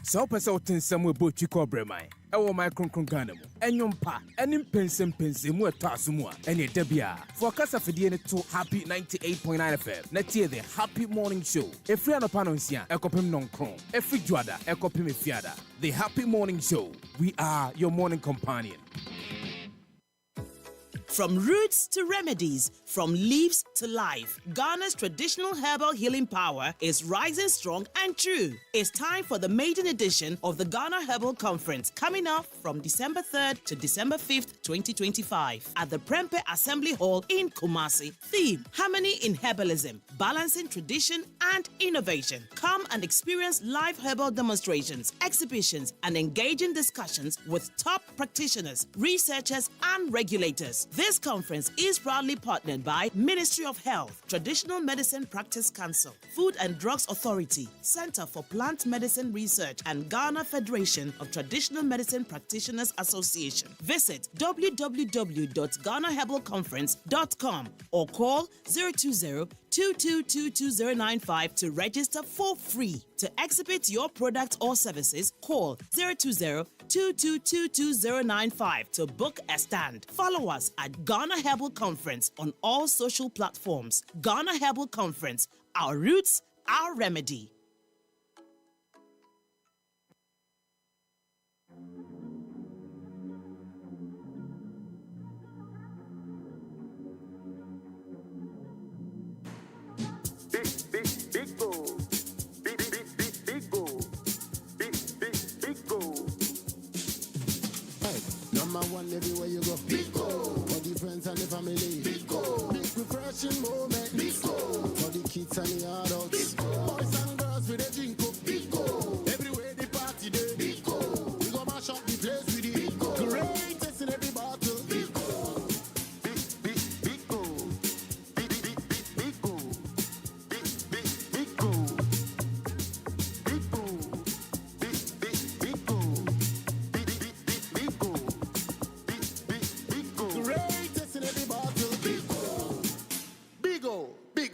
So person tin samwe bo chiko bremai ewo my kronkron Ghana mu enyompa enim pensem mu eto asomu a ene dabia for kasa fidie ne to Happy 98.9 FM na tie the Happy Morning Show efri anopa no nsia ekopem nonkron efri juada ekopem efiada. The Happy Morning Show, we are your morning companion. From roots to remedies, from leaves to life, Ghana's traditional herbal healing power is rising strong and true. It's time for the maiden edition of the Ghana Herbal Conference coming up from December 3rd to December 5th, 2025 at the Prempeh Assembly Hall in Kumasi. Theme, Harmony in Herbalism, Balancing Tradition and Innovation. Come and experience live herbal demonstrations, exhibitions, and engaging discussions with top practitioners, researchers, and regulators. This conference is proudly partnered by Ministry of Health, Traditional Medicine Practice Council, Food and Drugs Authority, Center for Plant Medicine Research, and Ghana Federation of Traditional Medicine Practitioners Association. Visit www.ghanaherbalconference.com or call 020-2222-095 to register for free. To exhibit your product or services, call 020-2222-095 to book a stand. Follow us at Ghana Herbal Conference on all social platforms. Ghana Herbal Conference, our roots, our remedy. Big goal. Big goal. Big goal. Hey, number one everywhere you go. Big goal. For the friends and the family. Big goal. Big refreshing moment. Big goal. For the kids and the adults. Big goal. Boys and girls with a drink up. Big goal. Everywhere the party day. Big goal. We go mash up the place with it. Big goal. Greatest in every battle. Big goal. Big goal. Big goal.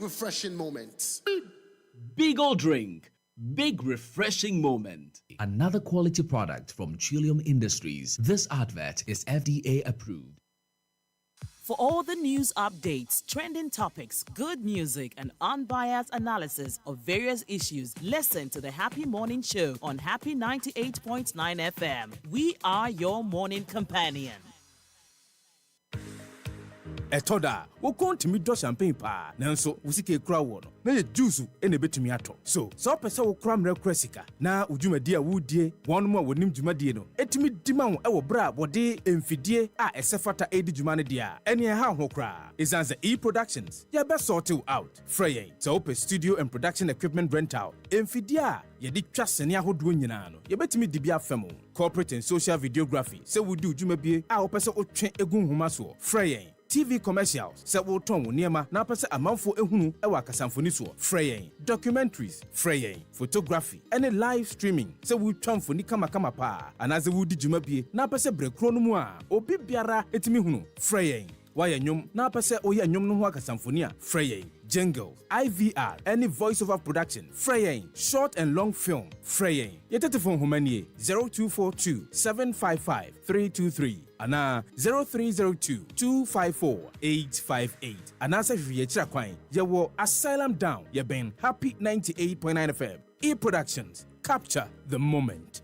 Refreshing moments. Big ol' drink. Big refreshing moment. Another quality product from Trillium Industries. This advert is FDA approved. For all the news updates, trending topics, good music, and unbiased analysis of various issues, listen to the Happy Morning Show on Happy 98.9 FM. We are your morning companion. Etoda, wo kontimi do champagne pa. Nanso, wo sike kura wo no. Na ye juice ene betumi ato. So pese wo kura mre kura sika. Na udwumadi a wo die, won mo a wonim dwumadi no. Etimi dima wo e wo bra wode emfidie a esefata edi dwuma ne dia. Ene ha ho kura. Izanza E-Productions. Ya be sort you out. Freyen. So studio and production equipment rental. Emfidie a ye di twa sene ahodo nyina no. Ye betimi di bia fam. Corporate and social videography. Se wo di dwumabie a wo pese wo twen egun homa so. Freyen. TV commercials, se wo ton wo niema na pese amanfo ehunu e wa kasamfoni so. Freyen. Documentaries, freyen. Photography, any live streaming, se wo twamfoni kama pa. Anaze wo di dwumabie na pese brekro no mu a obi biara etimi hunu. Freyen. Why nyom na pese oye nyom no ho akasamfoni a freyen. jingle, IVR, any voiceover production, Freyain, short and long film, Freyain. Your telephone humanie 0242 755 323 and 0302 254 858. And answer if you kwine, you will Asylum Down, you been Happy 98.9 FM. E-Productions, capture the moment.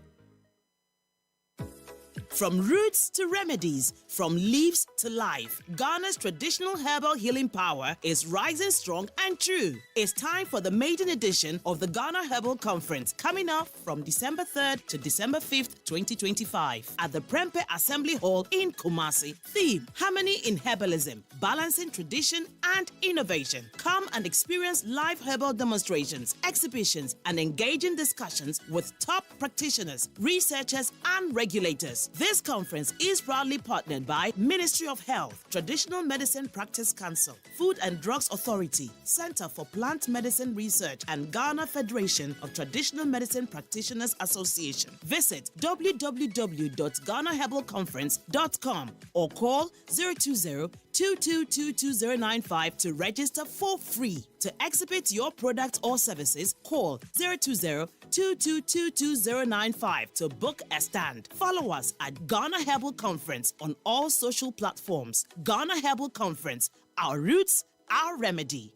From roots to remedies, from leaves to life, Ghana's traditional herbal healing power is rising strong and true. It's time for the maiden edition of the Ghana Herbal Conference, coming up from December 3rd to December 5th, 2025, at the Prempe Assembly Hall in Kumasi. Theme: Harmony in Herbalism, balancing tradition and innovation. Come and experience live herbal demonstrations, exhibitions, and engaging discussions with top practitioners, researchers, and regulators. This conference is proudly partnered by Ministry of Health, Traditional Medicine Practice Council, Food and Drugs Authority, Center for Plant Medicine Research, and Ghana Federation of Traditional Medicine Practitioners Association. Visit www.ghanaherbalconference.com or call 020-2222-095 to register for free. To exhibit your product or services, call 020-2222-095 to book a stand. Follow us at Ghana Herbal Conference on all social platforms. Ghana Herbal Conference, our roots, our remedy.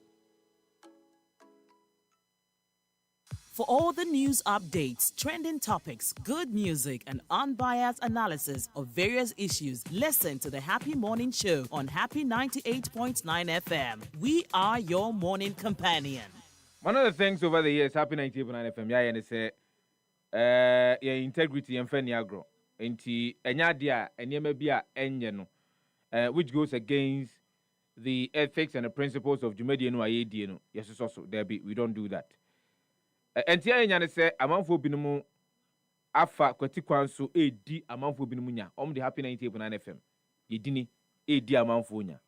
For all the news updates, trending topics, good music, and unbiased analysis of various issues, listen to the Happy Morning Show on Happy 98.9 FM. We are your morning companion. One of the things over the years, Happy 98.9 FM, and say, your integrity and friendly agro. Enti enyadia enyemebia enyeno, which goes against the ethics and the principles of Jumedienu Ayedienu. Yes, it's also there be we don't do that. Enti enyane say amanfo binumu afa kwati kwanso edi amanfo binumu nya. Om the Happy 98.9 FM. Yedini edi amanfo nya.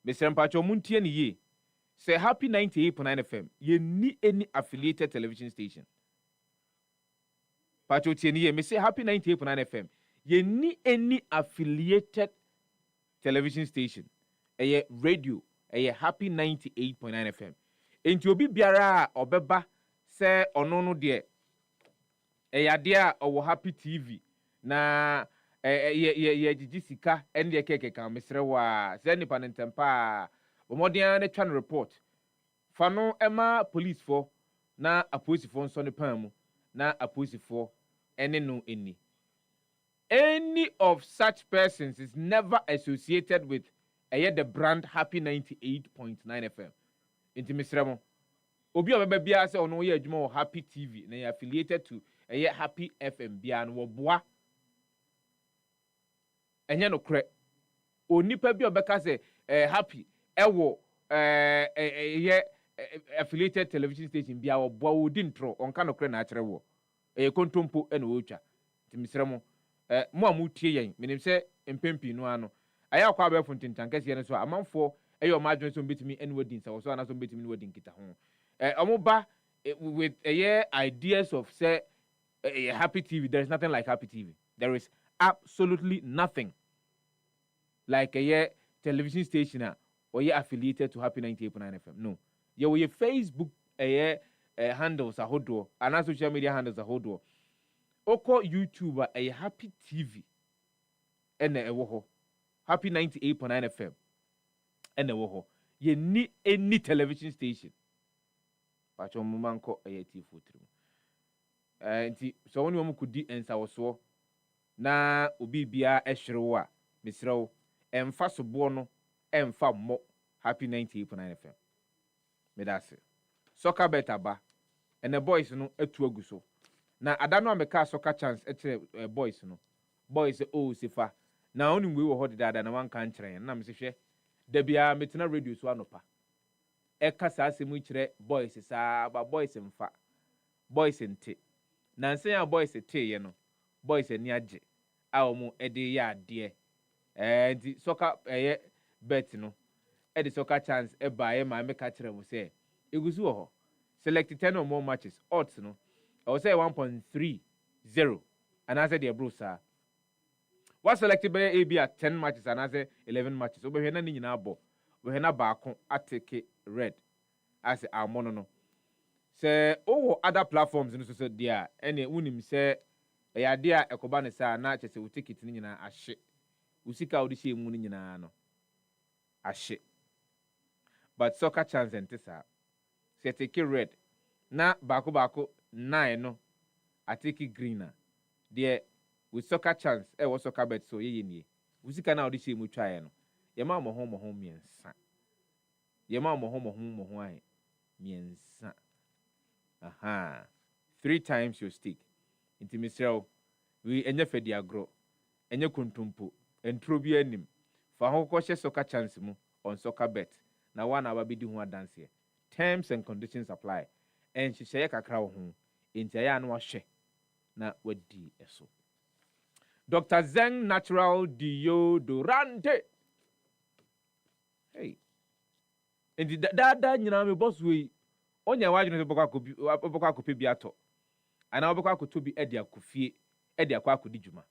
Mr. Mpacho muntie ni ye. Say Happy 98.9 FM. Ye ni any affiliated television station. Pacho tieni me say Happy 98.9 FM. Ye ni any affiliated television station. Eye radio. Eye Happy 98.9 FM. Enti obi biara obeba say onono de. Eye dia owo Happy TV. Na ye jijisika ende keke kan mesre wa se nipa ntempa omodian ne twa report. Fano ema police for na apolice for nso ne pan mu. Na aposifo any no any. Any of such persons is never associated with the brand Happy 98.9 FM. Inti misremo. Obi obebe bia se ono ye adwuma Happy TV na affiliated to Happy FM bia no boa. Enye no kre. Onipa bi obeka se Happy ewo affiliated television station bia wo boa wo dintro onka no kre na akere wo. Kontompo ena otwa timisremo mo amutie yen menim se empempi no ano aya kwa be fontintankase yen so amanfo eyo madwen so betimi ene wadin sa so ana so betimi ne wadin kita ho omoba with ideas of say Happy TV. There is nothing like Happy TV. There is absolutely nothing like a television station or affiliated to Happy 98.9 FM. No, your Facebook handles a whole and social media handles a whole Oko YouTuber a Happy TV and a woho Happy 98.9 FM and a woho. You need any television station. But your mumanko a TV so when you could di and so na ubi bia eshrewa misro emfa so bono emfa mo Happy 98.9 FM. Me da se soccer better ba and the boys no etu aguso na adano ameka soccer chance etre boys no boys oh sifa na oni we wo hodi dada na wan kan kire na me se hwe da bia metina radio so anopa e kasa asemu kire boys sa ba boys mfa boys nte na nse ya boys te ye no boys ani age a omo ede ya ade di soccer bet no e soccer chance e ba e ma meka kire mo se egusu ho select 10 or more matches odds no I will say 1.30 and I said the bro sir what selected by AB at 10 matches and I say 11 matches so we na ni nyina bo we na ba ko atake red as amono no se owo other platforms no so dia ene unim se ya dia ekoba ne sa na chese wo ticket ni nyina ahye usika wo de hye mu ni nyina no ahye but soccer chance ntisa se take red na bako 9 no atiki green na de with soccer chance wo soccer bet so ye nie usika na wo de hye mu twae no ye ma mo ho miensa ye ma mo ho ai miensa aha 3 times your stake inti misrel we enye fedi agro enye kuntumpo entro bi anim fa ho ko hye soccer chance mu on soccer bet na one ababedi ho adanse terms and conditions apply en hye kakra wo ho inti ya na wahye na wadi eso Dr. Zeng Natural Deodorante. Hey. Inti da nyina me boss we onya wajunu se bokwa kopi bi ato ana obekwa akoto bi edi akofie edi akwa akodi djuma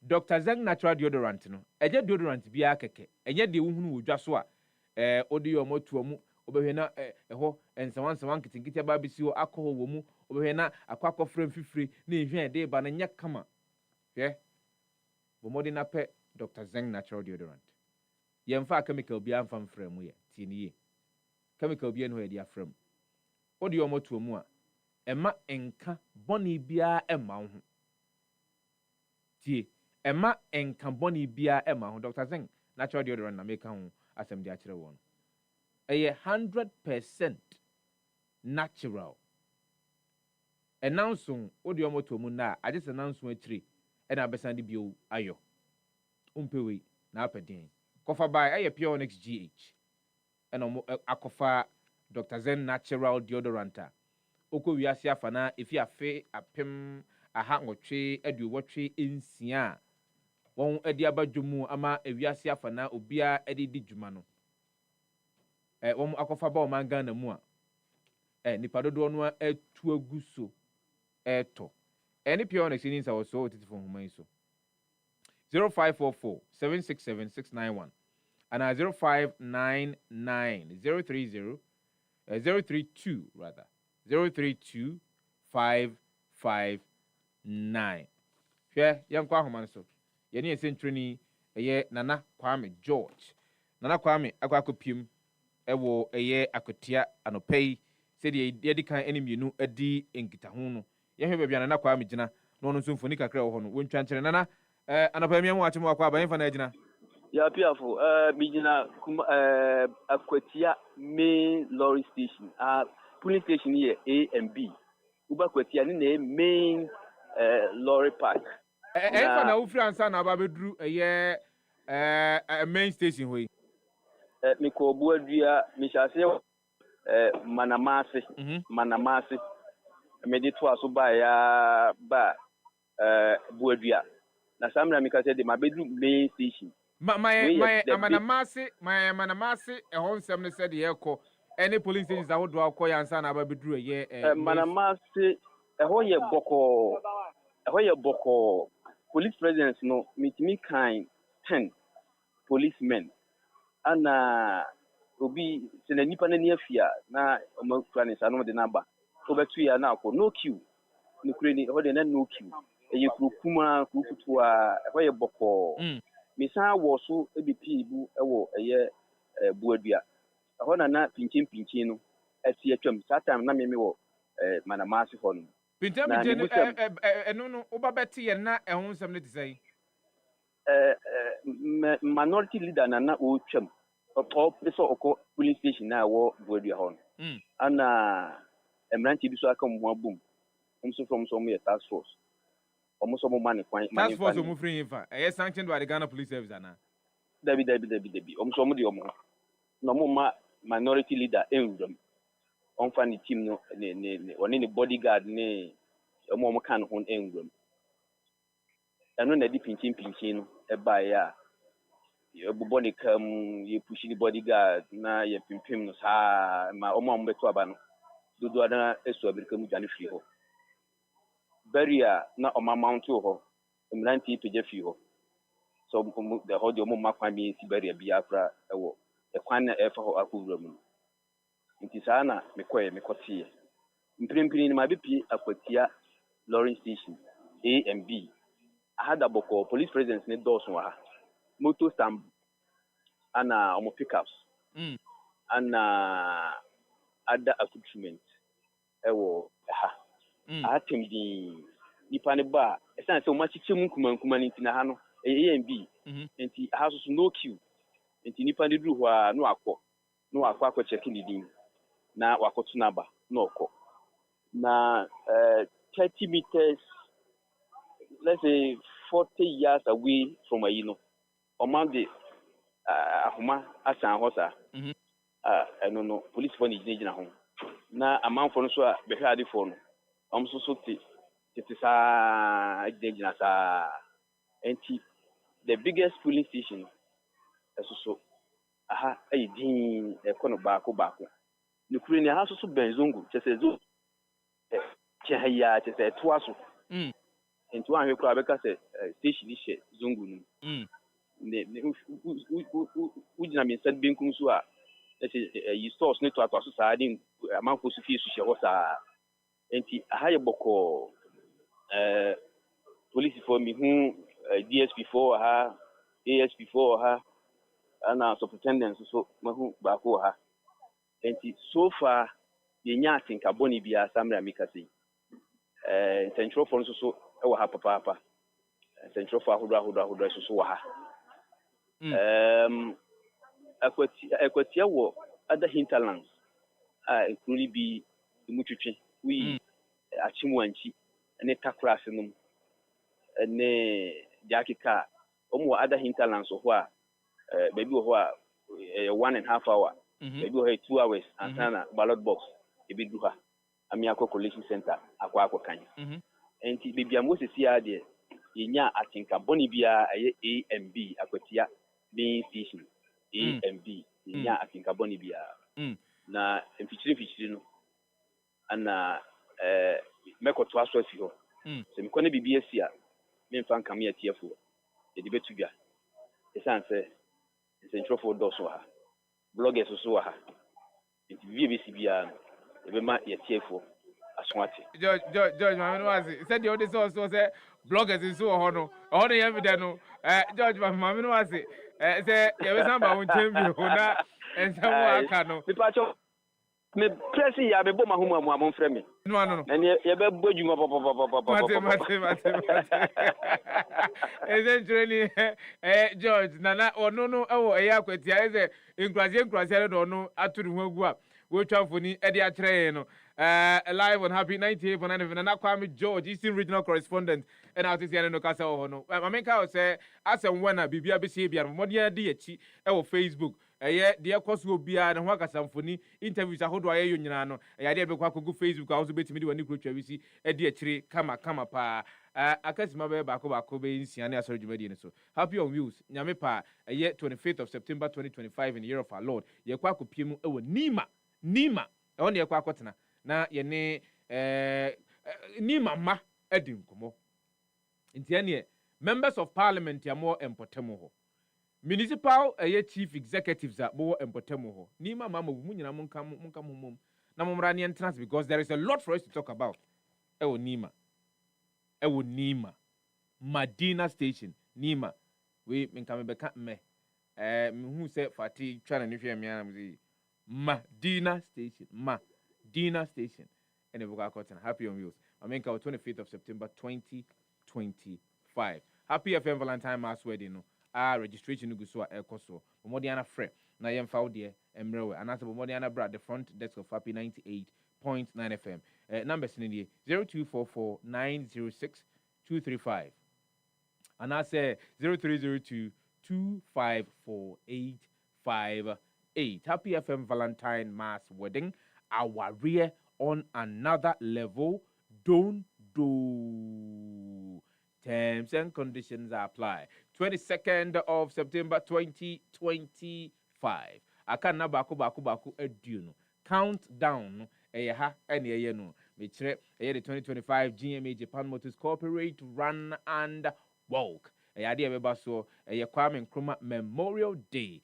Dr. Zeng Natural Deodorant no eje deodorant bi akeke enye de wohunu wodwa so a odi yo moto mu obehwe na eho ensawan kitinkiti ba bisi ho akoho wo mu obehwe na akwa frem fifire na ehwe de ba na nya kama hwe bomodi na pe Dr. Zeng Natural Deodorant yemfa chemical bi amfa mfrem mu ye tiniye chemical bi eno edi afrem odi yo moto mu a ema enka boni bia ema ho tie ema enka boni bia ema ho Dr. Zeng Natural Deodorant na make ho asem di akire won eye 100% natural announce odi yo moto mu na agese announce akire ena abesande bio ayo umpewe na apedin kofa by eye pure onyx gh ena akofa Dr. Zeng Natural Deodorant oko wiase afa na efi afe apem aha nwotwe aduwotwe ensia won adi abadwomu ama ewiase afa na obia edidi dwuma no won akofa ba o manga na mu a nipa dodo no atu aguso eto eni pure na sinin sa wo so titifo human so 0544 767 691 ana 0599 032 rather 032559 hwe yankwa homan so yeni esentroni eye Nana Kwame George Nana Kwame akwakopiem ewo eye akotia anopei se de yedi kan enimienu adi enkita ho no yehwe bebia Nana Kwame gina no no mfoni kakra wo ho no wontwa nkyere Nana anopei miamu achemo akwa aban fa na gina ya piafo mijina akwatia main lorry station police station here A and B uba kwatia ni na main lorry park fa na ufri ansa na ababedru main station hoyi miko buadua mishase manamase mede to aso ba ya ba buadua na samra mikase de mabedru main station my manamase ehon nsem ne said yeko any police stations awodo akọ ya nsa na ababedru manamase ehon ye boko police presence no mitimi kind 10 policemen ana obi sene nipa na ni afia na omakura ne sa no de naba obetu ya na akọ no queue ni kure ni ho de na no queue eye kurukuma kurukutua ehon ye boko misa wo so ebipi bu ewo eye buadua ho na pinchin no asi atwam saa time na meme wo manamase ho no pinchin eno no obabeti ye na ehun nsem ne tisai minority leader na o twam o peso oko police station na wo buadua ho no ana emranti bi so aka mo abum nso from some ye task force almost mo money task force mo free infa sanctioned by the Ghana Police Service ana dabi almost mo de omo no mo ma minority leader enwudom on fan the team no ne oni bodyguard ne omo kan ho enwudom eno na di pinchin no e ba ya ye bubo ne kam ye push the bodyguard na ye pimpim no sa ma omo beto aba no dodo na esu abirika mu jani free ho barrier na o mount ho mranti peje fi ho so the hold your makwa mi si barrier bi afra ewo e kwan na e fa ho akowura mu nti saa na mekɔtie mprempren ma bepi akwatia Lawrence Station A and B aha da bɔkɔ police presence ne dɔɔso wɔ ha motor stamp ana ɔmo pickups ana ada accoutrement ɛwɔ ha aha tem din nipa ne ba ɛsan sɛ ɔmo akyekyɛ mu nkumankuma ne nti na ha no A and B nti aha so no queue nti nipa ne duru hɔ a no akɔ check ne din na wakɔto n'aba na ɔkɔ na 30 meters, let's say 40 yards away from a among the Ahuma Asan Hosa, I don't know, police for the home. Now, a man for so behind the phone. So it is a dangerous. And the biggest police station, so aha, a dean, a corner back. The Korean house also Benzungu, just as Chahaya, just a twasso. And to one who said, station is Zungu. Which I mean, said Binkumsua, that is, you saw snake to our society, a man who suffers to show us and a higher boko police for me, whom DS before her, AS before her, and our superintendents, so Mahu Bako her. And so far, the Yatin Caboni Bia Samra Mikasi. Central for so our papa. Central for Huda so ha. Aquatia war other hinterlands, including be the Mutuchi, we Achimuanchi, and a Takrasinum, and a Jakika, other hinterlands of what, maybe what 1.5 hours. Maybe we have 2 hours and then a ballot box. A big duha, a Miyako Collection Center, Aquaco Kanya. And maybe a most here, the Inya, I think a Bonibia, A and B, Aquatia, being station, A and B, Inya, I think a Bonibia. Na, and Fichino, and Meko Twasso, so I'm going to be BSC, men fan come here tearful. The debate to be a answer, it's a trophy for Dosoha. Bloggers also ha. It BBC bia e ma ye tiefo aswati. George mama no was said the other source say bloggers is so ho no ye me no George mama no was say ye be samba won champion na ensamo aka no. Me presi ya be bo mahuma mu amon frɛ me. No. And ye be bo dwuma Mate. Essentially George nana no eya kwatia eze nkrase no aturu ho agu a wo twafoni e de akyerɛ no live on Happy 98.9 nana Kwame George Eastern Regional Correspondent and out is no kasa ho no mamenka o say asem wana bibia be sie bia no modern de achi e Facebook de koso obia ne ho akasamfoni interviews ahodo ayeyo nyina no de be kwa kogu Facebook a wo so betimi de wani krotwa wisi e de akyire kama pa akasima be bako be nsia ne asoro dwumadi ne so happy on wheels nyame pa 25th of September 2025 in the year of our Lord ye kwa kopiemu e wo nima e won ye kwa akotena na ye ne nima ma edim komo ntia members of parliament ya mo empotemo ho municipal chief executives are more important ho nima mama mu nyina monka mom na momra ne entrance because there is a lot for us to talk about ewo nima Madina station nima we menka me beka me hu se fati twa na ne hwe me anam zi Madina station and ebuka cotton happy on wheels amenka 25th of September 2025 happy FM Valentine Mass wedding no registration go so ekoso bomodiana frɛ na yemfa wo de emrewe anasa bomodiana bra the front desk of Happy 98.9 FM numbers ni 0244906235 anasa 0302254858 Happy FM Valentine Mass wedding our rear on another level don't do. Terms and conditions apply. 22nd of September 2025. Akana baku eduno. Countdown. Eha ene no. Metre the 2025 GMA Japan Motors Corporate Run and Walk. Ade beba so Kwame Nkrumah Memorial Day.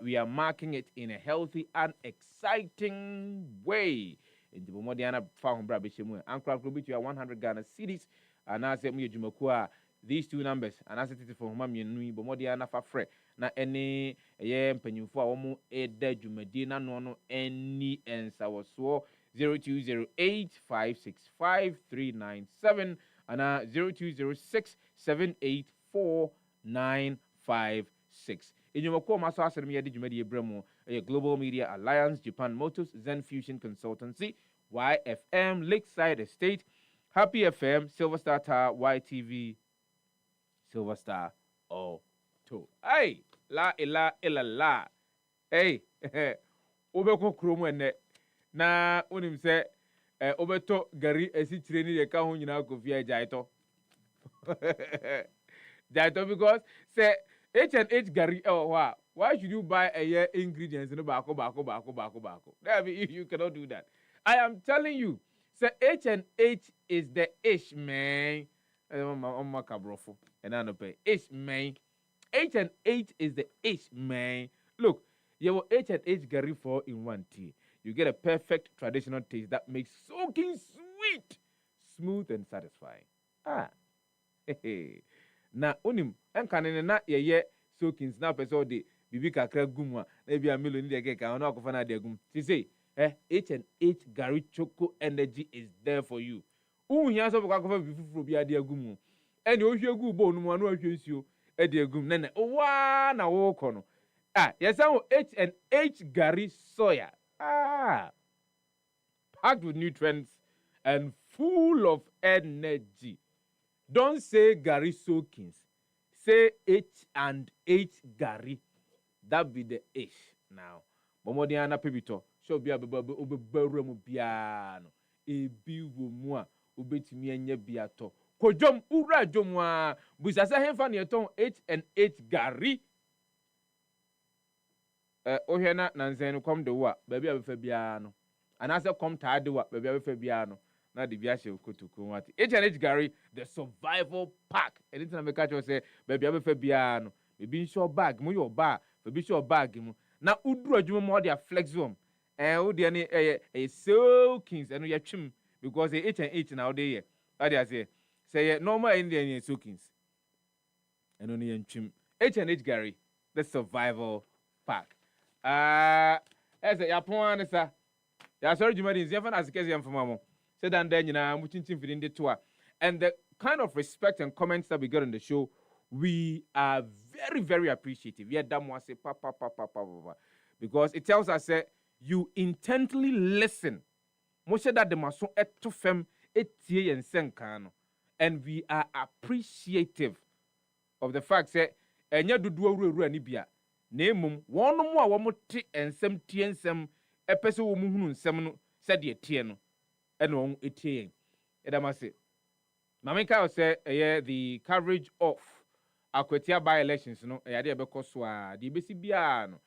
we are marking it in a healthy and exciting way. In the Bomodiana found Brabishemu, Uncle Rubitu 100 Ghana cities, and I said, Mujumokua, these two numbers, and I said it for Mammy and Nui, Bomodiana Fafre, na any penny for Omo Eda Jumedina, no, any answer was so 0208 565 397 and 0206 784 956. In your call, Master Assemblea Jumedi Bremo, a Global Media Alliance, Japan Motors, Zen Fusion Consultancy, YFM, Lakeside Estate, Happy FM, Silverstar Tower, YTV, Silverstar Auto. Hey, la. Hey, Obeko Kromo and na unim se Obeto Gari esi training de ka ho nyina kofia jaito. Jaito because say H&H Gary, why should you buy a year ingredients in the bako? You cannot do that. I am telling you, say H&H is the ish man. Ish man. H&H is the ish man. Look, you have H&H Gary 4-in-1 tea. You get a perfect traditional taste that makes soaking sweet, smooth and satisfying. Na unim enkanene na ye soaking snap so de bibi kakra gumwa na bia meloni de keka ona akofa na de gum ti say H&H Gary Choco Energy is there for you. Uhia so akofa bibi fufuro bia de agum ene ohwe gu bo no mo anu ahwe nsuo e de agum nene wa na wo kono yesan H&H Gary soya packed with nutrients and full of energy. Don't say Gary Soakings. Say H&H Gary. That be the H now. Bomodiana pebito. Show be obeberemu biano. Ebi wo mu a obetimi anya biato. Kojom ura jomwa. Busasa hemfa ne ton H&H Gary. Ohena nanzen kom de wa. Baby abefa biano. Anase kom taade wa. Baby abefa biano. Na the biashe okutuku wati. H&H Gary, the survival pack. Anything I make catch you say, baby, I be biano. Baby, show bag, mo your bar, baby, show bag mo. Na udru adwuma mo dia flex room. Udi ani soakings eno ya chim because H&H now dey here. What dey say normal Indian soakings. Eno ni chim. H&H Gary, the survival pack. As a Yapon sa. Ya sorry juma din zefan asikezi yamfamamo. And the kind of respect and comments that we get on the show, we are very, very appreciative. Yeah, that one say because it tells us that you intently listen. And we are appreciative of the fact that enya dudu awuru anibia na emum wonu mu a womo te ensem tie ensem epese wo mu hunu ensem no se de tie no eno on etie edamase mameka say the coverage of Akwatia by elections no yade ebekọ so a de besi bia no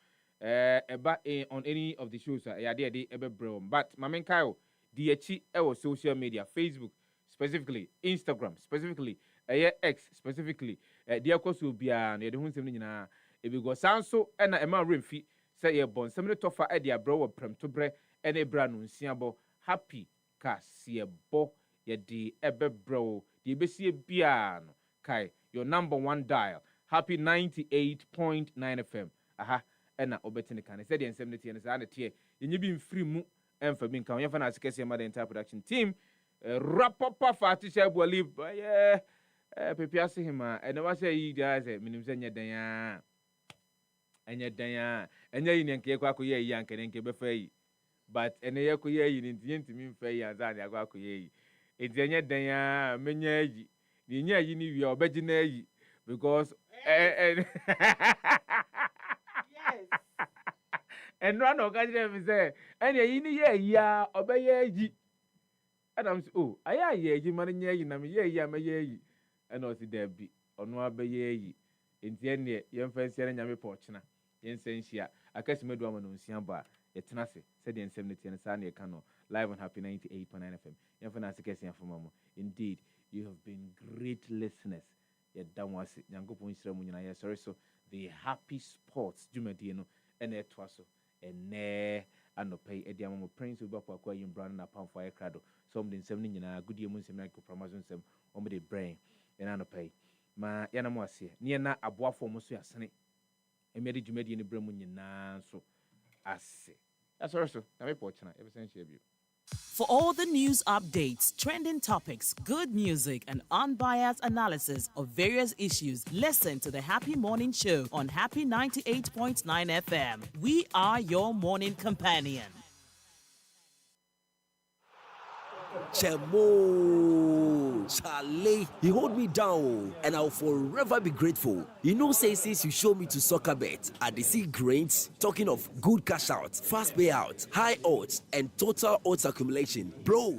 on any of the shows yade de ebebro but mameka the echi ewo social media Facebook specifically Instagram specifically X specifically the akoso bia no yade hu nsem nyina ebigo sanso na ema remfi say ye bon nsem ne tofa e de abro wo prem to bre ene bra no nsiabo happy Kasiebo yedi ebebro the besie bia no kai your number one dial happy 98.9 FM aha ena obetene kan said the nsem ne na tie yenye bi mfiri mu emfa bi nkan yefa na asikese ma the entire production team rapapa fatisha boli pepiase hima ena wa say yi dia say minim se nya dan enya yi ne nke kwa ko ye yi anke ne nke befa yi but ene ye ko ye yi ni ntimi mfa yi anza ne akwa ko ye yi enti enya dan ya menya yi ni nya yi ni wi obeji na yi because yes and run o ka jire say ene yi ni ye yi a obeye yi adam say oh aya ye yi man nya yi na me ye yi a me ye yi ene o si da bi ono abeye yi enti ene ye mfa nsia nya me pochina ye nsenhia akasimadu amano nsia ba yetenase said the nsem neti and sane kano live on Happy 98.9 FM. Yafana sekesi afumamo. Indeed, you have been great listeners. Ye damwase nyankopon hira mu nyina ye sorry so the happy sports jumadi no ɛna ɛtoa so ɛnɛ anɔpɛ yi ɛde ama mo prince obi apɔ akɔ ayi mbra na pamfo ayɛ krado so ɔmo de nsɛm no nyinaa gudie mu nsɛm na koprama so nsɛm ɔmo de brain ɛna anɔpɛ yi ma yɛna mo aseɛ ne yɛna aboafo mo so yɛasene ɛmɛ de dwumadie no brɛ mu nyinaa so ase ɛsɔre so na mepɔ kyena yɛbɛsɛn hyɛ bio. For all the news updates, trending topics, good music, and unbiased analysis of various issues, listen to the Happy Morning Show on Happy 98.9 FM. We are your morning companion. Chemo, Charlie, you hold me down, and I'll forever be grateful. You know, say since you show me to soccer bet, I dey see grains. Talking of good cash out, fast payout, high odds, and total odds accumulation, bro.